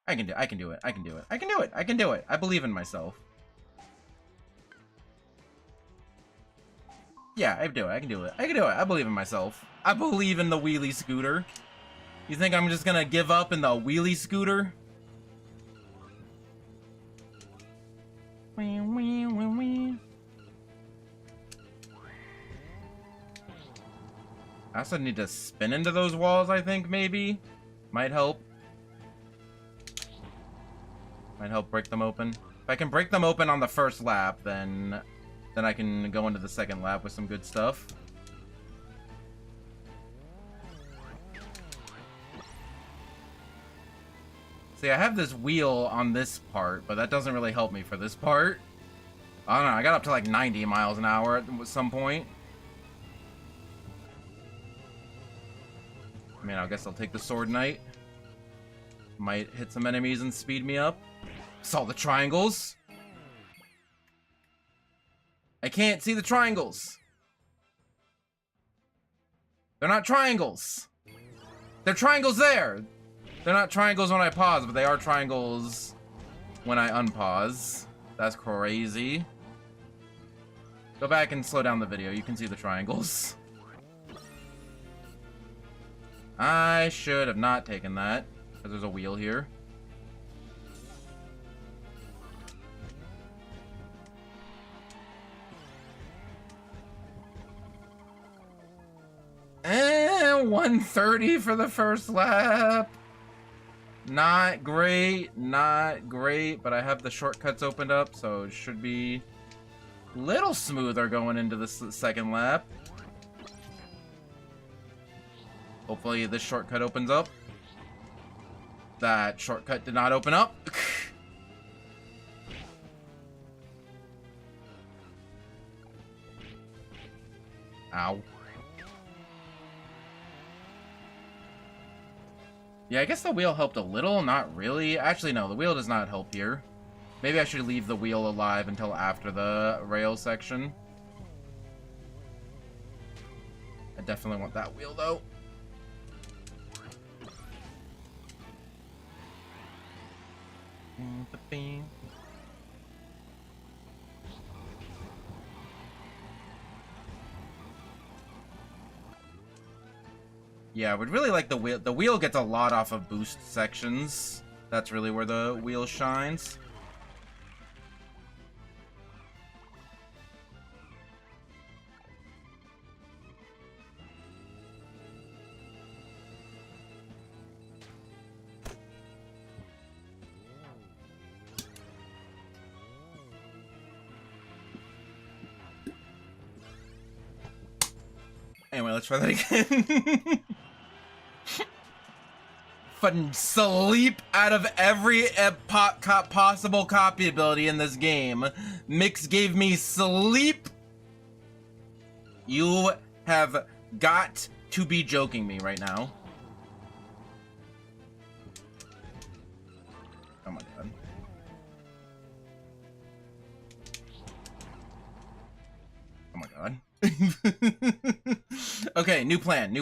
I can do it. I can do it. I can do it. I can do it. I can do it. I believe in myself. Yeah, I can do it. I can do it. I can do it. I believe in myself. I believe in the wheelie scooter. You think I'm just gonna give up in the wheelie scooter? I also need to spin into those walls, I think, maybe. Might help. Might help break them open. If I can break them open on the first lap, then I can go into the second lap with some good stuff. See, I have this wheel on this part, but that doesn't really help me for this part. I don't know, I got up to like 90 miles an hour at some point. I mean, I guess I'll take the Sword Knight. Might hit some enemies and speed me up. Saw the triangles. I can't see the triangles. They're not triangles. They're triangles there. They're not triangles when I pause, but they are triangles when I unpause. That's crazy. Go back and slow down the video. You can see the triangles. I should have not taken that, because there's a wheel here. And 130 for the first lap. Not great, but I have the shortcuts opened up, so it should be a little smoother going into the second lap. Hopefully this shortcut opens up. That shortcut did not open up. Ow. Yeah, I guess the wheel helped a little, not really. Actually, no, the wheel does not help here. Maybe I should leave the wheel alive until after the rail section. I definitely want that wheel, though. Yeah, I would really like the wheel. The wheel gets a lot off of boost sections. That's really where the wheel shines. Anyway, let's try that again. Fucking sleep out of every possible copy ability in this game. Mix gave me sleep. You have got to be joking me right now. Oh my god. Oh my god. Okay, new plan.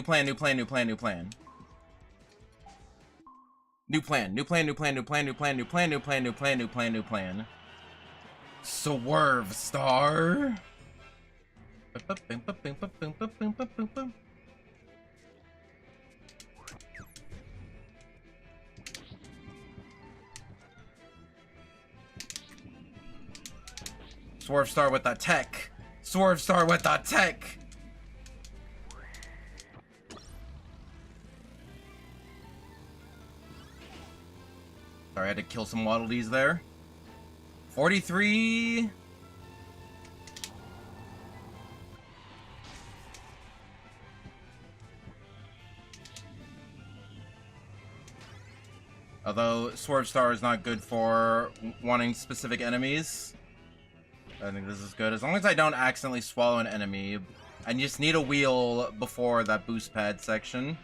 Swerve star. Swerve star with the tech. Swerve star with the tech. Sorry, I had to kill some Waddle Dees there. 43. Although Swerve Star is not good for wanting specific enemies. I think this is good. As long as I don't accidentally swallow an enemy. I just need a wheel before that boost pad section.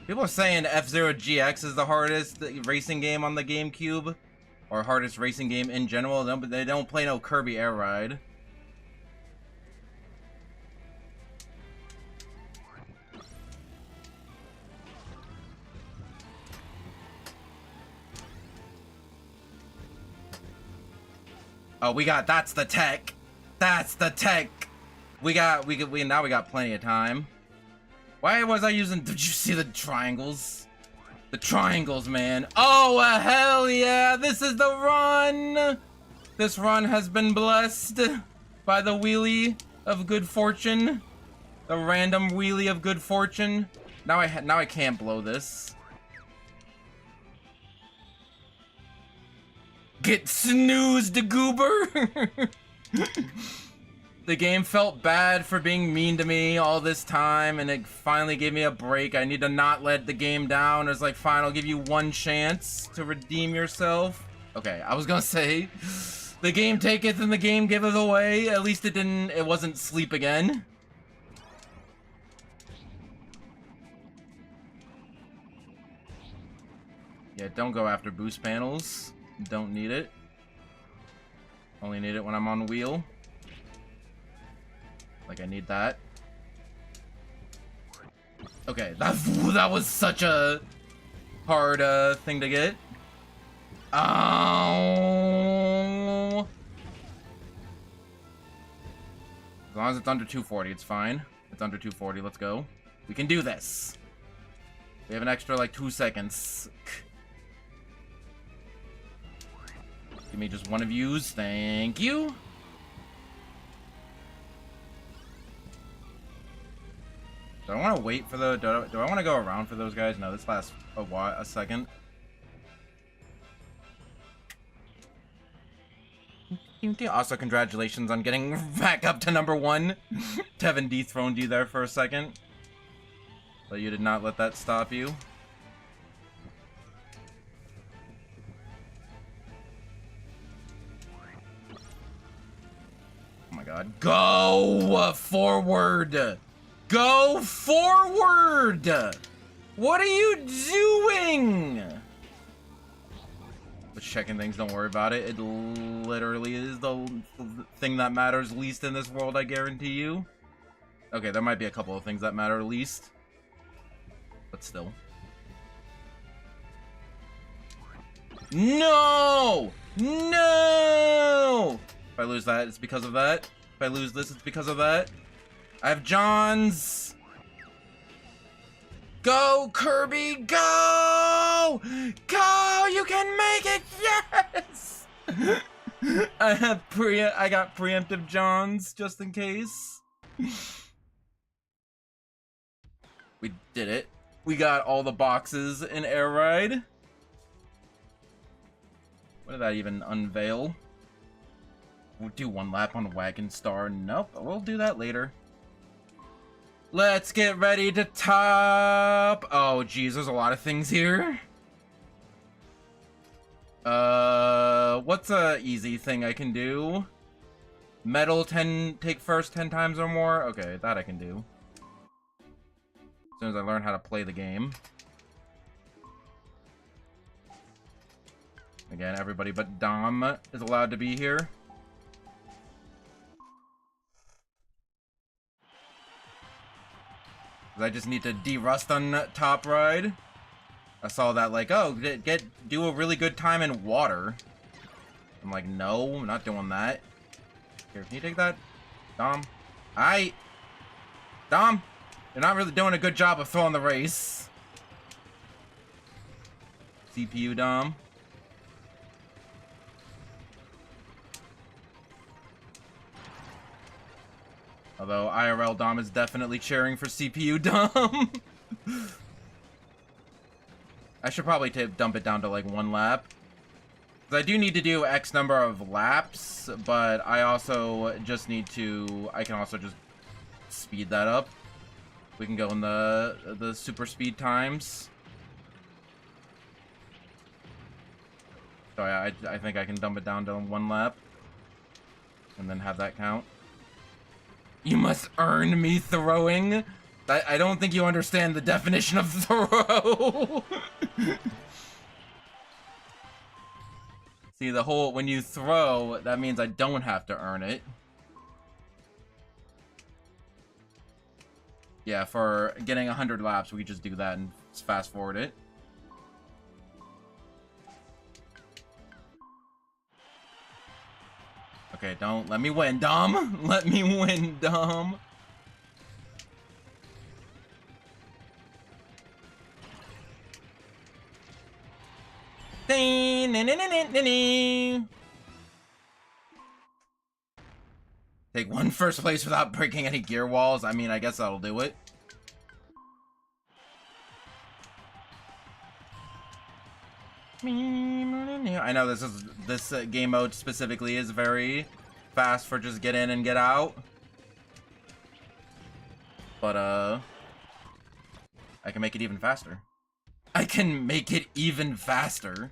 People are saying F-Zero GX is the hardest racing game on the GameCube. Or hardest racing game in general. They don't play no Kirby Air Ride. Oh, that's the tech. That's the tech. Now we got plenty of time. Why was I using, did you see the triangles? The triangles, man. Oh, hell yeah. This is the run. This run has been blessed by the wheelie of good fortune. The random wheelie of good fortune. Now I can't blow this. Get snoozed, goober! The game felt bad for being mean to me all this time, and it finally gave me a break. I need to not let the game down. It's like, fine, I'll give you one chance to redeem yourself. Okay, I was gonna say, the game taketh and the game giveth away. At least it wasn't sleep again. Yeah, don't go after boost panels. Don't need it. Only need it when I'm on wheel. Like, I need that. Okay, that was such a hard thing to get. Oh. As long as it's under 240, it's fine. It's under 240, let's go. We can do this. We have an extra, like, 2 seconds. Give me just one of yous, thank you. Do I want to wait for the... Do I want to go around for those guys? No, this lasts a second. Also, congratulations on getting back up to #1. Tevin dethroned you there for a second. But you did not let that stop you. Oh my god. Go forward! Go forward! What are you doing? But checking things, don't worry about it. It literally is the thing that matters least in this world, I guarantee you. Okay, there might be a couple of things that matter least. But still. No! No! If I lose that, it's because of that. If I lose this, it's because of that. I have John's. Go, Kirby, go! Go! You can make it! Yes! I got preemptive Johns just in case. We did it. We got all the boxes in Air Ride. What did that even unveil? We'll do one lap on Wagon Star. Nope, we'll do that later. Let's get ready to top. Oh, geez, there's a lot of things here. What's a easy thing I can do? Metal 10, take first 10 times or more? Okay, that I can do. As soon as I learn how to play the game. Again, everybody but Dom is allowed to be here. I just need to de-rust on top ride. I saw that like, oh, do a really good time in water. I'm like, no, I'm not doing that. Here, can you take that? Dom? Dom, you're not really doing a good job of throwing the race. CPU Dom. Although IRL Dom is definitely cheering for CPU Dom. I should probably dump it down to like 1 lap. Because I do need to do X number of laps, but I also just need to... I can also just speed that up. We can go in the super speed times. So yeah, I think I can dump it down to 1 lap. And then have that count. You must earn me throwing. I don't think you understand the definition of throw. See, the whole, when you throw, that means I don't have to earn it. Yeah, for getting 100 laps, we just do that and just fast forward it. Okay, don't let me win, Dom. Let me win, Dom. Take 1 first place without breaking any gear walls. I mean, I guess that'll do it. I know this game mode specifically is very fast for just get in and get out. But I can make it even faster. I can make it even faster.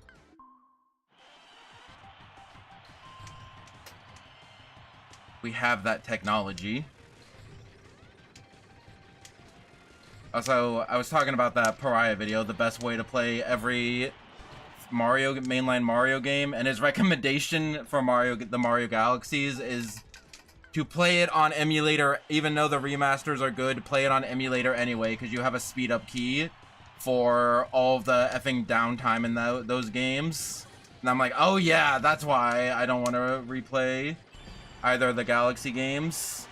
We have that technology. Also, I was talking about that Pariah video, the best way to play every mainline Mario game, and his recommendation for the Mario Galaxies is to play it on emulator. Even though the remasters are good, play it on emulator anyway, because you have a speed up key for all of the effing downtime in those games. And I'm like, oh yeah, that's why I don't want to replay either of the Galaxy games.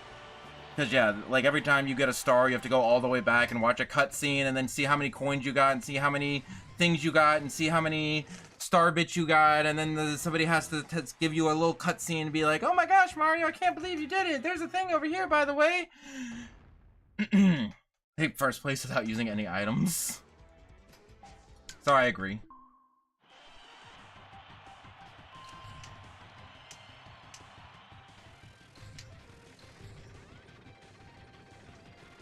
Because yeah, like every time you get a star, you have to go all the way back and watch a cutscene and then see how many coins you got and see how many things you got and see how many star bits you got, and then somebody has to give you a little cutscene and be like, oh my gosh, Mario, I can't believe you did it. There's a thing over here, by the way. Take first place without using any items. So I agree.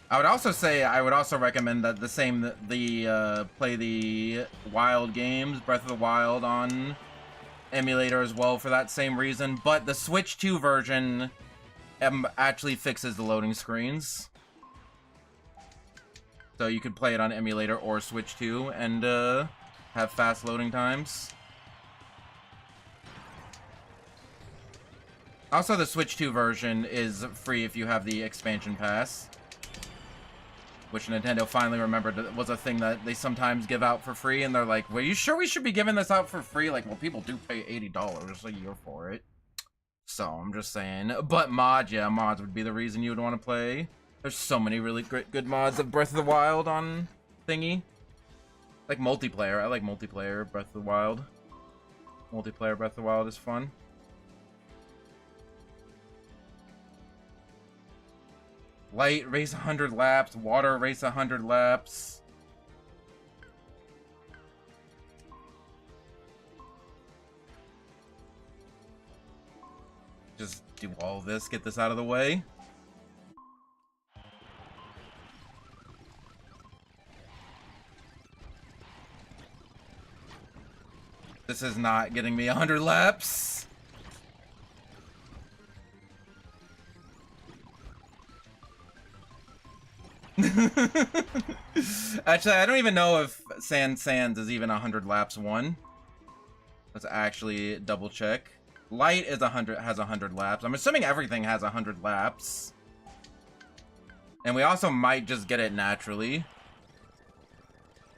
I would also say, I would also recommend that play the Wild games, Breath of the Wild on emulator as well for that same reason, but the Switch 2 version actually fixes the loading screens. So you could play it on emulator or Switch 2 and have fast loading times. Also, the Switch 2 version is free if you have the expansion pass. Which Nintendo finally remembered was a thing that they sometimes give out for free, and they're like, well, you sure we should be giving this out for free? Like, well, people do pay $80 a year for it. So, I'm just saying. But mods, yeah, mods would be the reason you would want to play. There's so many really good mods of Breath of the Wild on thingy. Like multiplayer. I like multiplayer Breath of the Wild. Multiplayer Breath of the Wild is fun. Light, race 100 laps. Water, race 100 laps. Just do all this, get this out of the way. This is not getting me 100 laps. Actually, I don't even know if Sands is even 100 laps one. Let's actually double check. Light is has 100 laps. I'm assuming everything has 100 laps. And we also might just get it naturally.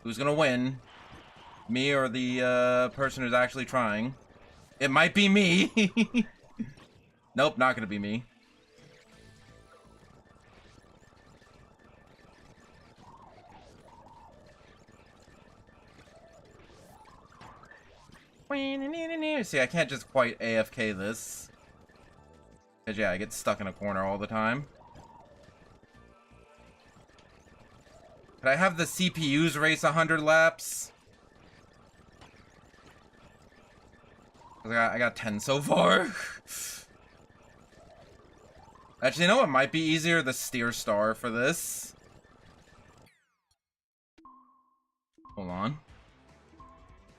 Who's gonna win? Me or the person who's actually trying? It might be me. Nope, not gonna be me. See, I can't just quite AFK this. Cause yeah, I get stuck in a corner all the time. Could I have the CPUs race 100 laps? I got 10 so far. Actually, you know what might be easier? The steer star for this. Hold on.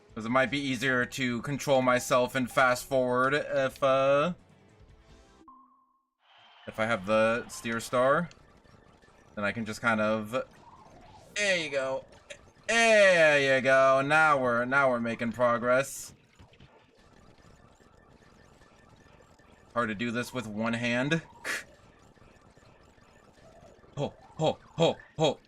Because it might be easier to control myself and fast forward if I have the steer star. Then I can just kind of... There you go. There you go. Now we're making progress. Hard to do this with one hand. Ho, ho, ho, ho.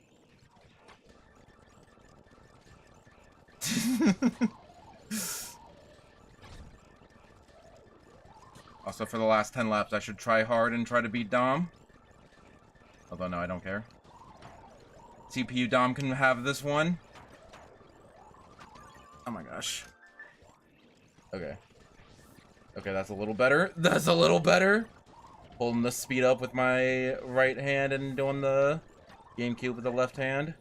Also, for the last 10 laps, I should try hard and try to beat Dom. Although, no, I don't care. CPU Dom can have this one. Oh my gosh. Okay. Okay, that's a little better. That's a little better. Holding the speed up with my right hand and doing the GameCube with the left hand.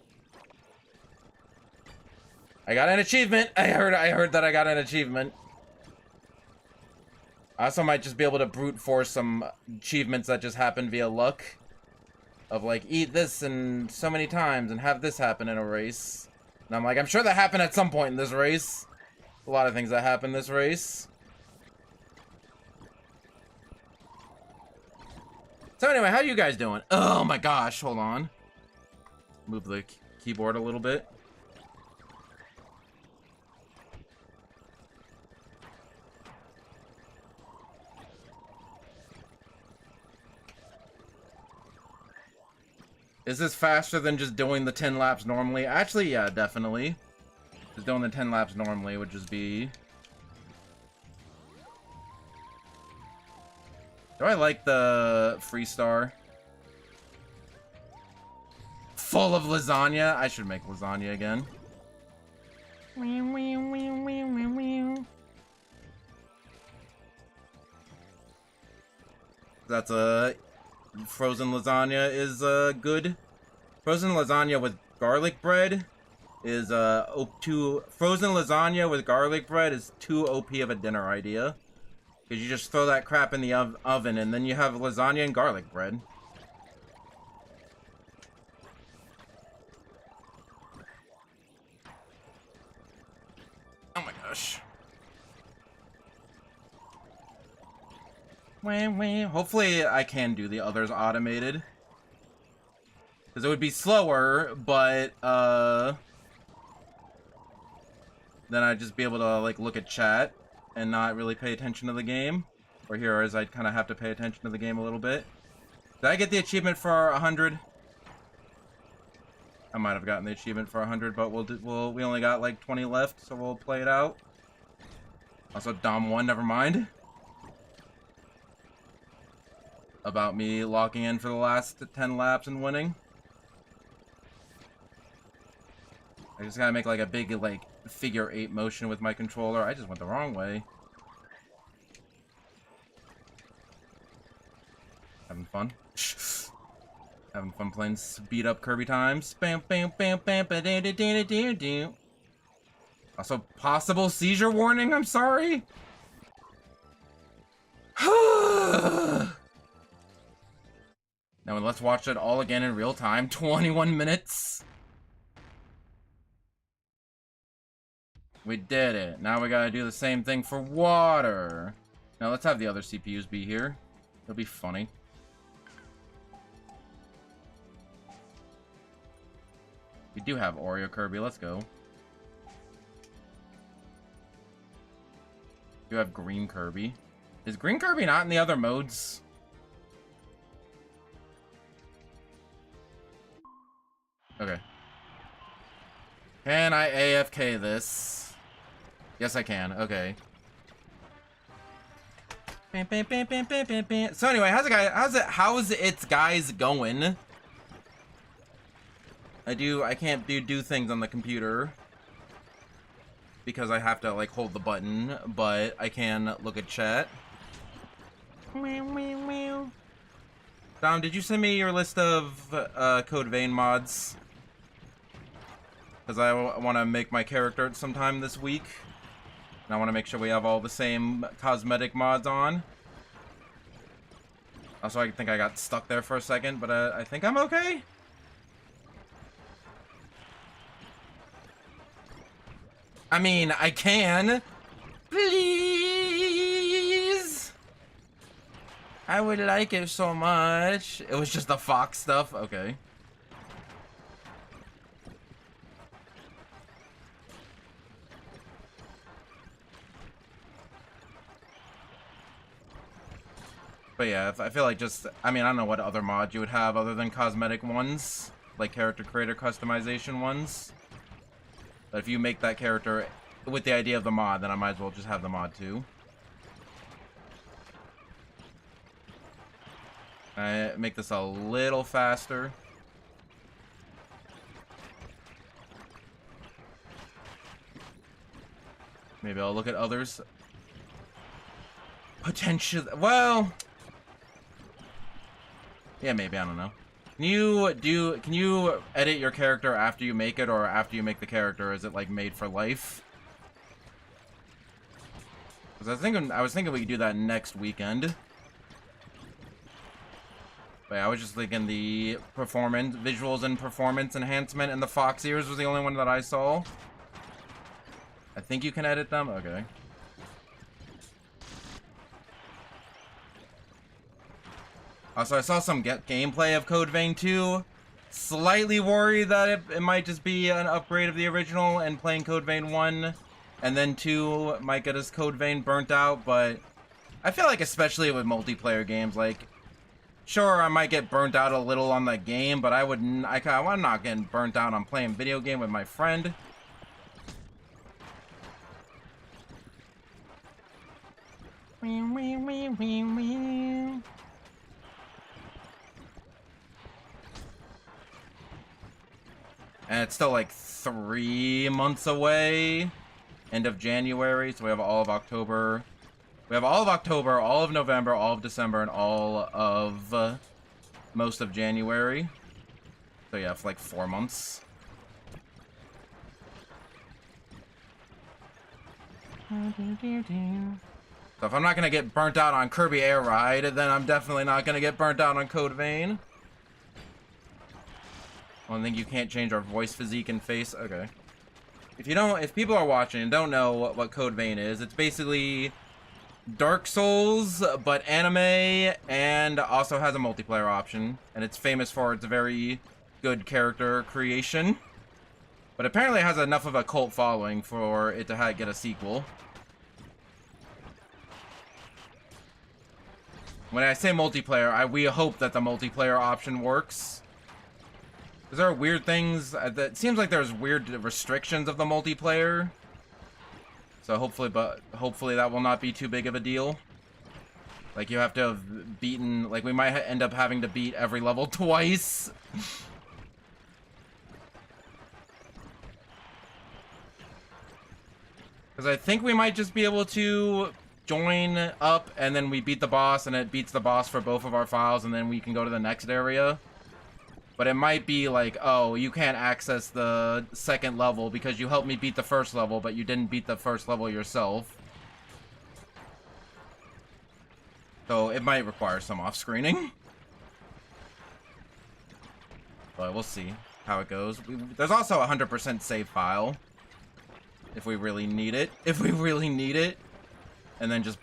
I got an achievement. I heard that I got an achievement. I also might just be able to brute force some achievements that just happen via luck. Of like, eat this and so many times and have this happen in a race. And I'm like, I'm sure that happened at some point in this race. A lot of things that happen in this race. So anyway, how you guys doing? Oh my gosh, hold on. Move the keyboard a little bit. Is this faster than just doing the 10 laps normally? Actually, yeah, definitely. Just doing the 10 laps normally would just be... Do I like the Freestar? Full of lasagna? I should make lasagna again. That's a... Frozen lasagna is good. Frozen lasagna with garlic bread is frozen lasagna with garlic bread is too OP of a dinner idea. Because you just throw that crap in the oven and then you have lasagna and garlic bread. Oh my gosh. Hopefully I can do the others automated. Because it would be slower, but then I'd just be able to like look at chat and not really pay attention to the game. or heroes, I'd kind of have to pay attention to the game a little bit. Did I get the achievement for 100? I might have gotten the achievement for 100, but we only got like 20 left, so we'll play it out. Also, Dom 1, never mind. About me locking in for the last 10 laps and winning. I just gotta make like a big like figure 8 motion with my controller. I just went the wrong way. Having fun. Having fun playing speed up Kirby times. Bam, bam, bam, bam, ba da da da da da. Also, possible seizure warning. I'm sorry. Now let's watch it all again in real time. 21 minutes. We did it. Now we gotta do the same thing for water. Now let's have the other CPUs be here. It'll be funny. We do have Airier Kirby. Let's go. You have Green Kirby. Is Green Kirby not in the other modes? Okay. Can I AFK this? Yes, I can. Okay. Bam, bam, bam, bam, bam, bam, bam. So anyway, how's its guys going? I can't do things on the computer because I have to like hold the button, but I can look at chat. Dom, did you send me your list of Code Vein mods? Because I want to make my character sometime this week. And I want to make sure we have all the same cosmetic mods on. Also, I think I got stuck there for a second, but I think I'm okay. I mean, I can. Please. I would like it so much. It was just the Fox stuff. Okay. But yeah, I feel like just, I mean, I don't know what other mods you would have other than cosmetic ones, like character creator customization ones. But if you make that character with the idea of the mod, then I might as well just have the mod too. I make this a little faster. Maybe I'll look at others. Potential. Well, yeah, maybe, I don't know. Can you edit your character after you make it, or after you make the character? Is it like made for life? Because I was thinking we could do that next weekend. But yeah, I was just thinking the performance, visuals and performance enhancement, and the Fox ears was the only one that I saw. I think you can edit them. Okay. Also, I saw some gameplay of Code Vein 2. Slightly worried that it might just be an upgrade of the original and playing Code Vein 1 and then 2 might get us Code Vein burnt out, but I feel like especially with multiplayer games, like, sure, I might get burnt out a little on the game, but I'm not getting burnt out on playing video game with my friend. And it's still like 3 months away. End of January, so we have all of October. We have all of October, all of November, all of December, and all of most of January. So yeah, for like 4 months. So if I'm not gonna get burnt out on Kirby Air Ride, then I'm definitely not gonna get burnt out on Code Vein. I think you can't change our voice, physique, and face. Okay. If people are watching and don't know what Code Vein is, it's basically Dark Souls, but anime, and also has a multiplayer option. And it's famous for its very good character creation. But apparently it has enough of a cult following for it to get a sequel. When I say multiplayer, we hope that the multiplayer option works. Because there are weird things that seems like there's weird restrictions of the multiplayer. So hopefully that will not be too big of a deal. Like you have to have beaten, like we might end up having to beat every level twice. Because I think we might just be able to join up and then we beat the boss and it beats the boss for both of our files and then we can go to the next area. But it might be like, oh, you can't access the second level because you helped me beat the first level, but you didn't beat the first level yourself. So it might require some off-screening. But we'll see how it goes. There's also a 100% save file. If we really need it. If we really need it. And then just...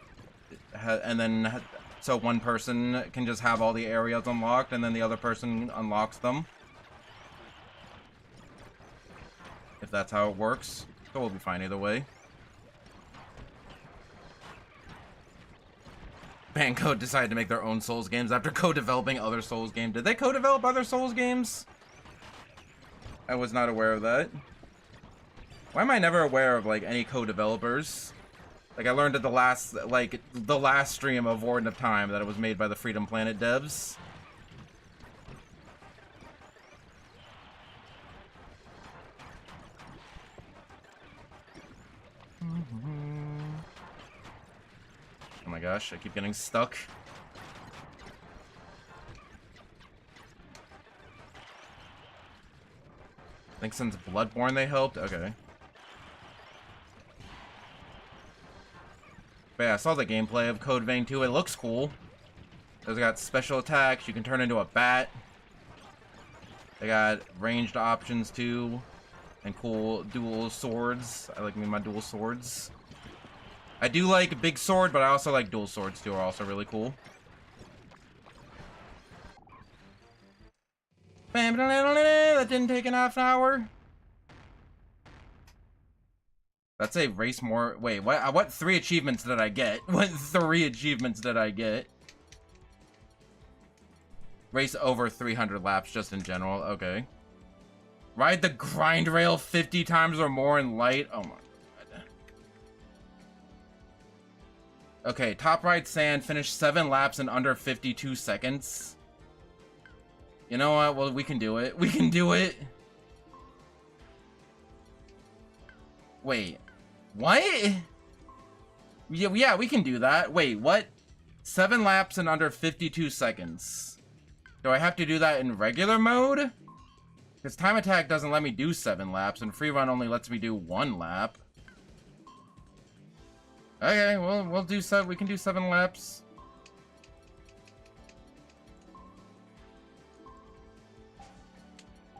so one person can just have all the areas unlocked, and then the other person unlocks them. If that's how it works. So we'll be fine either way. Code decided to make their own Souls games after co-developing other Souls games. Did they co-develop other Souls games? I was not aware of that. Why am I never aware of, like, any co-developers? Like, I learned at the last stream of Warden of Time that it was made by the Freedom Planet devs. Oh my gosh, I keep getting stuck. I think since Bloodborne they helped? Okay. But yeah, I saw the gameplay of Code Vein 2. It looks cool. It's got special attacks. You can turn into a bat. They got ranged options too. And cool dual swords. I like my dual swords. I do like big sword, but I also like dual swords too, are also really cool. That didn't take an half an hour. That's a race more. Wait, what 3 achievements did I get? What 3 achievements did I get? Race over 300 laps just in general. Okay. Ride the grind rail 50 times or more in light. Oh my. Okay, top right sand, finish 7 laps in under 52 seconds. You know what? Well, we can do it. We can do it. Wait. What? Yeah, we can do that. Wait, what? 7 laps in under 52 seconds. Do I have to do that in regular mode? Because time attack doesn't let me do 7 laps, and free run only lets me do 1 lap. Okay, well, we'll do we can do 7 laps.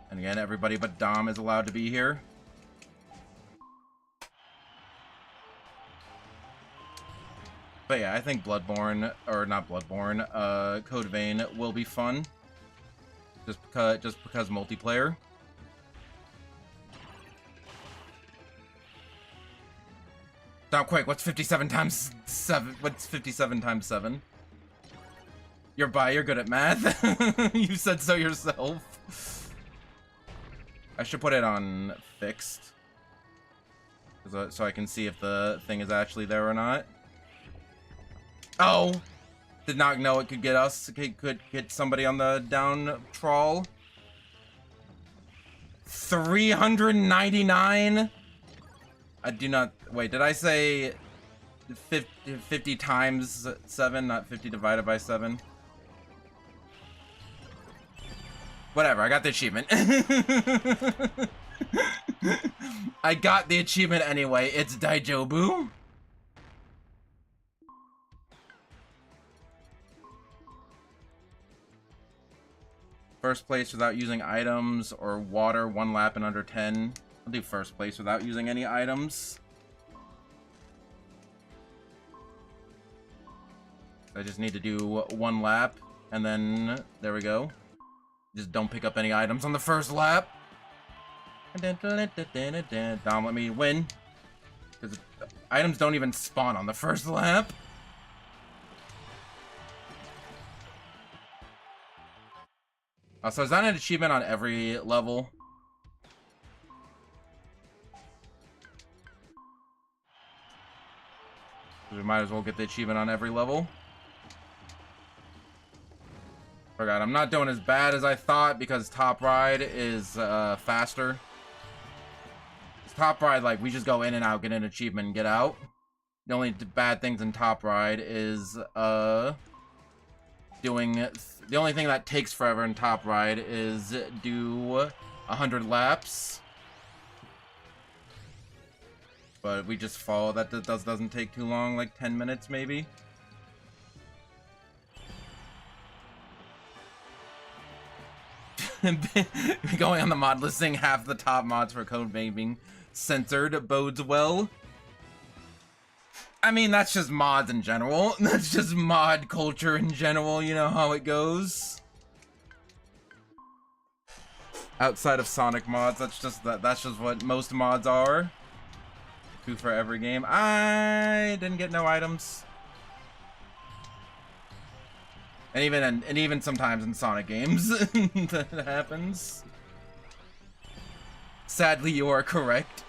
And again, everybody but Dom is allowed to be here. But yeah, I think Bloodborne, or not Bloodborne, Code Vein will be fun. Just because multiplayer. Now quick, what's 57 times 7? What's 57 times 7? You're good at math. You said so yourself. I should put it on fixed. So I can see if the thing is actually there or not. Oh! Did not know it could get us. Could get somebody on the down trawl. 399? I do not... Wait, did I say 50 times 7, not 50 divided by 7? Whatever, I got the achievement. I got the achievement anyway. It's Daijobu. First place without using items or water, 1 lap in under 10. I'll do first place without using any items. I just need to do 1 lap, and then there we go. Just don't pick up any items on the first lap. Dom, let me win. Because items don't even spawn on the first lap. So is that an achievement on every level? We might as well get the achievement on every level. Forgot, I'm not doing as bad as I thought because Top Ride is faster. Top Ride, like, we just go in and out, get an achievement, and get out. The only bad things in Top Ride is the only thing that takes forever in Top Ride is do 100 laps. But we just follow that. Doesn't take too long, like 10 minutes maybe. Going on the mod listing, half the top mods for code being censored bodes well. I mean, that's just mods in general. That's just mod culture in general, you know how it goes. Outside of Sonic mods, that's just what most mods are. 2 for every game. I didn't get no items. And even sometimes in Sonic games that happens. Sadly, you are correct.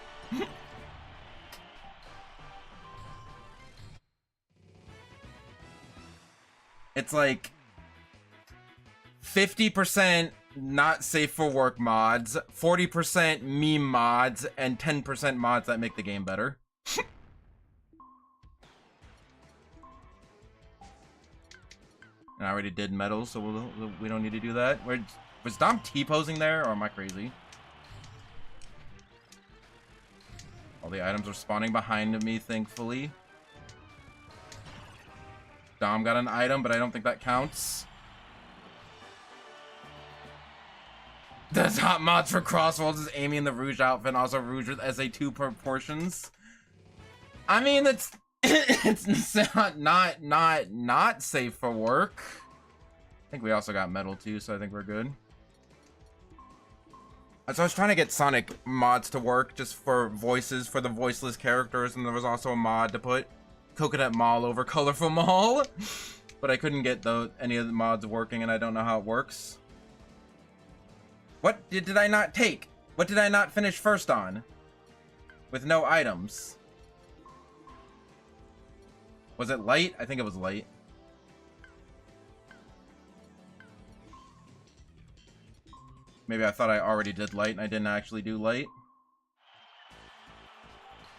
It's like 50% not safe for work mods, 40% meme mods, and 10% mods that make the game better. And I already did metal, so we don't need to do that. Was Dom T-posing there, or am I crazy? All the items are spawning behind me, thankfully. Dom got an item, but I don't think that counts. The top mods for Crossworlds is Amy in the Rouge outfit, and also Rouge with SA2 proportions. I mean, it's not safe for work. I think we also got metal too, so I think we're good. So I was trying to get Sonic mods to work just for voices for the voiceless characters, and there was also a mod to put Coconut Mall over Colorful Mall, but I couldn't get any of the mods working, and I don't know how it works. What did I not take? What did I not finish first on? With no items. Was it light? I think it was light. Maybe I thought I already did light and I didn't actually do light.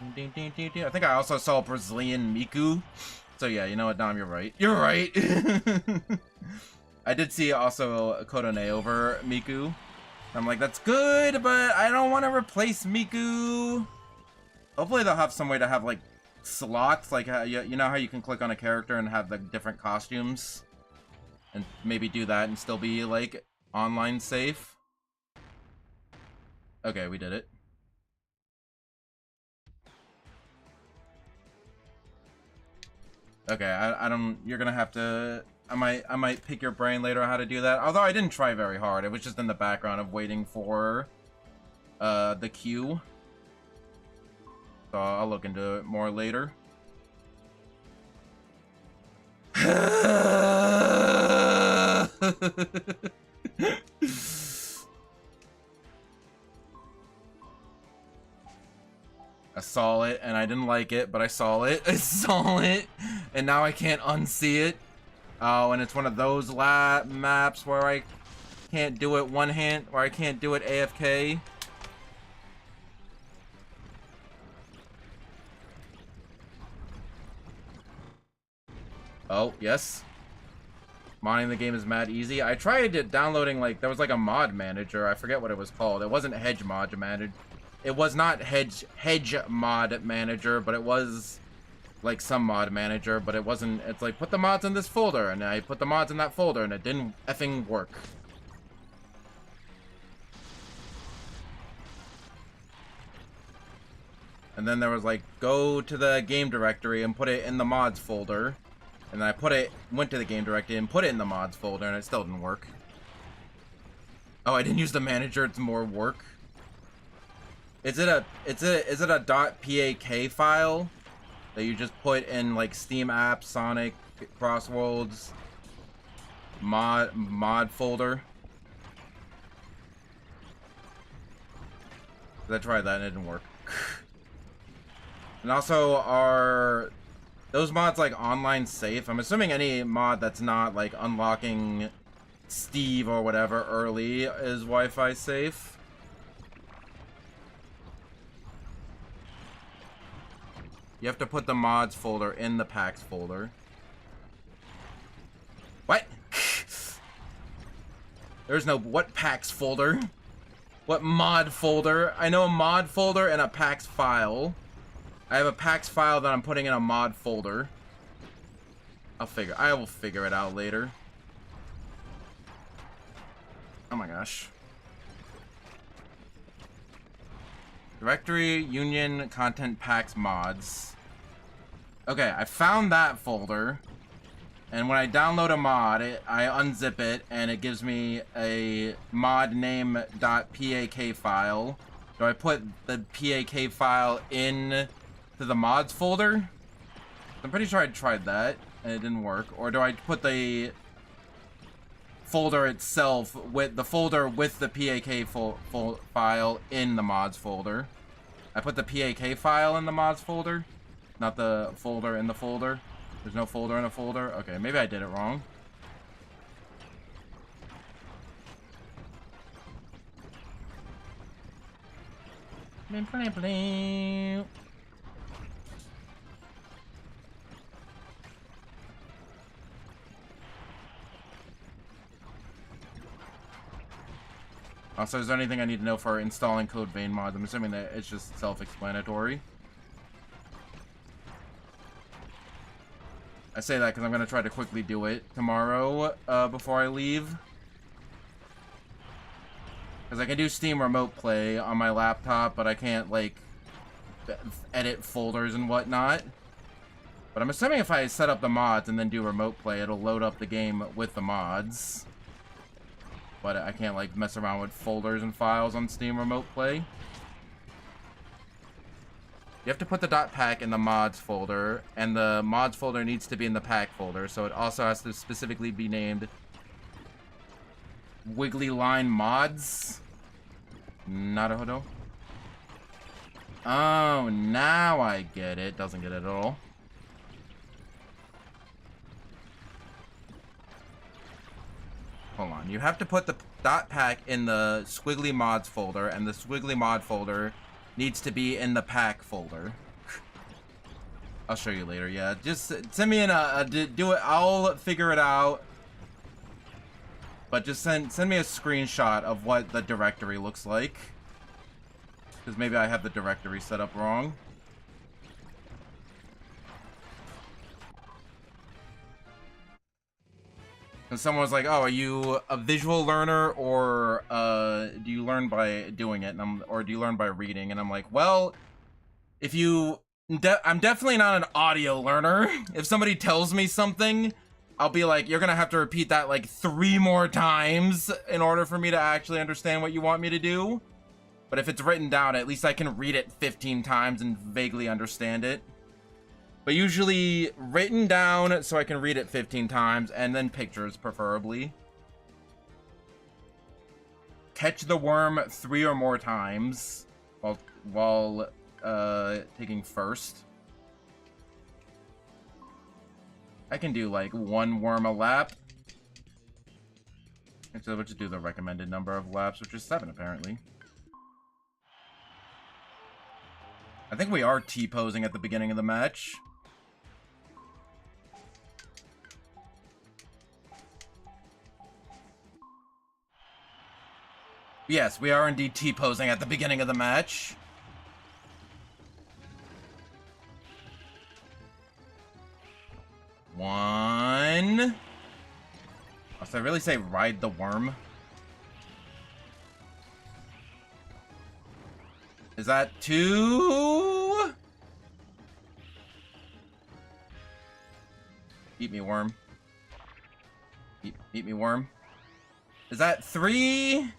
I think I also saw Brazilian Miku. So yeah, you know what, Dom, you're right. You're right. I did see also Kodone over Miku. I'm like, that's good, but I don't want to replace Miku. Hopefully they'll have some way to have like slots, like you know how you can click on a character and have the different costumes, and maybe do that and still be like online safe. Okay, we did it. Okay, I don't. You're gonna have to. I might pick your brain later on how to do that. Although I didn't try very hard. It was just in the background of waiting for the queue. So I'll look into it more later. I saw it and I didn't like it, but I saw it. I saw it, and now I can't unsee it. Oh, and it's one of those maps where I can't do it one hand, where I can't do it AFK. Oh, yes. Modding the game is mad easy. I tried downloading, like, there was like a mod manager. I forget what it was called. It wasn't Hedge Mod Manager. It was not Hedge Mod Manager, but it was like some mod manager, but it wasn't. It's like, put the mods in this folder, and I put the mods in that folder, and it didn't effing work. And then there was like, go to the game directory and put it in the mods folder. And then I went to the game directory and put it in the mods folder, and it still didn't work. Oh, I didn't use the manager, it's more work. Is it a .pak file that you just put in like Steam apps, Sonic, Crossworlds, mod folder? I tried that and it didn't work. And also, are those mods like online safe? I'm assuming any mod that's not like unlocking Steve or whatever early is Wi-Fi safe. You have to put the mods folder in the packs folder. What? There's no what packs folder? What mod folder? I know a mod folder and a packs file. I have a packs file that I'm putting in a mod folder. I will figure it out later. Oh my gosh. Directory, Union, Content Packs, Mods. Okay, I found that folder. And when I download a mod, I unzip it, and it gives me a mod name.pak file. Do I put the pak file in to the mods folder? I'm pretty sure I tried that, and it didn't work. Or do I put the folder itself with the folder with the pak file in the mods folder? I put the pak file in the mods folder, not the folder in the folder. There's no folder in a folder. Okay, maybe I did it wrong. Also, is there anything I need to know for installing Code Vein mods? I'm assuming that it's just self-explanatory. I say that because I'm going to try to quickly do it tomorrow before I leave. Because I can do Steam Remote Play on my laptop, but I can't, like, edit folders and whatnot. But I'm assuming if I set up the mods and then do Remote Play, it'll load up the game with the mods. But I can't, like, mess around with folders and files on Steam Remote Play. You have to put the .pack in the mods folder, and the mods folder needs to be in the pack folder, so it also has to specifically be named Wiggly Line Mods. Naruhodo. Oh, now I get it. Doesn't get it at all. Hold on. You have to put the .pack in the Squiggly Mods folder, and the Squiggly Mod folder needs to be in the pack folder. I'll show you later. Yeah, just send me in do it. I'll figure it out. But just send me a screenshot of what the directory looks like. Because maybe I have the directory set up wrong. And someone was like, "Oh, are you a visual learner, or do you learn by doing it?" And or do you learn by reading? And I'm like, well, if you, I'm definitely not an audio learner. If somebody tells me something, I'll be like, you're gonna have to repeat that like 3 more times in order for me to actually understand what you want me to do. But if it's written down, at least I can read it 15 times and vaguely understand it. But usually written down so I can read it 15 times, and then pictures preferably. Catch the worm 3 or more times while taking first. I can do like 1 worm a lap. And so we'll just do the recommended number of laps, which is 7 apparently. I think we are T-posing at the beginning of the match. Yes, we are indeed T-posing at the beginning of the match. One. Oh, so I really say ride the worm? Is that 2? Eat me, worm. Eat me, worm. Is that 3?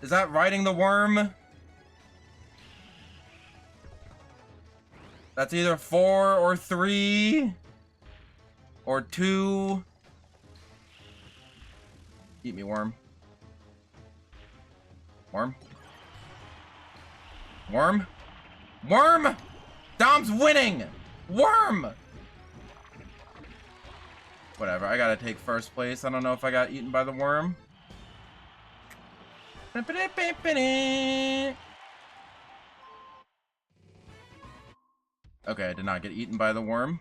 Is that riding the worm? That's either 4 or 3. Or 2. Eat me, worm. Worm. Worm? Worm! Dom's winning! Worm! Whatever, I gotta take first place. I don't know if I got eaten by the worm. Okay, I did not get eaten by the worm.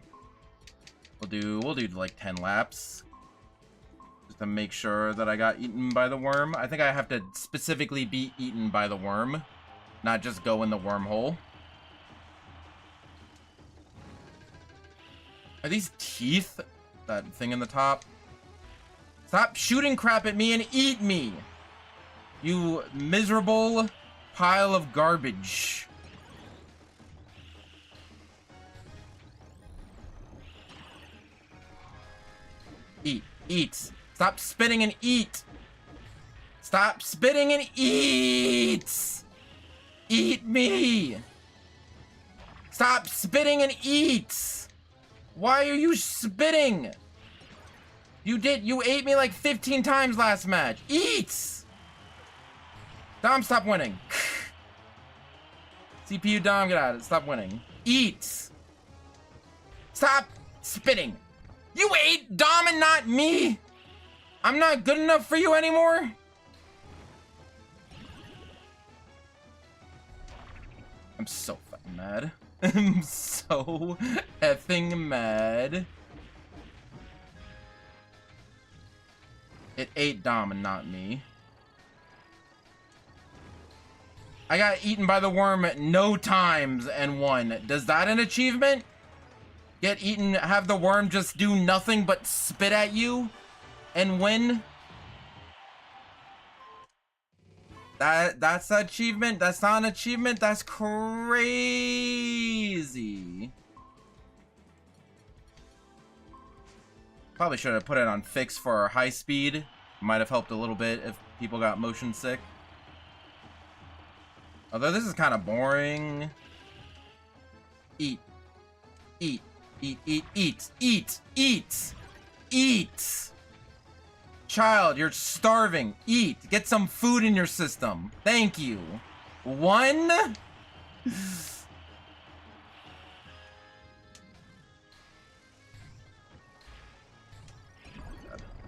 We'll do like 10 laps. Just to make sure that I got eaten by the worm. I think I have to specifically be eaten by the worm, not just go in the wormhole. Are these teeth? That thing in the top? Stop shooting crap at me and eat me! You miserable pile of garbage. Eat. Eat. Stop spitting and eat! Stop spitting and eat! Eat me! Stop spitting and eat! Why are you spitting? You ate me like 15 times last match. Eat! Dom, stop winning. CPU Dom, get out of it. Stop winning. Eat! Stop spitting. You ate Dom and not me? I'm not good enough for you anymore? I'm so fucking mad. I'm so effing mad. It ate Dom and not me. I got eaten by the worm no times and won. Does that an achievement? Get eaten, have the worm just do nothing but spit at you and win? That's an achievement? That's not an achievement? That's crazy. Probably should have put it on fix for high speed. Might have helped a little bit if people got motion sick. Although this is kind of boring. Eat. Eat. Eat, eat, eat, eat, eat, eat. Child, you're starving. Eat. Get some food in your system. Thank you. One.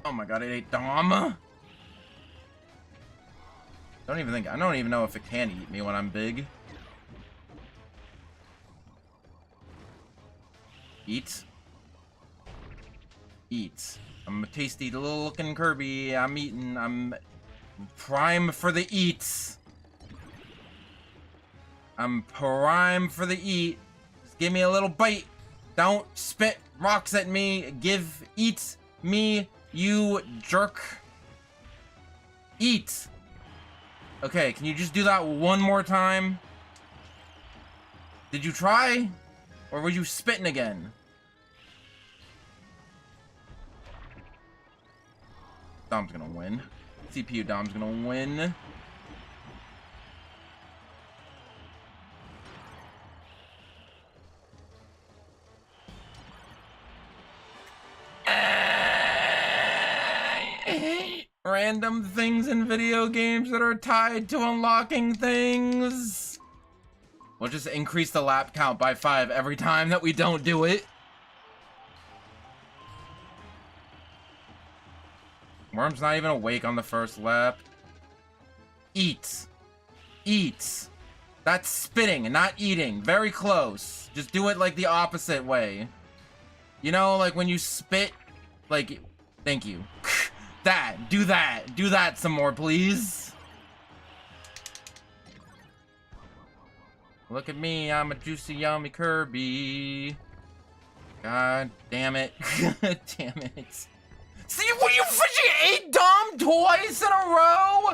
Oh my god, it ate Dom. I don't even know if it can eat me when I'm big. Eat. Eat. I'm a tasty little looking Kirby. I'm eating. I'm prime for the eats. I'm prime for the eat. Just give me a little bite. Don't spit rocks at me. Eat me, you jerk. Eat. Okay, can you just do that one more time? Did you try? Or were you spitting again? Dom's gonna win. CPU Dom's gonna win. I hate random things in video games that are tied to unlocking things. We'll just increase the lap count by 5 every time that we don't do it. Worm's not even awake on the first lap. Eat. Eat. That's spitting, not eating. Very close. Just do it like the opposite way. You know, like when you spit, like, thank you. That. Do that. Do that some more, please. Look at me, I'm a juicy, yummy Kirby. God damn it. Damn it. See, what, you freaking ate Dom twice in a row?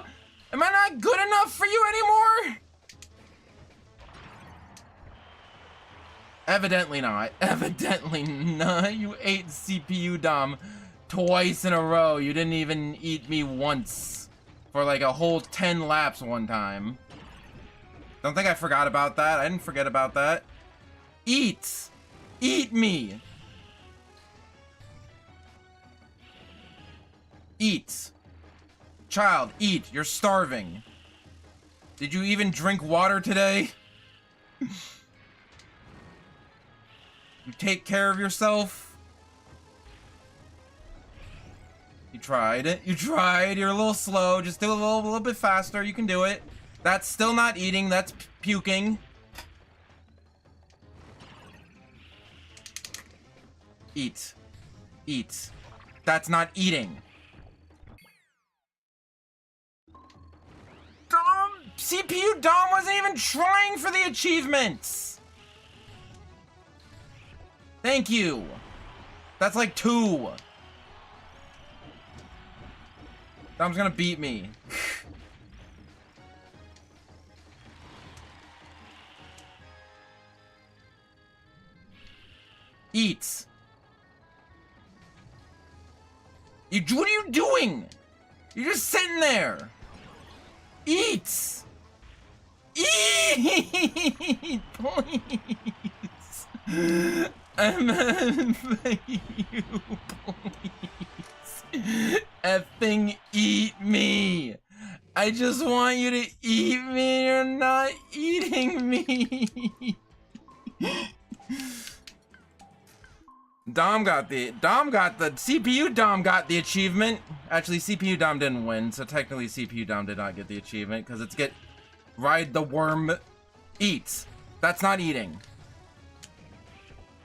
Am I not good enough for you anymore? Evidently not. Evidently not. You ate CPU Dom twice in a row. You didn't even eat me once. For like a whole 10 laps one time. Don't think I forgot about that. I didn't forget about that. Eat! Eat me! Eat. Child, eat. You're starving. Did you even drink water today? You take care of yourself. You tried. You tried. You're a little slow. Just do a little bit faster. You can do it. That's still not eating. That's puking. Eat. Eat. That's not eating. CPU Dom wasn't even trying for the achievements. Thank you. That's like 2. Dom's gonna beat me. Eat. What are you doing? You're just sitting there. Eat. Eat, please. I'm begging you, please. Effing eat me. I just want you to eat me. You're not eating me. CPU Dom got the achievement. Actually, CPU Dom didn't win, so technically CPU Dom did not get the achievement, because it's ride the worm, eat. That's not eating.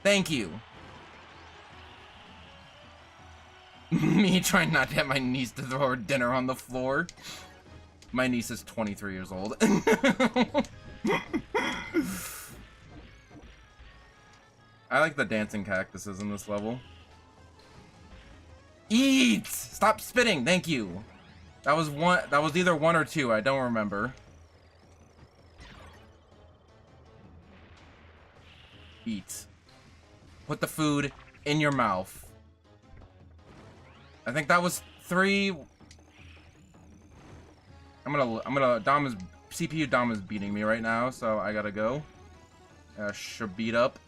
Thank you. Me trying not to get my niece to throw her dinner on the floor. My niece is 23 years old. I like the dancing cactuses in this level. Eat! Stop spitting, thank you. That was either 1 or 2, I don't remember. Eat. Put the food in your mouth. I think that was 3. CPU Dom is beating me right now, so I gotta go. Should beat up.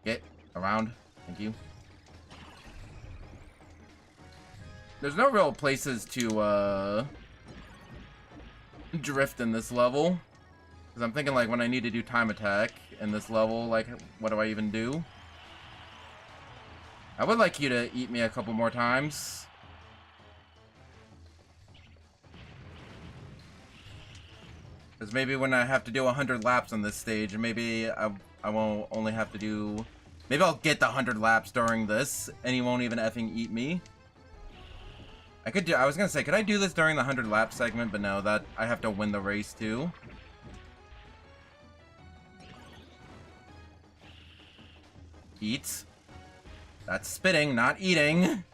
Get around. Thank you. There's no real places to, drift in this level. Because I'm thinking, like, when I need to do time attack in this level, like, what do I even do? I would like you to eat me a couple more times. Because maybe when I have to do 100 laps on this stage, maybe I won't only have to do... Maybe I'll get the 100 laps during this, and he won't even effing eat me. I was gonna say, could I do this during the 100 lap segment? But no, that I have to win the race too. Eat. That's spitting, not eating.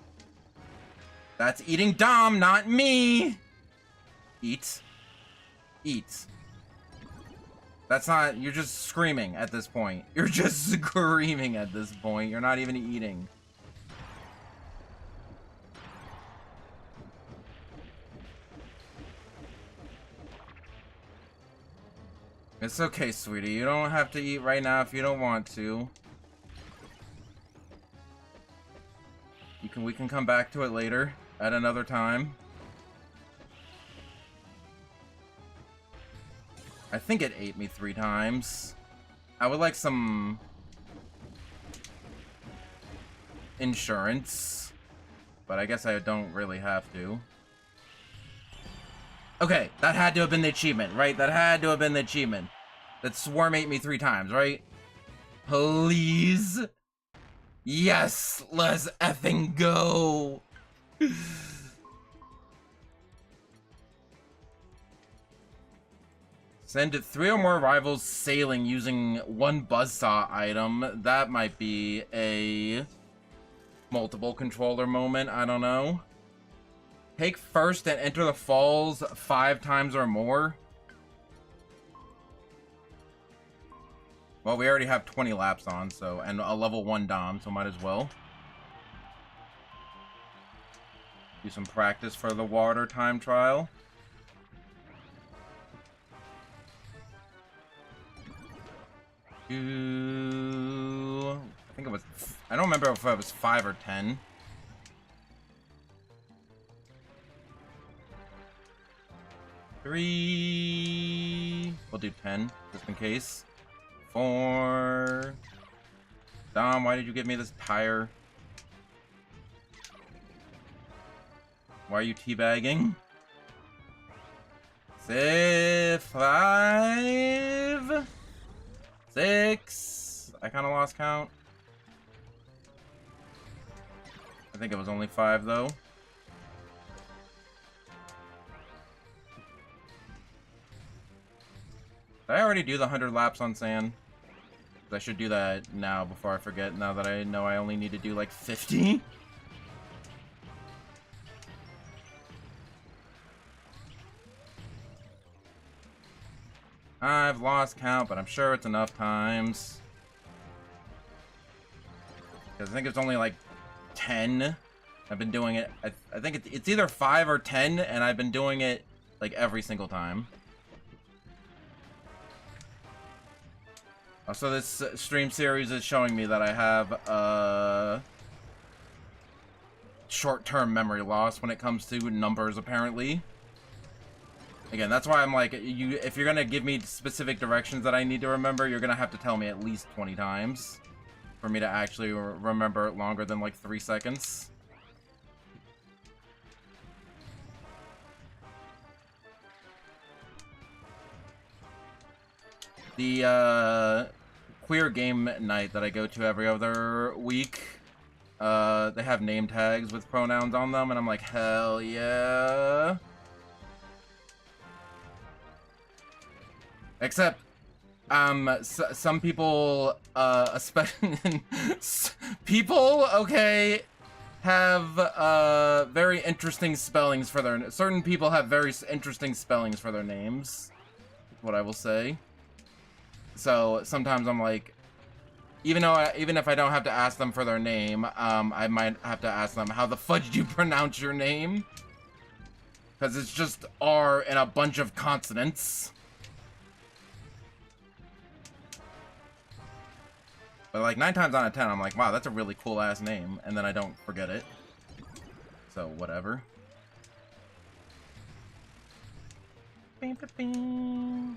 That's eating Dom, not me. Eat. Eat. That's not... You're just screaming at this point. You're just screaming at this point. You're not even eating. It's okay, sweetie. You don't have to eat right now if you don't want to. We can come back to it later at another time. I think it ate me 3 times. I would like some insurance, but I guess I don't really have to. Okay, that had to have been the achievement, right? That had to have been the achievement. That Swarm ate me 3 times, right? Please? Yes! Let's effing go! Send 3 or more rivals sailing using 1 buzzsaw item. That might be a multiple controller moment, I don't know. Take first and enter the falls 5 times or more. Well, we already have 20 laps on, so, and a level 1 Dom, so might as well. Do some practice for the water time trial. I think it was, I don't remember if it was 5 or 10. 3. We'll do 10, just in case. 4. Dom, why did you give me this tire? Why are you teabagging? 5. 6. I kind of lost count. I think it was only 5, though. Did I already do the 100 laps on sand? I should do that now before I forget, now that I know I only need to do like 50. I've lost count, but I'm sure it's enough times. Because I think it's only like 10. I've been doing it, I think it's either 5 or 10, and I've been doing it like every single time. So this stream series is showing me that I have short-term memory loss when it comes to numbers, apparently. Again, that's why I'm like, if you're gonna give me specific directions that I need to remember, you're gonna have to tell me at least 20 times for me to actually remember it longer than like 3 seconds. The queer game night that I go to every other week, they have name tags with pronouns on them, and I'm like, hell yeah. Except, some people, especially people, okay, have very interesting spellings for their. Certain people have very interesting spellings for their names. What I will say. So sometimes I'm like, even if I don't have to ask them for their name, I might have to ask them, how the fudge did you pronounce your name? Because it's just R and a bunch of consonants. But like 9 times out of 10, I'm like, wow, that's a really cool ass name, and then I don't forget it. So whatever. Bing, bing, bing.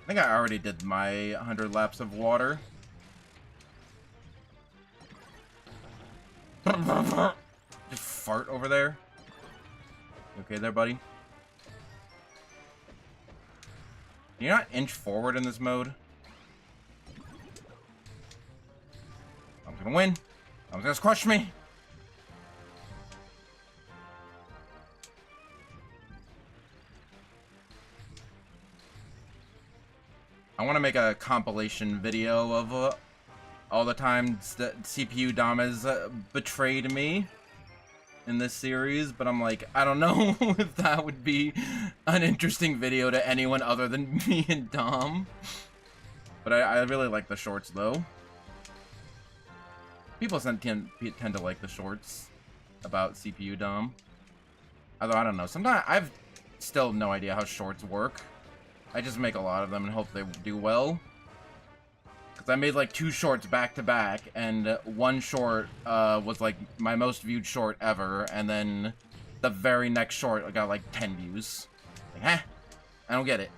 I think I already did my 100 laps of water. Just fart over there. You okay there, buddy? Can you not inch forward in this mode? I'm gonna win. I'm gonna crush me. I want to make a compilation video of all the times that CPU Dom has betrayed me in this series, but I'm like, I don't know if that would be an interesting video to anyone other than me and Dom. But I really like the shorts, though. People tend to like the shorts about CPU Dom. Although, I don't know. Sometimes I've still no idea how shorts work. I just make a lot of them and hope they do well. Because I made like 2 shorts back to back, and one short was like my most viewed short ever, and then the very next short got like 10 views. Like, huh? I don't get it.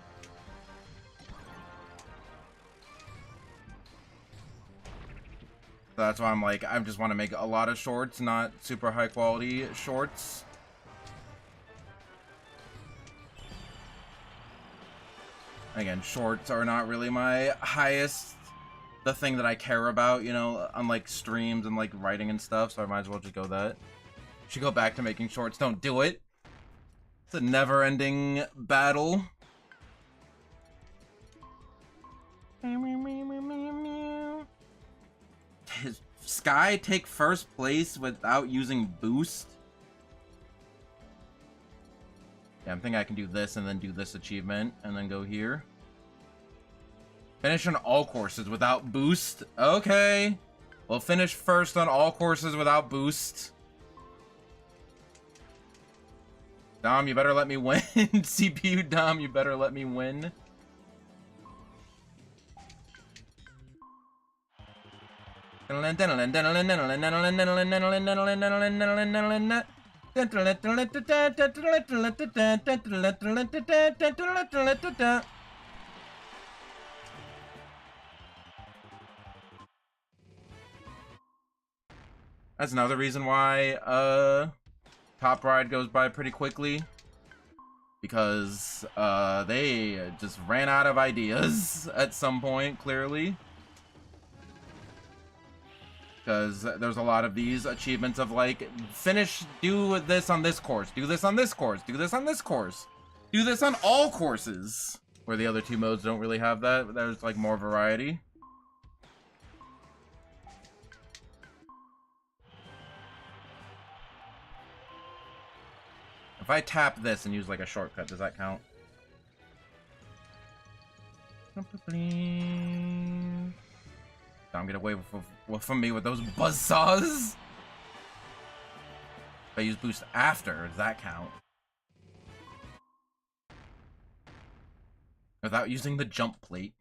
So that's why I'm like, I just want to make a lot of shorts, not super high quality shorts. Again, shorts are not really my highest, the thing that I care about, you know, unlike streams and like writing and stuff, so I might as well just go that. Should go back to making shorts. Don't do it. It's a never-ending battle. Does Sky take first place without using boost? Yeah, I'm thinking I can do this and then do this achievement and then go here. Finish on all courses without boost. Okay. We'll finish first on all courses without boost. Dom, you better let me win. CPU Dom, you better let me win. That's another reason why Top Ride goes by pretty quickly. Because they just ran out of ideas at some point, clearly. Because there's a lot of these achievements of like, do this on this course, do this on this course, do this on this course, do this on all courses. Where the other two modes don't really have that, there's like more variety. If I tap this and use like a shortcut, does that count? Don't get away from me with those buzzsaws. If I use boost after, does that count? Without using the jump plate.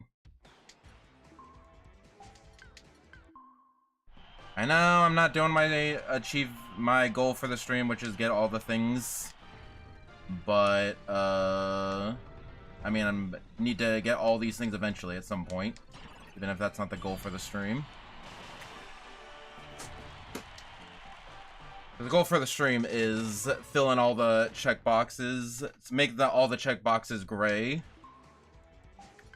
I know I'm not doing my goal for the stream, which is get all the things. But I mean, I need to get all these things eventually at some point, even if that's not the goal for the stream. The goal for the stream is fill in all the checkboxes, make all the checkboxes gray,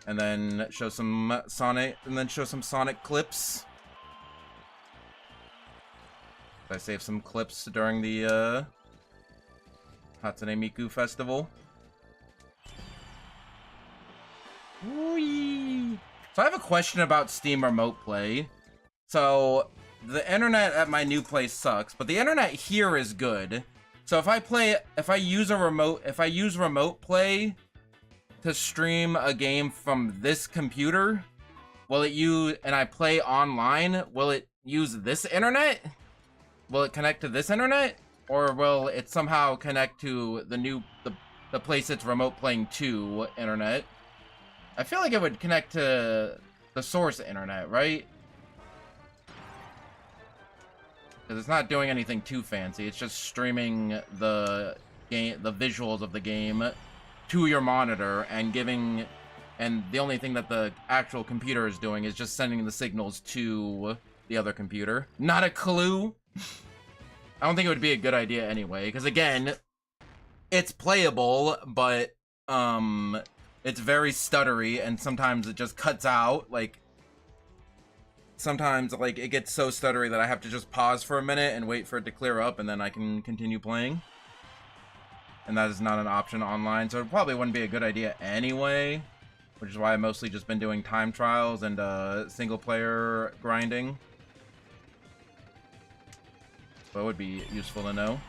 and then show some Sonic clips. I saved some clips during the Hatsune Miku Festival. Whee! So I have a question about Steam Remote Play. So the internet at my new place sucks, but the internet here is good. So if I use Remote Play to stream a game from this computer, and I play online, will it use this internet? Will it connect to this internet? Or will it somehow connect to the place it's remote playing to internet? I feel like it would connect to the source internet, right? Because it's not doing anything too fancy. It's just streaming the visuals of the game to your monitor and the only thing that the actual computer is doing is just sending the signals to the other computer. Not a clue. I don't think it would be a good idea anyway, because again, it's playable, but it's very stuttery, and sometimes it just cuts out. Like, sometimes like it gets so stuttery that I have to just pause for a minute and wait for it to clear up, and then I can continue playing. And that is not an option online, so it probably wouldn't be a good idea anyway, which is why I've mostly just been doing time trials and single player grinding. So it would be useful to know.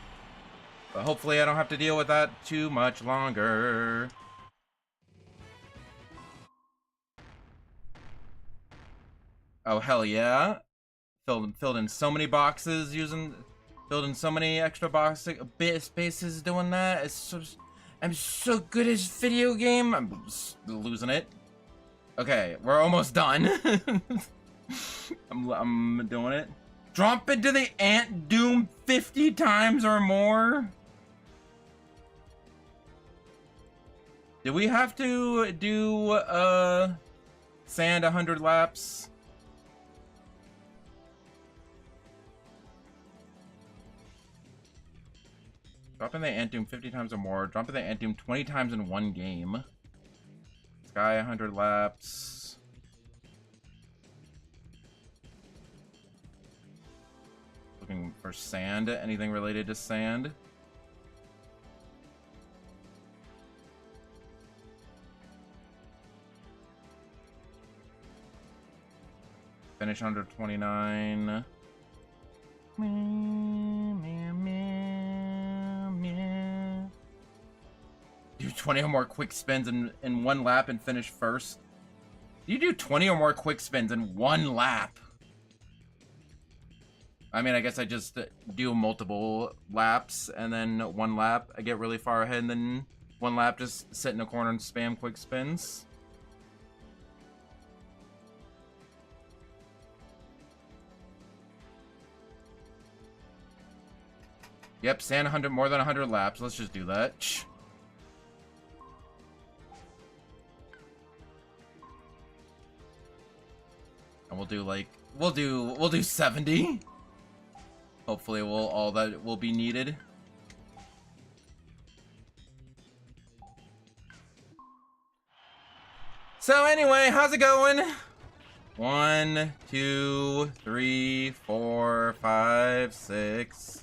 But hopefully I don't have to deal with that too much longer. Oh, hell yeah. Filled in so many boxes filled in so many extra spaces doing that. I'm so good at video game. I'm losing it. Okay, we're almost done. I'm doing it. Drop into the Ant Doom 50 times or more? Do we have to do, sand 100 laps? Drop in the Ant Doom 50 times or more. Drop in the Ant Doom 20 times in one game. Sky 100 laps. Looking for sand. Anything related to sand? Finish under 29. Do 20 or more quick spins in one lap and finish first. You do 20 or more quick spins in one lap. I mean, I guess I just do multiple laps, and then one lap I get really far ahead, and then one lap just sit in a corner and spam quick spins. Yep, stand 100, more than 100 laps. Let's just do that. And we'll do like, we'll do 70. Hopefully all that will be needed. So anyway, how's it going? 1, 2, 3, 4, 5, 6,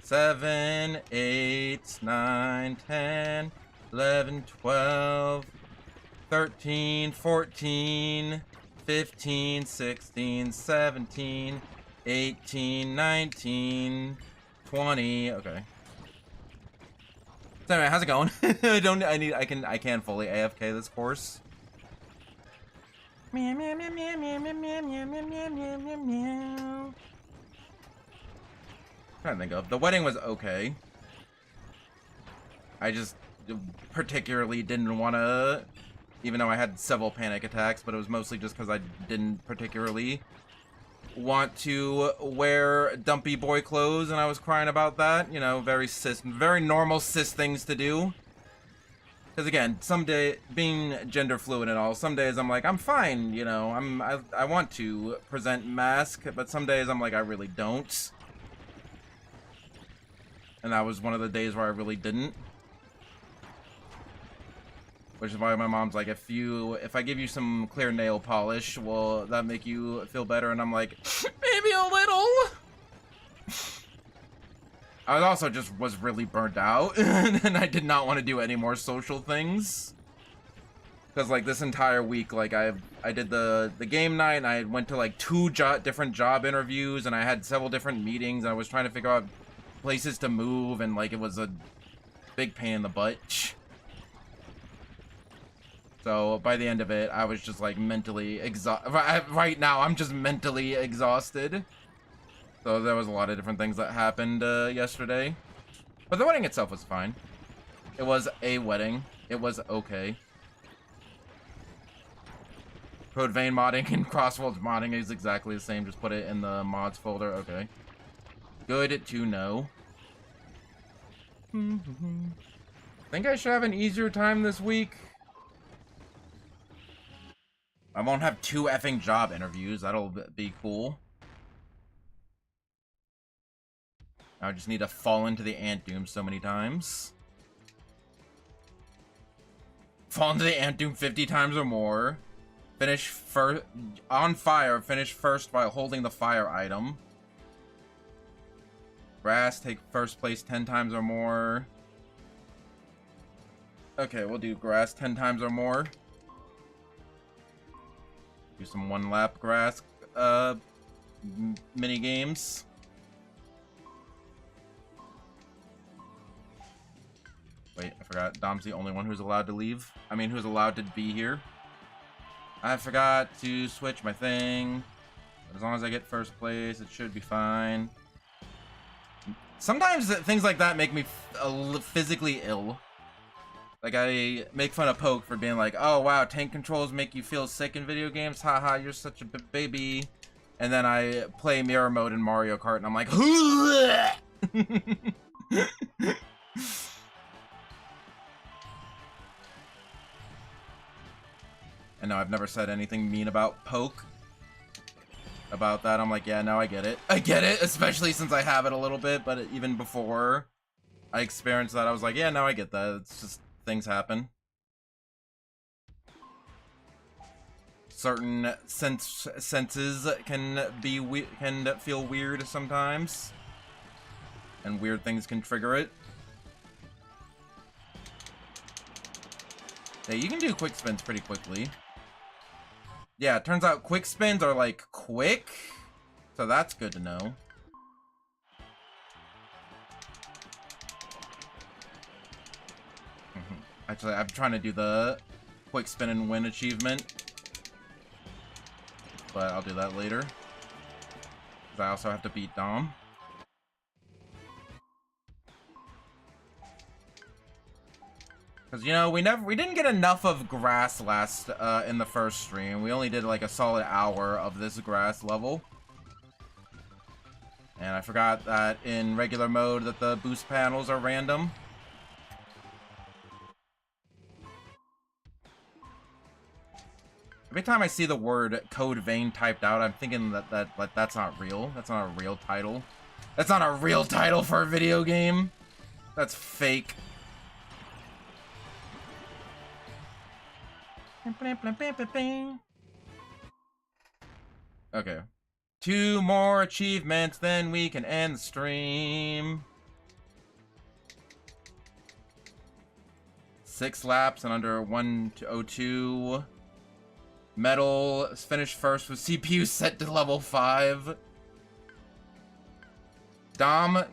7, 8, 9, 10, 11, 12, 13, 14, 15, 16, 17, 18, 19, 20. Okay. So anyway, how's it going? I can fully AFK this course. Meow meow meow meow meow meow meow meow meow meow meow meow. Trying to think of, the wedding was okay. I just particularly didn't want to, even though I had several panic attacks, but it was mostly just because I didn't particularly want to wear dumpy boy clothes, and I was crying about that. You know, very normal cis things to do. Because again, someday, being gender fluid and all, some days I'm like, I'm fine, you know, I want to present mask, but some days I'm like, I really don't. And that was one of the days where I really didn't. Which is why my mom's like, if I give you some clear nail polish, will that make you feel better? And I'm like, maybe a little. I also just was really burnt out, and I did not want to do any more social things. Because like this entire week, like I did the game night, and I went to like 2 different job interviews, and I had several different meetings. And I was trying to figure out places to move, and like it was a big pain in the butt. So by the end of it, I was just like mentally exhausted. Right now, I'm just mentally exhausted. So there was a lot of different things that happened yesterday. But the wedding itself was fine. It was a wedding. It was okay. Code vein modding and Crossworlds modding is exactly the same. Just put it in the mods folder. Okay. Good to know. Think I should have an easier time this week. I won't have 2 effing job interviews. That'll be cool. I just need to fall into the ant doom so many times. Fall into the ant doom 50 times or more. Finish first on fire. Finish first while holding the fire item. Grass, take first place 10 times or more. Okay, we'll do grass 10 times or more. Do some 1 lap grass mini games. Wait, I forgot. Dom's the only one who's allowed to leave. I mean, who's allowed to be here. I forgot to switch my thing. But as long as I get first place, it should be fine. Sometimes things like that make me physically ill. Like, I make fun of Poke for being like, oh, wow, tank controls make you feel sick in video games. Haha, you're such a baby. And then I play mirror mode in Mario Kart, and I'm like, And no, I've never said anything mean about Poke. About that, I'm like, yeah, no, I get it. I get it, especially since I have it a little bit, but even before I experienced that, I was like, yeah, no, I get that. It's just, things happen. Certain senses can feel weird sometimes. And weird things can trigger it. Yeah, you can do quick spins pretty quickly. Yeah, it turns out quick spins are like quick, so that's good to know. Actually, I'm trying to do the quick spin and win achievement, but I'll do that later. Because I also have to beat Dom. Because, you know, we didn't get enough of grass last, in the first stream. We only did like a solid hour of this grass level. And I forgot that in regular mode that the boost panels are random. Every time I see the word Code Vein typed out, I'm thinking that's not real. That's not a real title. That's not a real title for a video game. That's fake. Okay. 2 more achievements, then we can end the stream. 6 laps and under 1:02. Metal finished first with CPU set to level 5. Dom,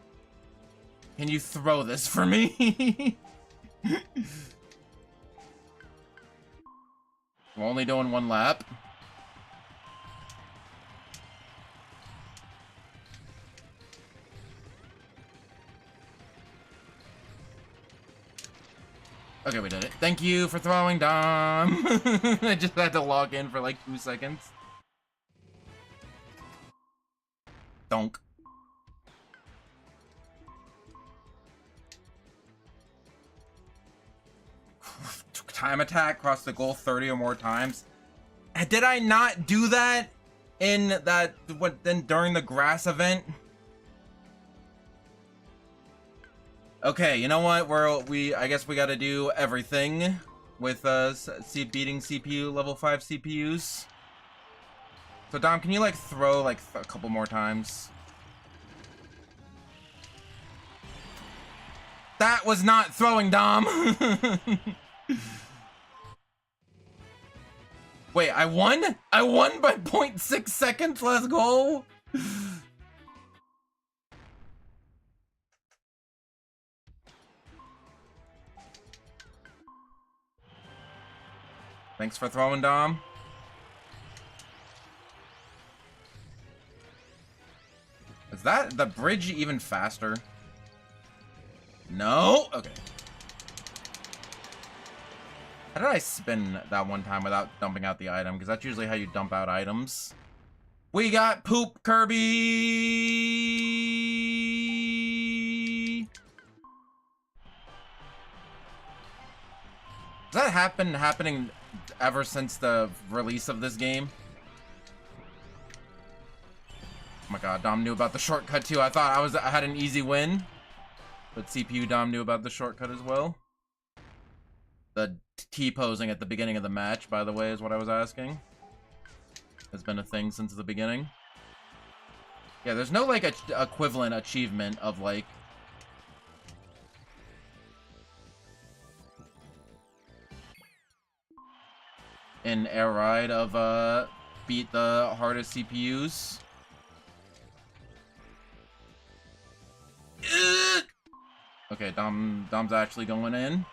can you throw this for me? We're only doing 1 lap. Okay, we did it. Thank you for throwing, Dom. I just had to log in for like 2 seconds. Donk. Time attack, cross the goal 30 or more times. Did I not do that in that, then during the grass event? Okay, you know what? I guess we gotta do everything with beating CPU level 5 CPUs. So Dom, can you like throw like a couple more times? That was not throwing, Dom. Wait, I won? I won by 0.6 seconds. Let's go. Thanks for throwing, Dom. Is that the bridge even faster? No? Okay. How did I spin that one time without dumping out the item? Because that's usually how you dump out items. We got poop, Kirby! Has that happening ever since the release of this game? Oh my god, Dom knew about the shortcut too. I thought I had an easy win. But CPU Dom knew about the shortcut as well. The T-posing at the beginning of the match, by the way, is what I was asking. Has been a thing since the beginning. Yeah, there's no, like, equivalent achievement of, like... in Air Ride of, beat the hardest CPUs. Okay, Dom's actually going in.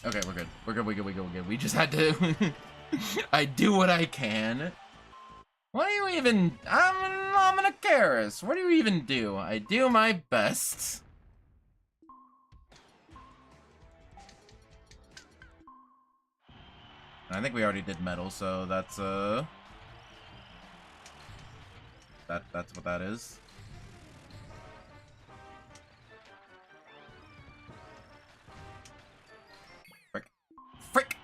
Okay, we're good. We're good. We just had to... I do what I can. What do you even... I'm gonna Karis. What do you even do? I do my best. I think we already did metal, so that's, That's what that is. Frick!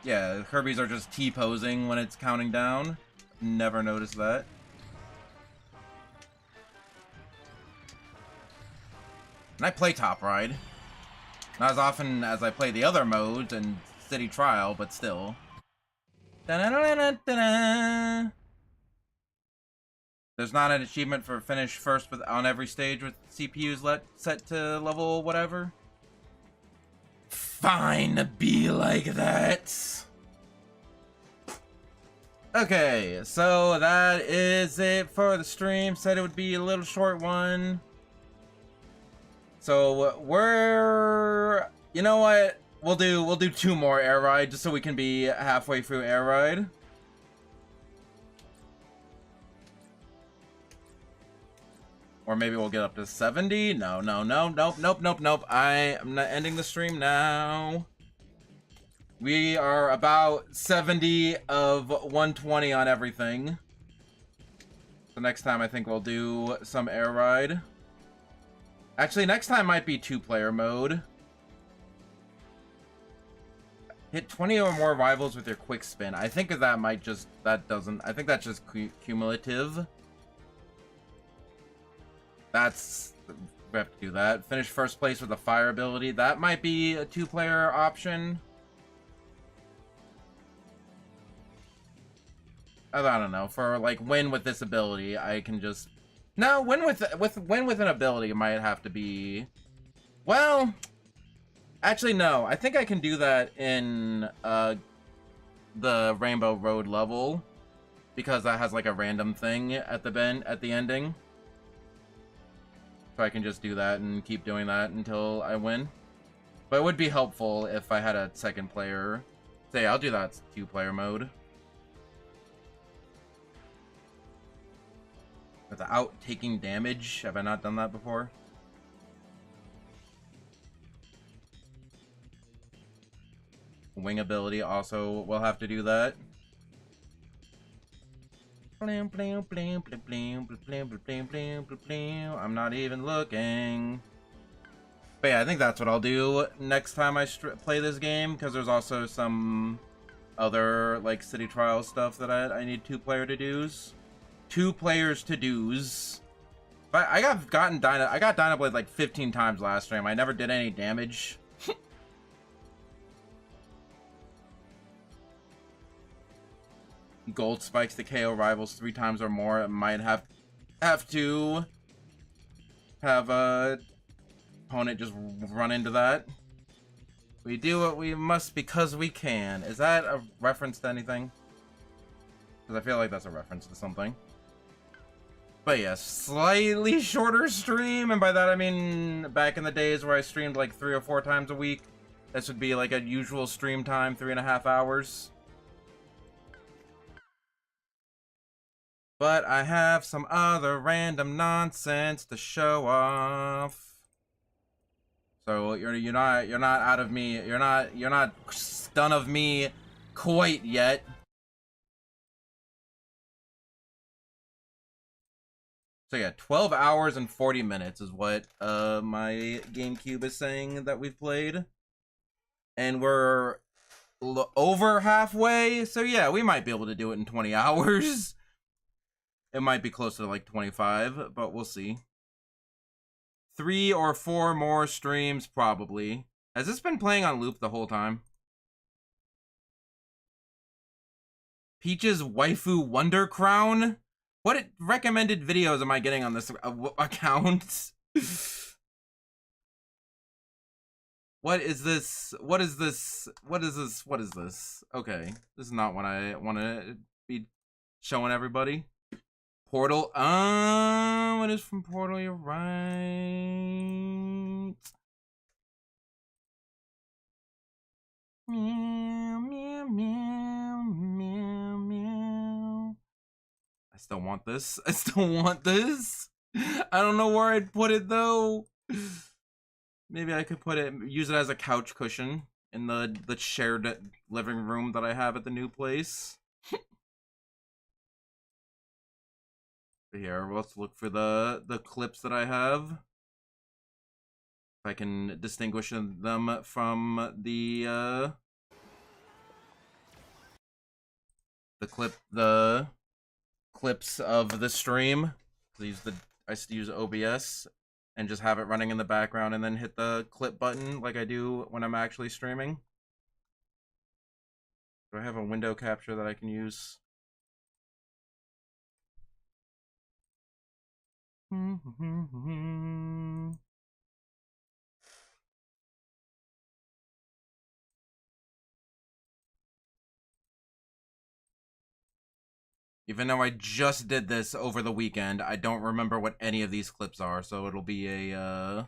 Yeah, Kirby's are just T-posing when it's counting down. Never noticed that. And I play Top Ride. Not as often as I play the other modes and City Trial, but still. Da-da-da-da-da-da. There's not an achievement for finish first on every stage with CPUs set to level whatever. Fine, be like that. Okay, so that is it for the stream. Said it would be a little short one. So you know what? We'll do 2 more Air Ride just so we can be halfway through Air Ride. Or maybe we'll get up to 70. Nope. I am not ending the stream now. We are about 70 of 120 on everything. So next time I think we'll do some air ride. Actually, next time might be 2-player mode. Hit 20 or more rivals with your quick spin. I think that might just, I think that's just cumulative. That's, we have to do that. Finish first place with a fire ability. That might be a 2-player option. I don't know. For like win with this ability, I can just no win with an ability. It might have to be. Well, actually, no. I think I can do that in the Rainbow Road level because that has like a random thing at the ending. So I can just do that and keep doing that until I win. But it would be helpful if I had a second player. Say, I'll do that 2-player mode. Without taking damage. Have I not done that before? Wing ability also will have to do that. I'm not even looking. But yeah, I think that's what I'll do next time I play this game, because there's also some other like city trial stuff that I need 2-player to do's. 2 players to do's. But I got Dynablade like 15 times last stream. I never did any damage. Gold spikes to KO rivals 3 times or more. It might have to have a opponent just run into that. We do what we must because we can. Is that a reference to anything? Because I feel like that's a reference to something. But yeah, slightly shorter stream, and by that I mean back in the days where I streamed like 3 or 4 times a week. This would be like a usual stream time, 3.5 hours. But I have some other random nonsense to show off. So you're not out of me. You're not stunned of me quite yet. So yeah, 12 hours and 40 minutes is what my GameCube is saying that we've played. And we're over halfway, so yeah, we might be able to do it in 20 hours. It might be closer to like 25, but we'll see. 3 or 4 more streams, probably. Has this been playing on loop the whole time? Peach's Waifu Wonder Crown? What recommended videos am I getting on this account? What is this? What is this? What is this? What is this? Okay, this is not what I want to be showing everybody. Portal. It is from Portal. You're right. Meow, meow, meow, meow, meow. I still want this. I still want this. I don't know where I'd put it though. Maybe I could use it as a couch cushion in the shared living room that I have at the new place. Here, let's look for the clips that I have. If I can distinguish them from the clips of the stream. I use OBS and just have it running in the background and then hit the clip button like I do when I'm actually streaming. Do I have a window capture that I can use? Even though I just did this over the weekend, I don't remember what any of these clips are, so it'll be an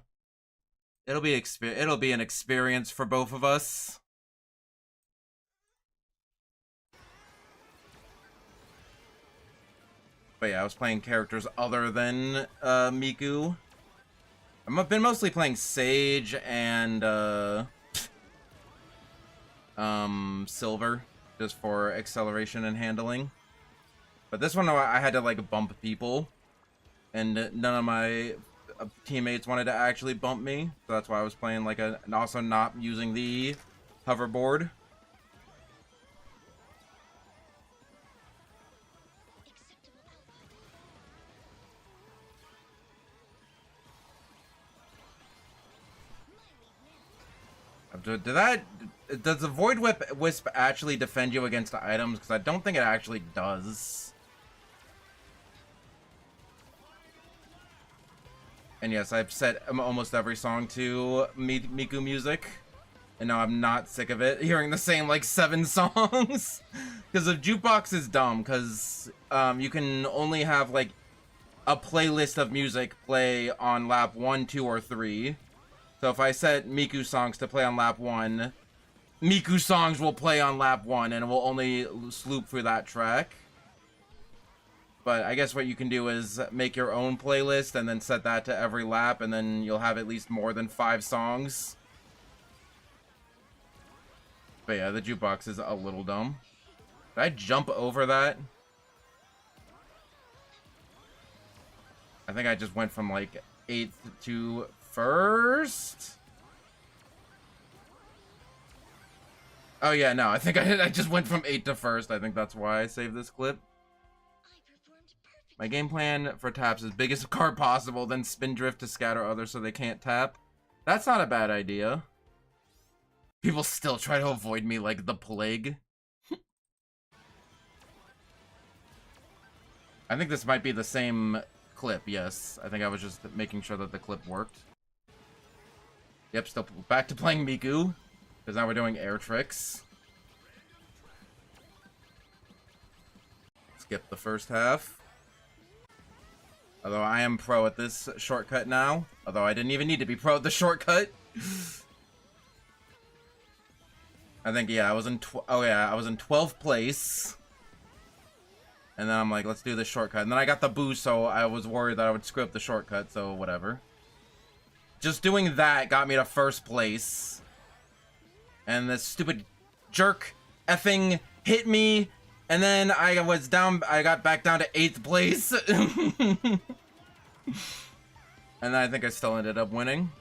experience for both of us. But yeah, I was playing characters other than Miku. I've been mostly playing Sage and silver, just for acceleration and handling. But this one I had to like bump people, and none of my teammates wanted to actually bump me, so that's why I was playing like and also not using the hoverboard. Does the Void Wisp actually defend you against the items? Because I don't think it actually does. And yes, I've set almost every song to Miku music. And now I'm not sick of it, hearing the same, like, 7 songs. Because the jukebox is dumb, because you can only have, like, a playlist of music play on lap 1, 2, or 3. So if I set Miku songs to play on lap 1, Miku songs will play on lap 1, and it will only loop through that track. But I guess what you can do is make your own playlist and then set that to every lap, and then you'll have at least more than 5 songs. But yeah, the jukebox is a little dumb. Did I jump over that? I think I just went from like 8th to 1st. Oh yeah, no, I think I just went from 8th to 1st. I think that's why I saved this clip. My game plan for taps is biggest card possible, then spin drift to scatter others so they can't tap. That's not a bad idea. People still try to avoid me like the plague. I think this might be the same clip, yes. I think I was just making sure that the clip worked. Yep, still back to playing Miku, because now we're doing air tricks. Skip the first half. Although I am pro at this shortcut now. Although I didn't even need to be pro at the shortcut. I think, yeah, I was in 12th place. And then I'm like, let's do the shortcut. And then I got the boost, so I was worried that I would screw up the shortcut, so whatever. Just doing that got me to 1st place. And this stupid jerk effing hit me. And then I got back down to 8th place. And then I think I still ended up winning.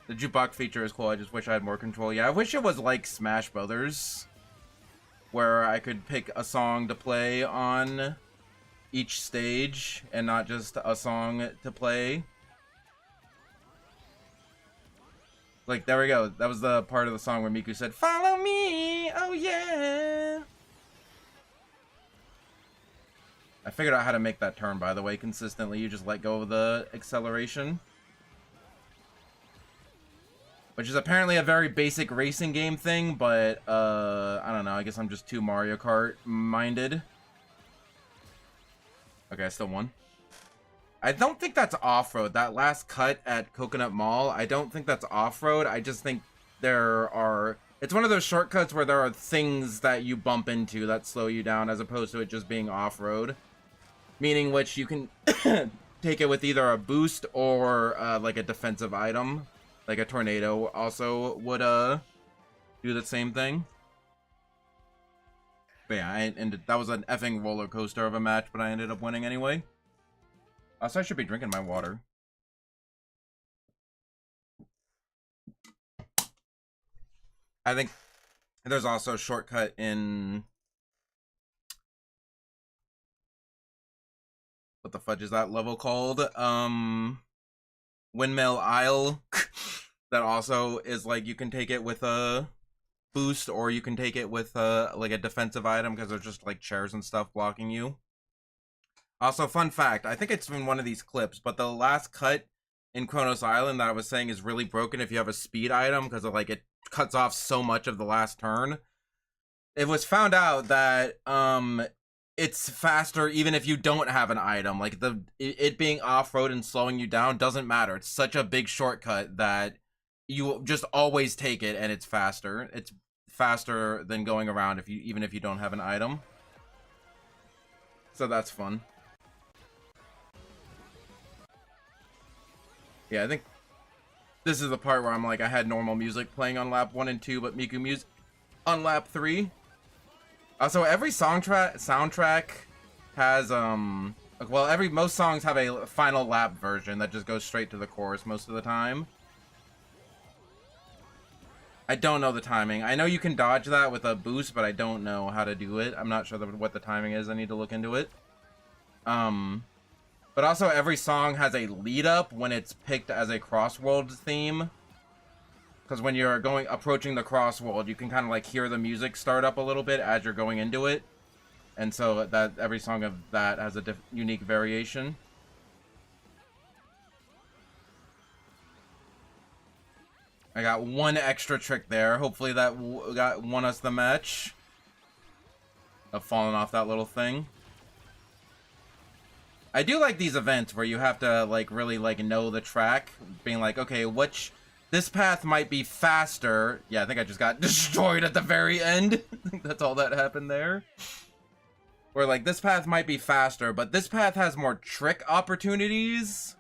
The jukebox feature is cool. I just wish I had more control. Yeah, I wish it was like Smash Brothers, where I could pick a song to play on each stage and not just a song to play. Like, there we go. That was the part of the song where Miku said, "Follow me, oh yeah." I figured out how to make that turn, by the way, consistently. You just let go of the acceleration. Which is apparently a very basic racing game thing, but, I don't know. I guess I'm just too Mario Kart minded. Okay, I still won. I don't think that's off-road. That last cut at Coconut Mall, I don't think that's off-road. I just think it's one of those shortcuts where there are things that you bump into that slow you down, as opposed to it just being off-road. Meaning which you can take it with either a boost or, like a defensive item. Like a tornado also would, do the same thing. But yeah, that was an effing roller coaster of a match, but I ended up winning anyway. So I should be drinking my water. I think there's also a shortcut in... What the fudge is that level called? Windmill Isle. That also is like, you can take it with a boost, or you can take it with like a defensive item, because there's just like chairs and stuff blocking you. Also, fun fact, I think it's in one of these clips, but the last cut in Kronos Island that I was saying is really broken if you have a speed item, because of like it cuts off so much of the last turn. It was found out that it's faster even if you don't have an item. Like it being off-road and slowing you down doesn't matter. It's such a big shortcut that you just always take it, and it's faster. It's faster than going around even if you don't have an item. So that's fun. Yeah, I think This is the part where I'm like, I had normal music playing on lap 1 and 2, but Miku music on lap 3. So every soundtrack has, well, most songs have a final lap version that just goes straight to the chorus most of the time. I don't know the timing. I know you can dodge that with a boost, but I don't know how to do it. I'm not sure what the timing is. I need to look into it. But also every song has a lead up when it's picked as a crossworld theme. Because when you're approaching the crossworld, you can kind of like hear the music start up a little bit as you're going into it. And so that every song of that has a unique variation. I got one extra trick there. Hopefully that won us the match. Of falling off that little thing. I do like these events where you have to like really like know the track, being like, okay, this path might be faster. Yeah, I think I just got destroyed at the very end. That's all that happened there. Where like this path might be faster, but this path has more trick opportunities.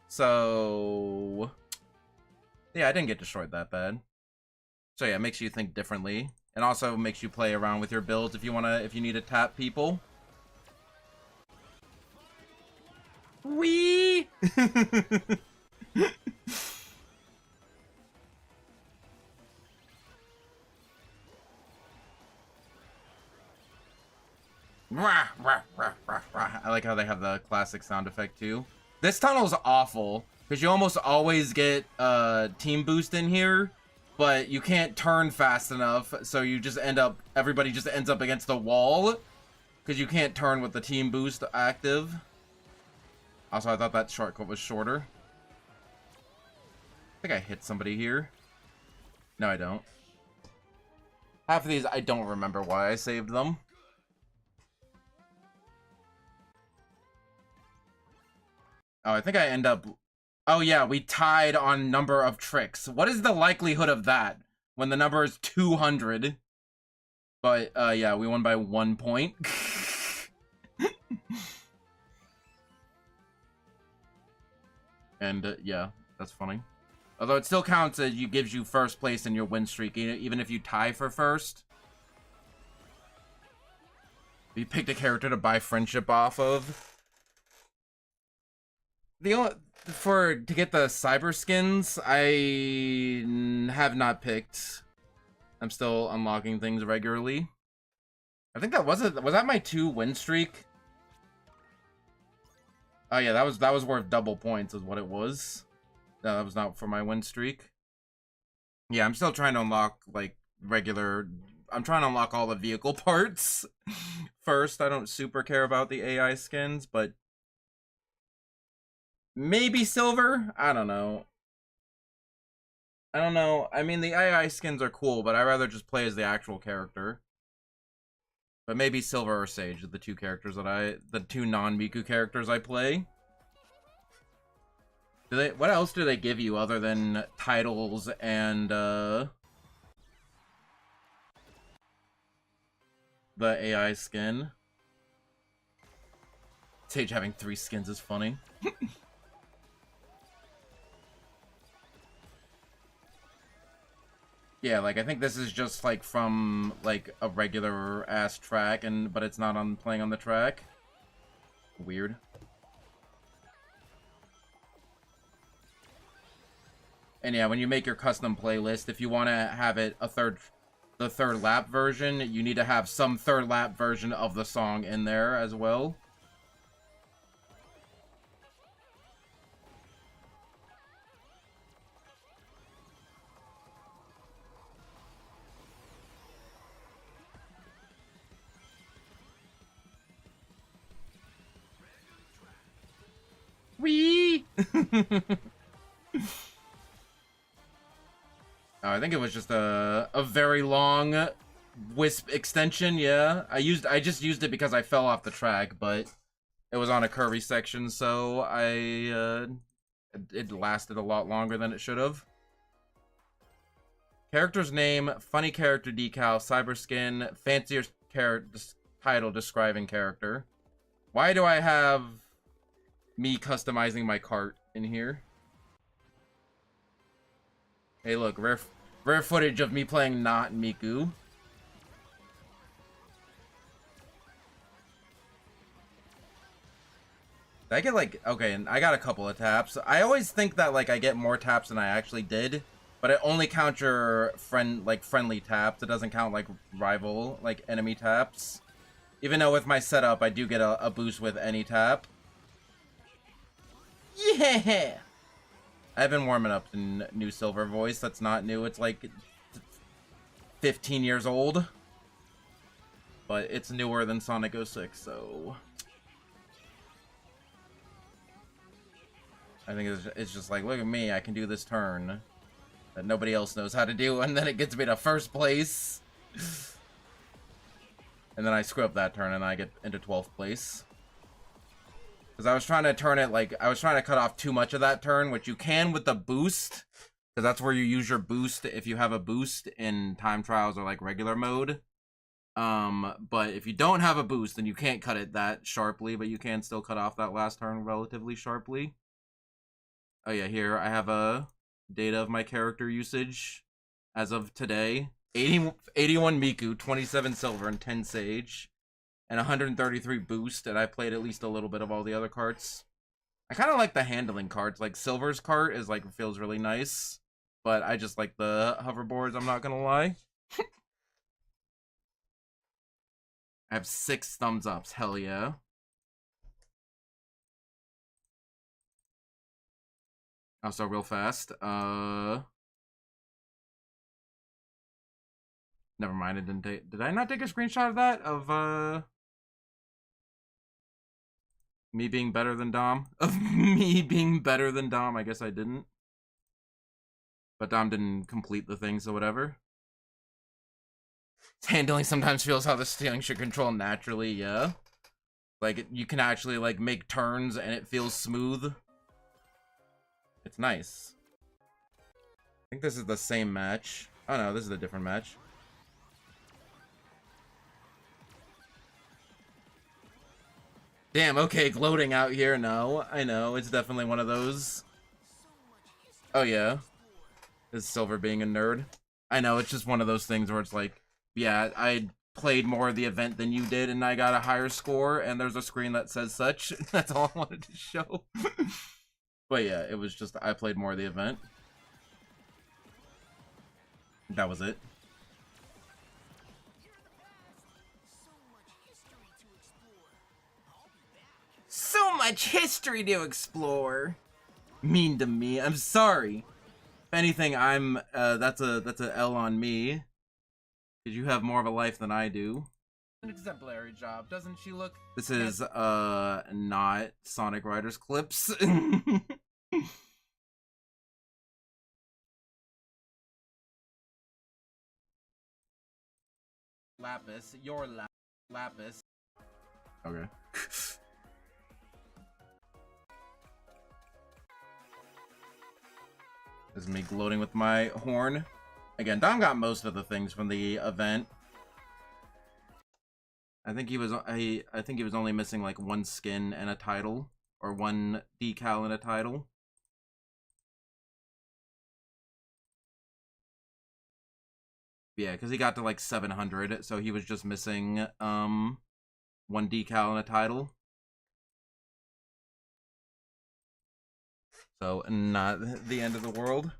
So yeah, I didn't get destroyed that bad. So yeah, it makes you think differently, and also makes you play around with your builds if you need to tap people. Wee! I like how they have the classic sound effect too. This tunnel's awful because you almost always get team boost in here, but you can't turn fast enough, so you just everybody just ends up against the wall because you can't turn with the team boost active. Also, I thought that shortcut was shorter. I think I hit somebody here. No, I don't. Half of these, I don't remember why I saved them. Oh, I think I end up... Oh, yeah, we tied on number of tricks. What is the likelihood of that when the number is 200? But, yeah, we won by 1 point. And, yeah, that's funny. Although it still counts as gives you first place in your win streak, even if you tie for first. You picked a character to buy friendship off of. To get the cyber skins, I have not picked. I'm still unlocking things regularly. I think that was that my 2 win streak? Oh yeah, that was worth double points is what it was. No, that was not for my win streak. Yeah, I'm still trying to unlock like I'm trying to unlock all the vehicle parts first. I don't super care about the AI skins, but maybe silver? I don't know. I mean, the AI skins are cool, but I'd rather just play as the actual character. But maybe silver or sage are the 2 characters that the 2 non-Miku characters I play. What else do they give you other than titles and the AI skin? Sage having 3 skins is funny. Yeah, like I think this is just like from like a regular ass track, but it's not playing on the track. Weird. And yeah, when you make your custom playlist, if you want to have it the third lap version, you need to have some third lap version of the song in there as well. Wee! I think it was just a very long wisp extension, yeah. I just used it because I fell off the track, but it was on a Kirby section, so it lasted a lot longer than it should have. Character's name, funny character decal, cyber skin, fancier title describing character. Why do I have me customizing my cart in here? Hey, look, rare footage of me playing not Miku. I get like, okay, and I got a couple of taps. I always think that like I get more taps than I actually did, but it only counts your friendly taps. It doesn't count like rival, like enemy taps. Even though with my setup, I do get a boost with any tap. Yeah! I've been warming up to new Silver voice. That's not new. It's like 15 years old. But it's newer than Sonic 06, so... I think it's just like, look at me, I can do this turn that nobody else knows how to do, and then it gets me to first place. And then I screw up that turn, and I get into 12th place. Because I was trying to turn it, like, I was trying to cut off too much of that turn, which you can with the boost. Because that's where you use your boost if you have a boost in time trials or, like, regular mode. But if you don't have a boost, then you can't cut it that sharply, but you can still cut off that last turn relatively sharply. Oh yeah, here I have a data of my character usage as of today. 81 Miku, 27 Silver, and 10 Sage. And 133 Boost, and I played at least a little bit of all the other carts. I kind of like the handling carts. Like, Silver's cart is like, feels really nice. But I just like the hoverboards, I'm not gonna lie. I have 6 thumbs ups, hell yeah. Also, real fast, never mind, I didn't take, did I not take a screenshot of that? Of, me being better than Dom? Of me being better than Dom, I guess I didn't. But Dom didn't complete the thing, so whatever. Handling sometimes feels how the steering should control naturally, yeah. Like, you can actually, like, make turns and it feels smooth. It's nice. I think this is the same match. Oh no, this is a different match. Damn, okay, gloating out here. No, I know, it's definitely one of those. Oh yeah. Is Silver being a nerd? I know, it's just one of those things where it's like, yeah, I played more of the event than you did and I got a higher score and there's a screen that says such. That's all I wanted to show. But yeah, it was just, I played more of the event. That was it. So much history to explore. Mean to me. I'm sorry. If anything, I'm, that's a L on me. Because you have more of a life than I do. An exemplary job, doesn't she look? This is, not Sonic Riders clips. Lapis, your Lapis. Okay. This is me gloating with my horn. Again, Dom got most of the things from the event. I think he was only missing like 1 skin and a title, or 1 decal and a title. Yeah, because he got to like 700, so he was just missing 1 decal and a title. So not the end of the world.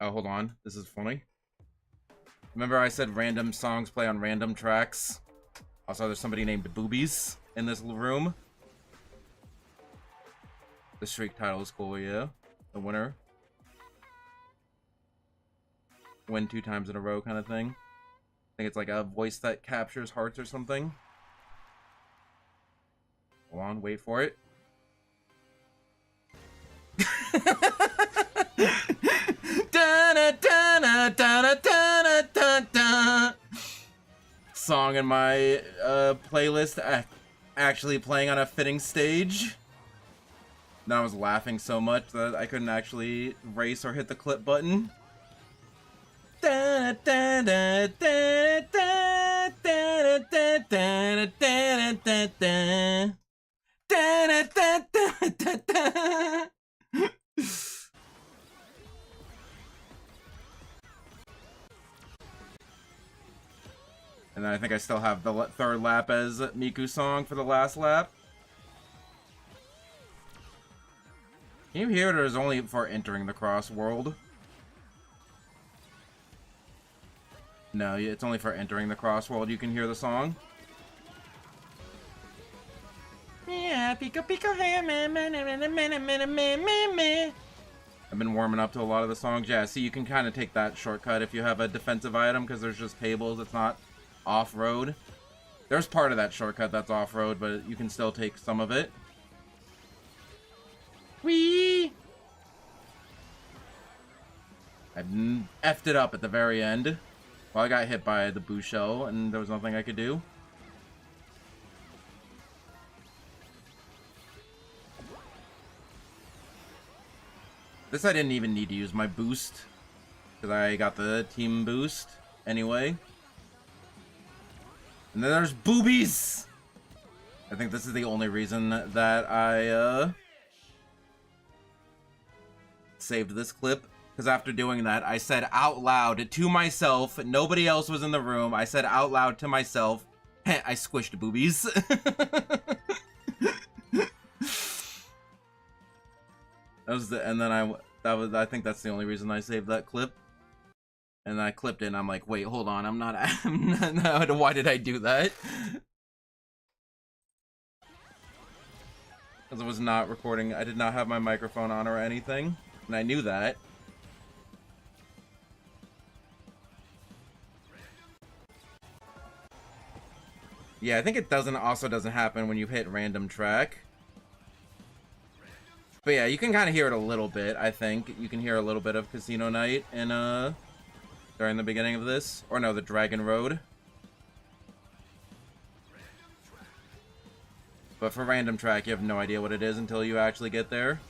Oh, hold on. This is funny. Remember I said random songs play on random tracks? Also, there's somebody named Boobies in this room. The streak title is cool, yeah. The winner. Win 2 times in a row kind of thing. I think it's like a voice that captures hearts or something. Hold on, wait for it. Song in my playlist actually playing on a fitting stage. Then I was laughing so much that I couldn't actually race or hit the clip button. And then I think I still have the third lap as Miku's song for the last lap. Can you hear it, or is it only for entering the cross world? No, it's only for entering the cross world you can hear the song. Yeah, pika pika hey, I've been warming up to a lot of the songs. Yeah, see, you can kind of take that shortcut if you have a defensive item, because there's just tables. It's not off-road. There's part of that shortcut that's off-road, but you can still take some of it. Whee! I effed it up at the very end. Well, I got hit by the boo shell, and there was nothing I could do. This I didn't even need to use my boost, because I got the team boost anyway. And then there's boobies! I think this is the only reason that I saved this clip. Because after doing that, I said out loud to myself, nobody else was in the room, I said out loud to myself, hey, I squished boobies. That was the, and then I think that's the only reason I saved that clip. And I clipped it and I'm like, wait, hold on, I'm not why did I do that? Because I was not recording, I did not have my microphone on or anything. And I knew that. Yeah, I think it also doesn't happen when you hit random track. But yeah, you can kind of hear it a little bit, I think. You can hear a little bit of Casino Night in, during the beginning of this. Or no, the Dragon Road. But for random track, you have no idea what it is until you actually get there.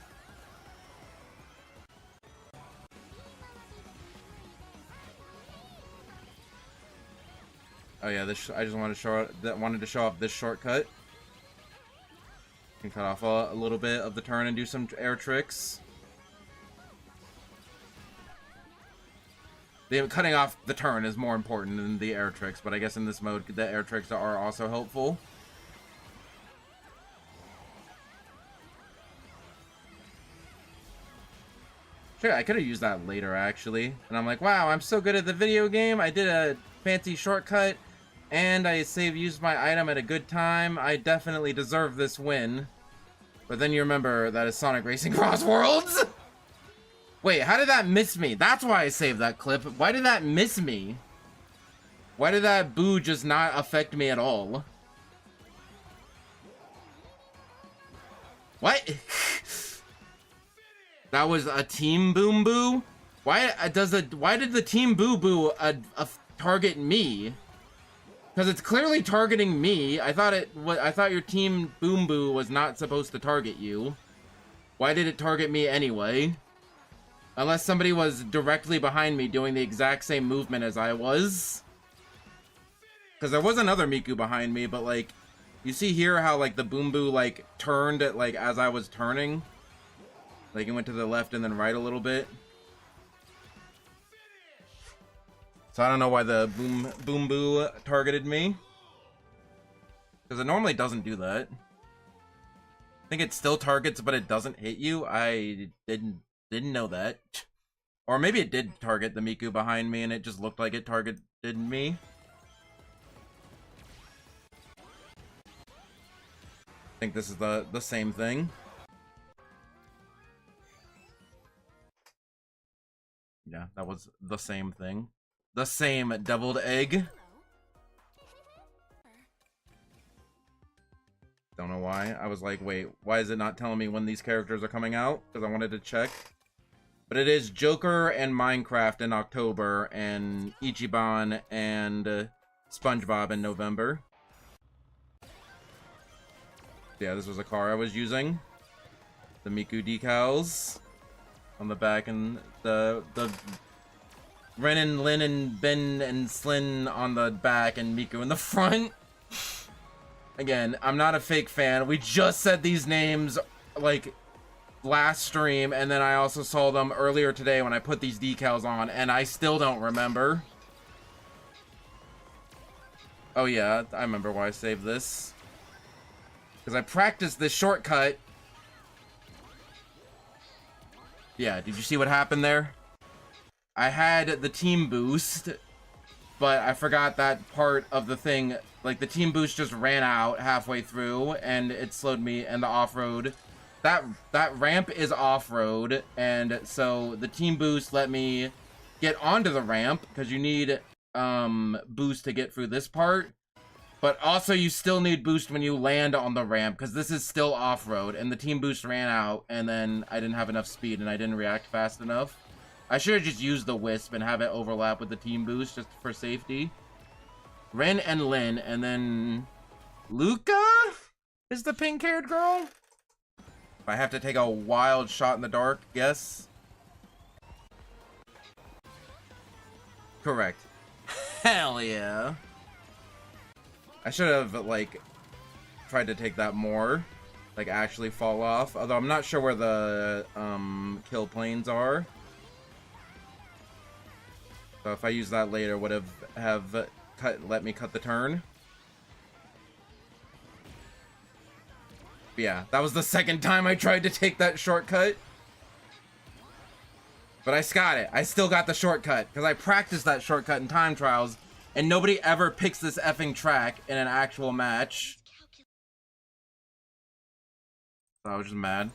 Oh yeah, this I just wanted to show off this shortcut. You can cut off a little bit of the turn and do some air tricks. Cutting off the turn is more important than the air tricks, but I guess in this mode, the air tricks are also helpful. Sure, I could have used that later, actually. And I'm like, wow, I'm so good at the video game. I did a fancy shortcut, and I used my item at a good time. I definitely deserve this win. But then you remember that it's Sonic Racing Cross Worlds? Wait, how did that miss me? That's why I saved that clip. Why did that miss me? Why did that boo just not affect me at all? What? That was a team boom boo? Why did the team boo boo target me? Because it's clearly targeting me. I thought your team boom boo was not supposed to target you. Why did it target me anyway? Unless somebody was directly behind me doing the exact same movement as I was. Because there was another Miku behind me, but like, you see here how like the boom boo like turned like as I was turning? Like it went to the left and then right a little bit. So I don't know why the boom boo targeted me. Because it normally doesn't do that. I think it still targets, but it doesn't hit you. I didn't know that. Or maybe it did target the Miku behind me and it just looked like it targeted me. I think this is the same thing. Yeah, that was the same thing. The same deviled egg. Don't know why. I was like, wait, why is it not telling me when these characters are coming out? Because I wanted to check. But it is Joker and Minecraft in October, and Ichiban and SpongeBob in November. Yeah, this was a car I was using. The Miku decals on the back, and the Ren and Lin and Ben and Slin on the back, and Miku in the front. Again, I'm not a fake fan. We just said these names, like, last stream, and then I also saw them earlier today when I put these decals on, and I still don't remember. Oh yeah, I remember why I saved this. Because I practiced this shortcut. Yeah, did you see what happened there? I had the team boost, but I forgot that part of the thing. Like, the team boost just ran out halfway through, and it slowed me, and the off-road. That ramp is off-road, and so the team boost let me get onto the ramp, because you need boost to get through this part. But also, you still need boost when you land on the ramp, because this is still off-road, and the team boost ran out, and then I didn't have enough speed, and I didn't react fast enough. I should have just used the Wisp and have it overlap with the team boost, just for safety. Ren and Lynn, and then... Luca is the pink-haired girl? If I have to take a wild shot in the dark, yes. Correct. Hell yeah. I should have, like, tried to take that more. Like, actually fall off. Although I'm not sure where the, kill planes are. So if I use that later, would have let me cut the turn. But yeah, that was the second time I tried to take that shortcut. But I got it. I still got the shortcut. Because I practiced that shortcut in time trials. And nobody ever picks this effing track in an actual match. So I was just mad.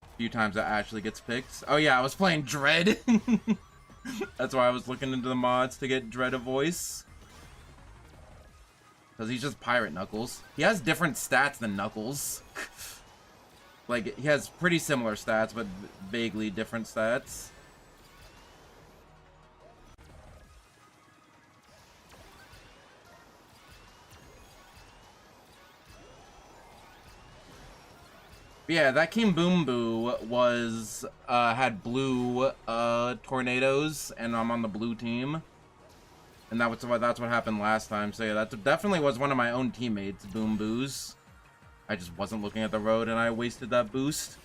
A few times it actually gets picked. Oh yeah, I was playing Dread. That's why I was looking into the mods to get Dread a voice. Because he's just Pirate Knuckles. He has different stats than Knuckles. Like, he has pretty similar stats, but vaguely different stats. Yeah, that King Boom Boo was, had blue, tornadoes, and I'm on the blue team. And that's what happened last time, so yeah, that definitely was one of my own teammates, Boom Boos. I just wasn't looking at the road, and I wasted that boost.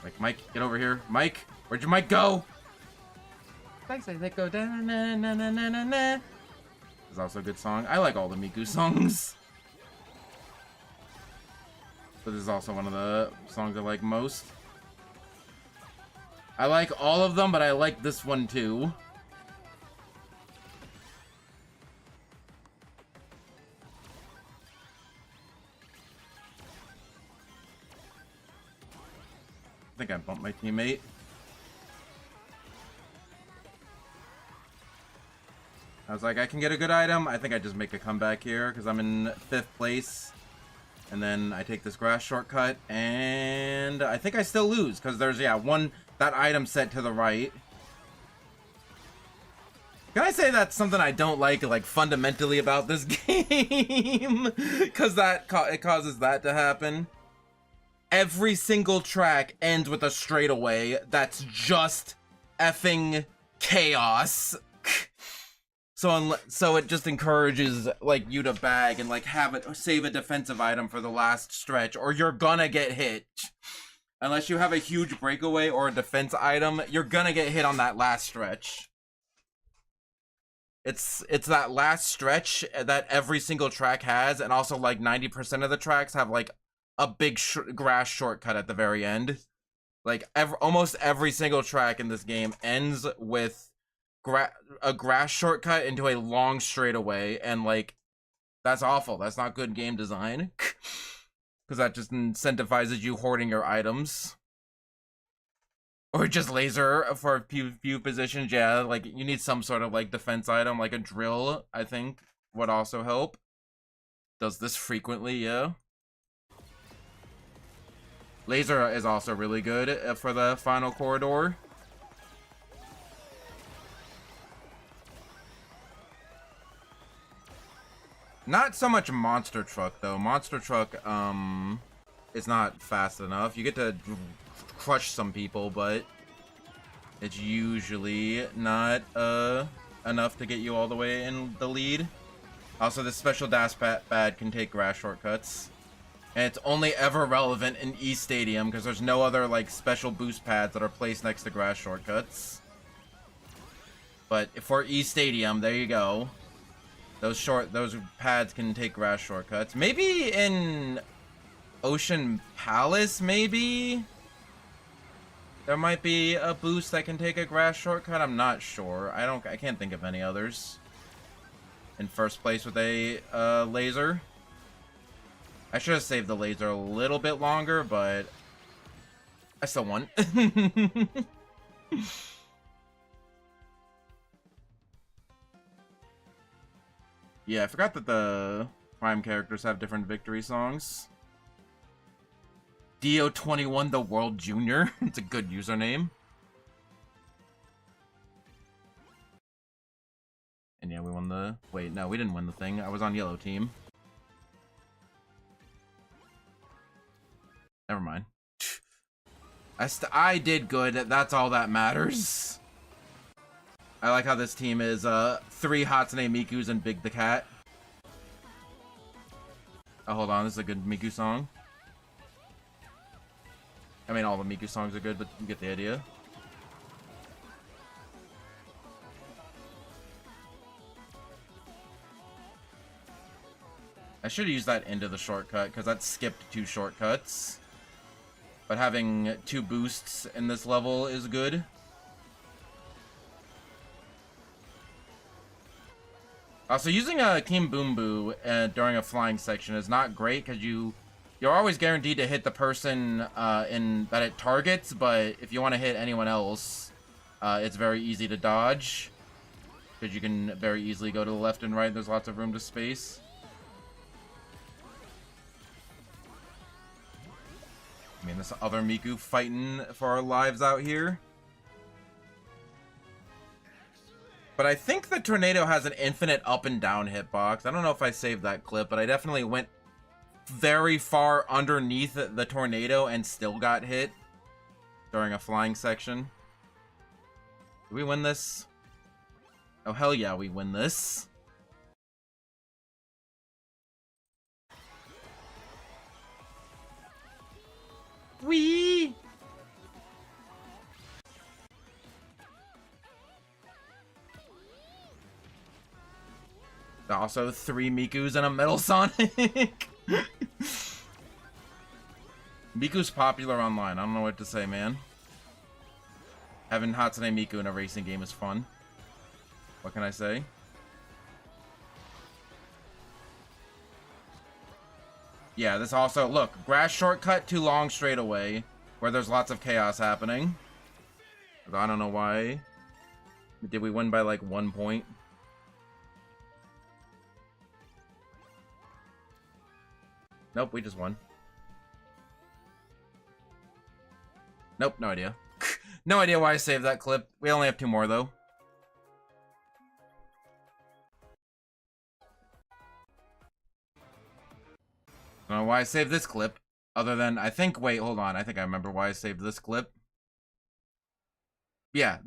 Like, Mike, get over here. Mike, where'd your mic go? Thanks, I go da na na na na na na. It's also a good song. I like all the Miku songs. But this is also one of the songs I like most. I like all of them, but I like this one too. I think I bumped my teammate. I was like, I can get a good item. I think I just make a comeback here because I'm in 5th place. And then I take this grass shortcut, and I think I still lose because there's, yeah, that item set to the right. Can I say that's something I don't like fundamentally about this game? Because it causes that to happen. Every single track ends with a straightaway that's just effing chaos. So it just encourages you to bag and save a defensive item for the last stretch, or you're gonna get hit. Unless you have a huge breakaway or a defense item, you're gonna get hit on that last stretch. It's that last stretch that every single track has, and also 90% of the tracks have a big grass shortcut at the very end. Almost every single track in this game ends with a grass shortcut into a long straightaway, and that's awful. That's not good game design. Because that just incentivizes you hoarding your items. Or just laser for a few positions. Yeah, you need some sort of defense item, like a drill, I think would also help. Does this frequently, yeah. Laser is also really good for the final corridor. Not so much Monster Truck, though. Monster Truck, is not fast enough. You get to crush some people, but It's usually not enough to get you all the way in the lead. Also, this special dash pad can take grass shortcuts. And it's only ever relevant in E Stadium because there's no other like special boost pads that are placed next to grass shortcuts. But for E Stadium, there you go. Those pads can take grass shortcuts. Maybe in Ocean Palace, maybe? There might be a boost that can take a grass shortcut. I'm not sure. I can't think of any others. In first place with a laser. I should have saved the laser a little bit longer, but I still won. Yeah, I forgot that the Prime characters have different victory songs. Dio21 the World Junior. It's a good username. And yeah, we won the... Wait, no, we didn't win the thing. I was on yellow team. Never mind. I did good. That's all that matters. I like how this team is 3 Hatsune Mikus and Big the Cat. Oh, hold on. This is a good Miku song. I mean, all the Miku songs are good, but you get the idea. I should have used that into the shortcut, because that skipped 2 shortcuts. But having 2 boosts in this level is good. Also, using a Team Boom Boo during a flying section is not great, because you're always guaranteed to hit the person that it targets, but if you want to hit anyone else, it's very easy to dodge. Because you can very easily go to the left and right, there's lots of room to space. I mean, this other Miku fighting for our lives out here. But I think the tornado has an infinite up and down hitbox. I don't know if I saved that clip, but I definitely went very far underneath the tornado and still got hit during a flying section. Did we win this? Oh, hell yeah, we win this. Wee! Also 3 Mikus and a Metal Sonic. Miku's popular online. I don't know what to say, man. Having Hatsune Miku in a racing game is fun. What can I say? Yeah, this also... Look, grass shortcut, too long straightaway, where there's lots of chaos happening. I don't know why. Did we win by, like, 1 point? Nope, we just won. Nope, no idea. No idea why I saved that clip. We only have 2 more, though. I don't know why I saved this clip. Other than, I think, wait, hold on. I think I remember why I saved this clip. Yeah.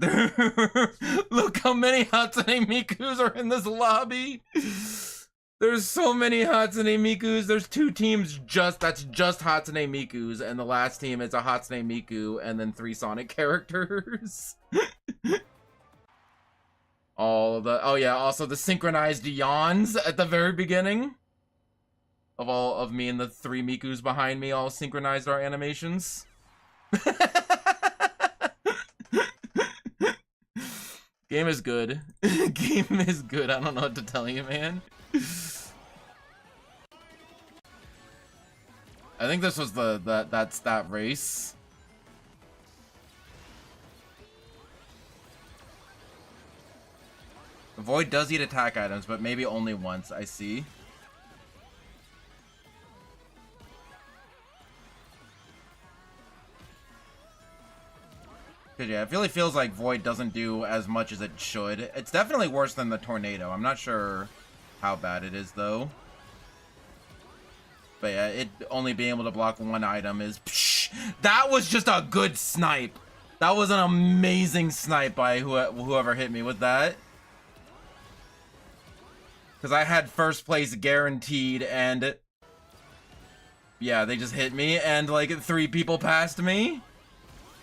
Look how many Hatsune Mikus are in this lobby. There's so many Hatsune Mikus. There's 2 teams that's just Hatsune Mikus, and the last team is a Hatsune Miku, and then 3 Sonic characters. All the... Oh yeah, also the synchronized yawns at the very beginning. Of all of me and the 3 Mikus behind me all synchronized our animations. Game is good. Game is good. I don't know what to tell you, man. I think this was that stat race. Void does eat attack items, but maybe only once, I see. Cause yeah, it really feels like Void doesn't do as much as it should. It's definitely worse than the tornado. I'm not sure how bad it is though. But yeah, it only being able to block 1 item is... Psh, that was just a good snipe. That was an amazing snipe by whoever hit me with that. Because I had first place guaranteed, and yeah, they just hit me, and like 3 people passed me.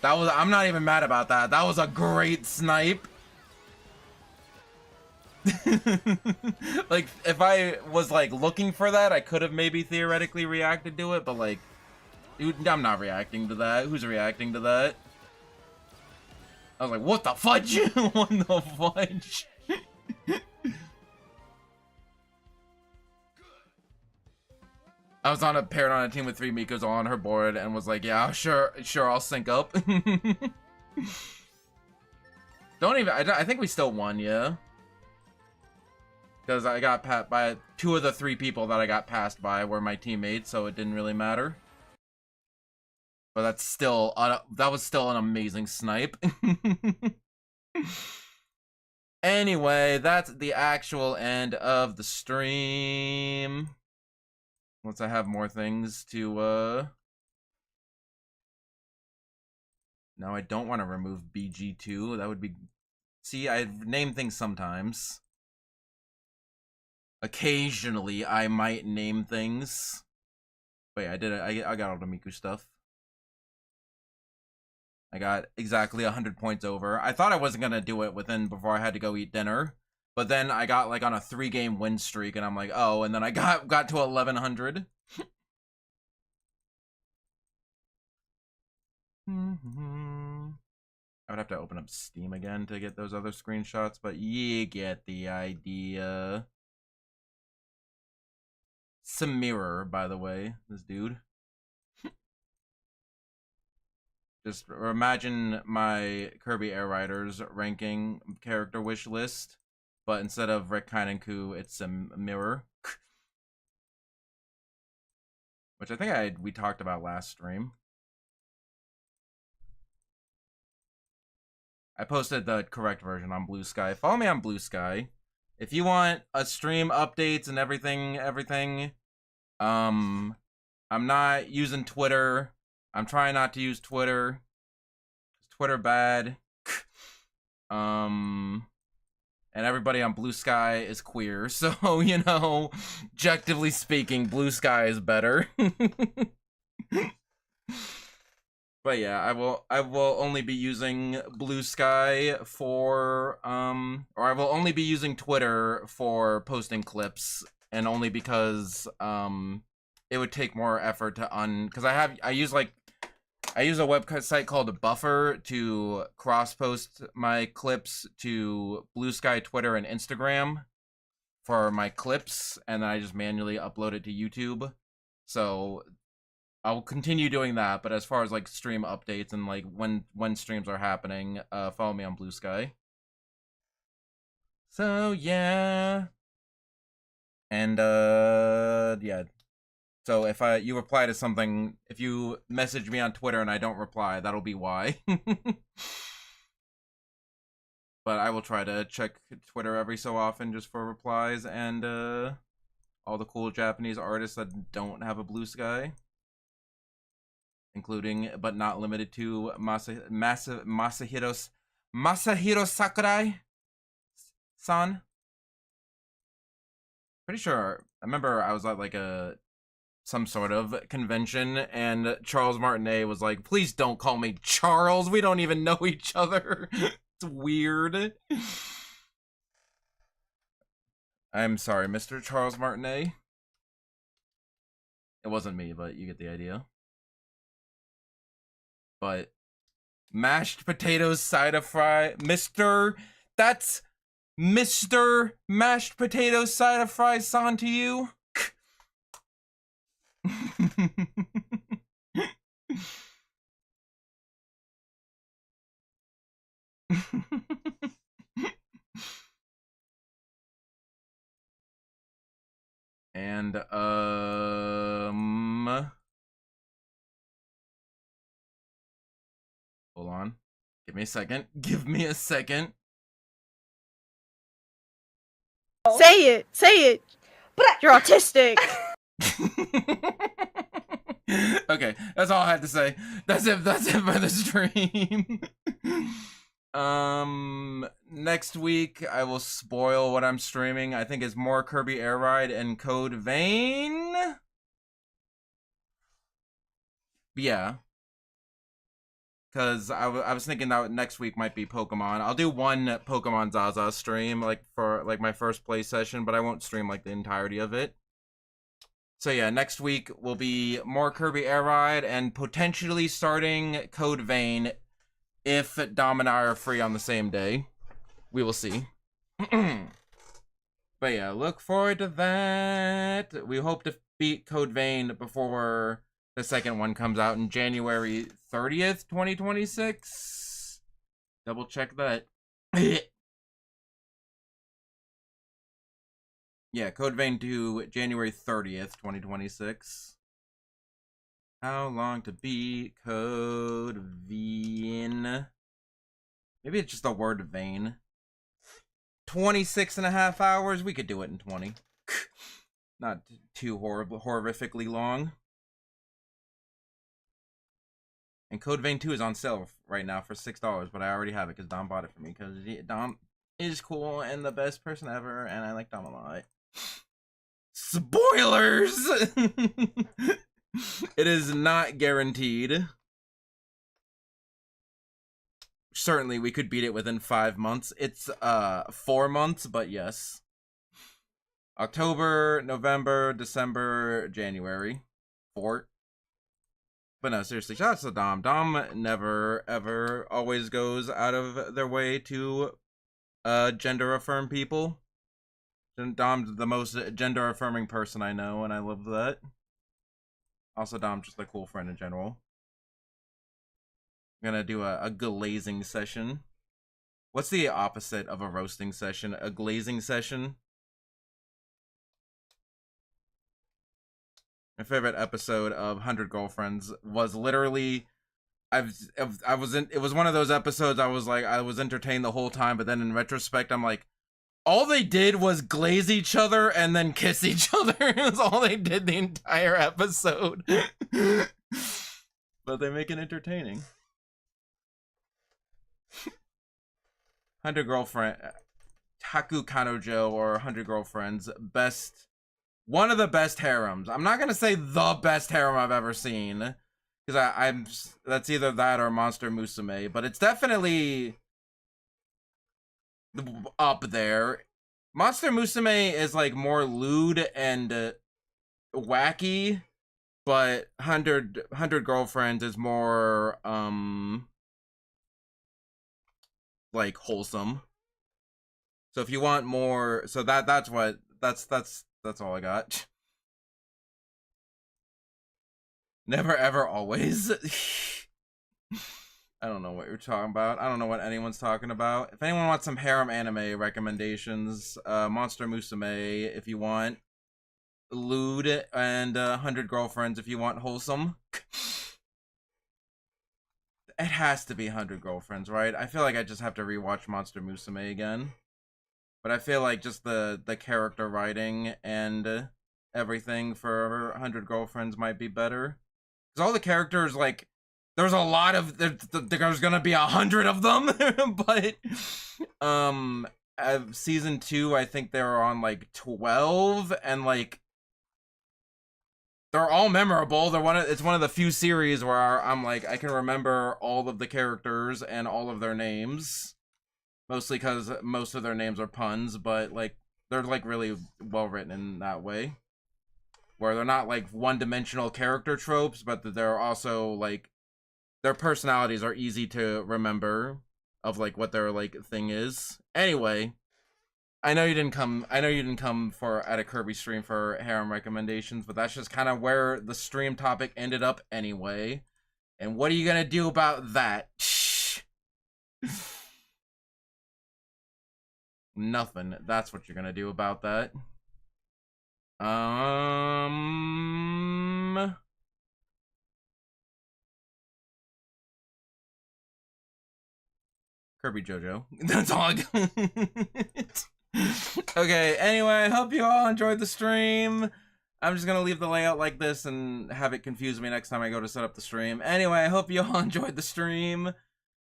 That was, I'm not even mad about that. That was a great snipe. Like, if I was like looking for that, I could have maybe theoretically reacted to it, but like, dude, I'm not reacting to that. Who's reacting to that? I was like, what the fudge? What the fudge? I was paired on a team with 3 Mikos on her board and was like, yeah, sure, I'll sync up. I think we still won, yeah. Because I got passed by 2 of the 3 people that I got passed by were my teammates, so it didn't really matter. But that's still, that was still an amazing snipe. Anyway, that's the actual end of the stream. Once I have more things to, No, I don't want to remove BG2. That would be... See, I name things sometimes. Occasionally, I might name things. Wait, I did it. I got all the Miku stuff. I got exactly 100 points over. I thought I wasn't going to do it before I had to go eat dinner. But then I got like on a 3-game win streak, and I'm like, oh, and then I got to 1100. I would have to open up Steam again to get those other screenshots, but you get the idea. Samira, by the way, this dude. Just imagine my Kirby Airiers ranking character wish list. But instead of Rekkainenku, it's a mirror. Which I think we talked about last stream. I posted the correct version on Blue Sky. Follow me on Blue Sky. If you want a stream updates and everything, I'm not using Twitter. I'm trying not to use Twitter. Twitter bad. And everybody on Blue Sky is queer, so, you know, objectively speaking, Blue Sky is better. But yeah, I will only be using Blue Sky for, or I will only be using Twitter for posting clips, and only because, it would take more effort to because I use a website called Buffer to cross-post my clips to Blue Sky, Twitter, and Instagram for my clips, and then I just manually upload it to YouTube. So I'll continue doing that, but as far as like stream updates and like when streams are happening, follow me on Blue Sky. So yeah. And yeah. So if you reply to something, if you message me on Twitter and I don't reply, that'll be why. But I will try to check Twitter every so often just for replies and all the cool Japanese artists that don't have a Blue Sky. Including, but not limited to, Masahiro Sakurai-san. Pretty sure, I remember I was at like some sort of convention, and Charles Martinet was like, please don't call me Charles, we don't even know each other. It's weird. I'm sorry, Mr. Charles Martinet. It wasn't me, but you get the idea. But mashed potatoes side of fry, that's Mr. Mashed potatoes side of fries san to you. And hold on. Give me a second. Give me a second. Say it. But you're autistic. Okay, that's all I had to say. That's it for the stream. Next week I will spoil what I'm streaming. I think it's more Kirby Air Ride and Code Vein. Yeah. Because I was thinking that next week might be Pokemon. I'll do one Pokemon Zaza stream, like, for, like, my first play session, but I won't stream, like, the entirety of it. So yeah, next week will be more Kirby Air Ride and potentially starting Code Vein if Dom and I are free on the same day. We will see. But yeah, look forward to that. We hope to beat Code Vein before the second one comes out in January 30th, 2026. Double check that. Yeah, Code Vein 2, January 30th, 2026. How long to beat Code Vein? Maybe it's just the word vein. 26.5 hours? We could do it in 20. Not too horrifically long. And Code Vein 2 is on sale right now for $6, but I already have it because Dom bought it for me. Because Dom is cool and the best person ever, and I like Dom a lot. Spoilers! It is not guaranteed. Certainly, we could beat it within 5 months. It's 4 months, but yes. October, November, December, January. 4. But no, seriously, shout out to Dom. Dom never, ever, always goes out of their way to gender affirm people. Dom's the most gender affirming person I know, and I love that. Also, Dom's just a cool friend in general. I'm gonna do a glazing session. What's the opposite of a roasting session? A glazing session? My favorite episode of 100 Girlfriends was literally, it was one of those episodes I was entertained the whole time, but then in retrospect, I'm like, all they did was glaze each other and then kiss each other. It was all they did the entire episode. But they make it entertaining. 100 Girlfriend, Taku Kanojo or 100 Girlfriends, one of the best harems. I'm not gonna say the best harem I've ever seen, because that's either that or Monster Musume, but it's definitely up there. Monster Musume is like more lewd and wacky, but 100 Girlfriends is more like wholesome. So if you want more, so that's all I got. Never ever always. I don't know what you're talking about. I don't know what anyone's talking about. If anyone wants some harem anime recommendations, Monster Musume if you want lewd, and 100 Girlfriends if you want wholesome. It has to be 100 Girlfriends, right? I feel like I just have to rewatch Monster Musume again. But I feel like just the character writing and everything for 100 Girlfriends might be better. Because all the characters, like, there's a lot of, there's gonna be 100 of them. But, season 2, I think they were on, like, 12. And, like, they're all memorable. It's one of the few series where I'm like, I can remember all of the characters and all of their names. Mostly because most of their names are puns, but, like, they're, like, really well written in that way. Where they're not, like, one-dimensional character tropes, but they're also, like, their personalities are easy to remember of, like, what their, like, thing is. Anyway, I know you didn't come at a Kirby stream for harem recommendations, but that's just kind of where the stream topic ended up anyway. And what are you gonna do about that? Nothing. That's what you're gonna do about that. Kirby JoJo. That's all I got. Okay, anyway, I hope you all enjoyed the stream. I'm just gonna leave the layout like this and have it confuse me next time I go to set up the stream. Anyway, I hope you all enjoyed the stream.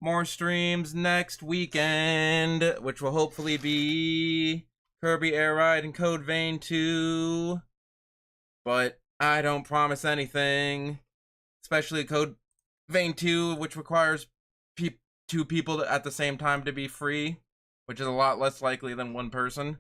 More streams next weekend, which will hopefully be Kirby Air Ride and Code Vein 2. But I don't promise anything. Especially Code Vein 2, which requires two people at the same time to be free, which is a lot less likely than one person.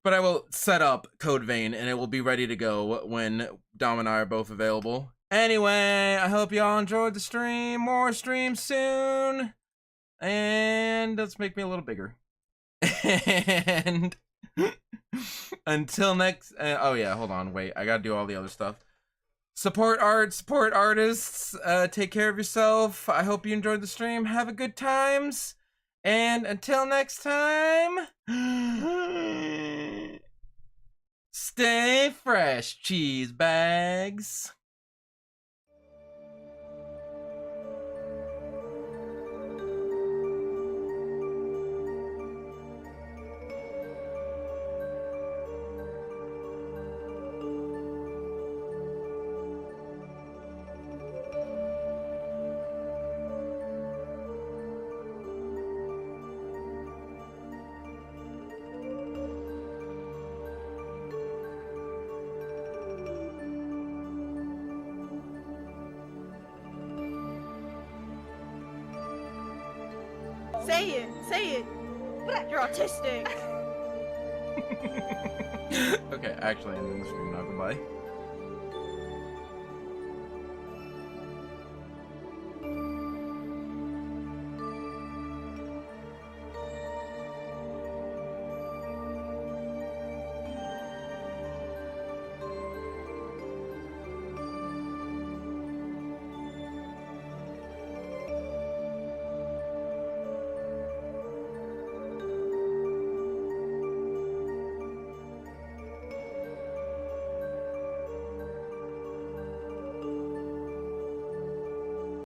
But I will set up Code Vein and it will be ready to go when Dom and I are both available. Anyway, I hope y'all enjoyed the stream. More streams soon. And let's make me a little bigger. And until next... oh yeah, hold on. Wait, I gotta do all the other stuff. Support art, support artists. Take care of yourself. I hope you enjoyed the stream. Have a good times. And until next time, stay fresh, cheese bags. Say it. But you're autistic. Okay, actually, I'm in the stream now. Goodbye.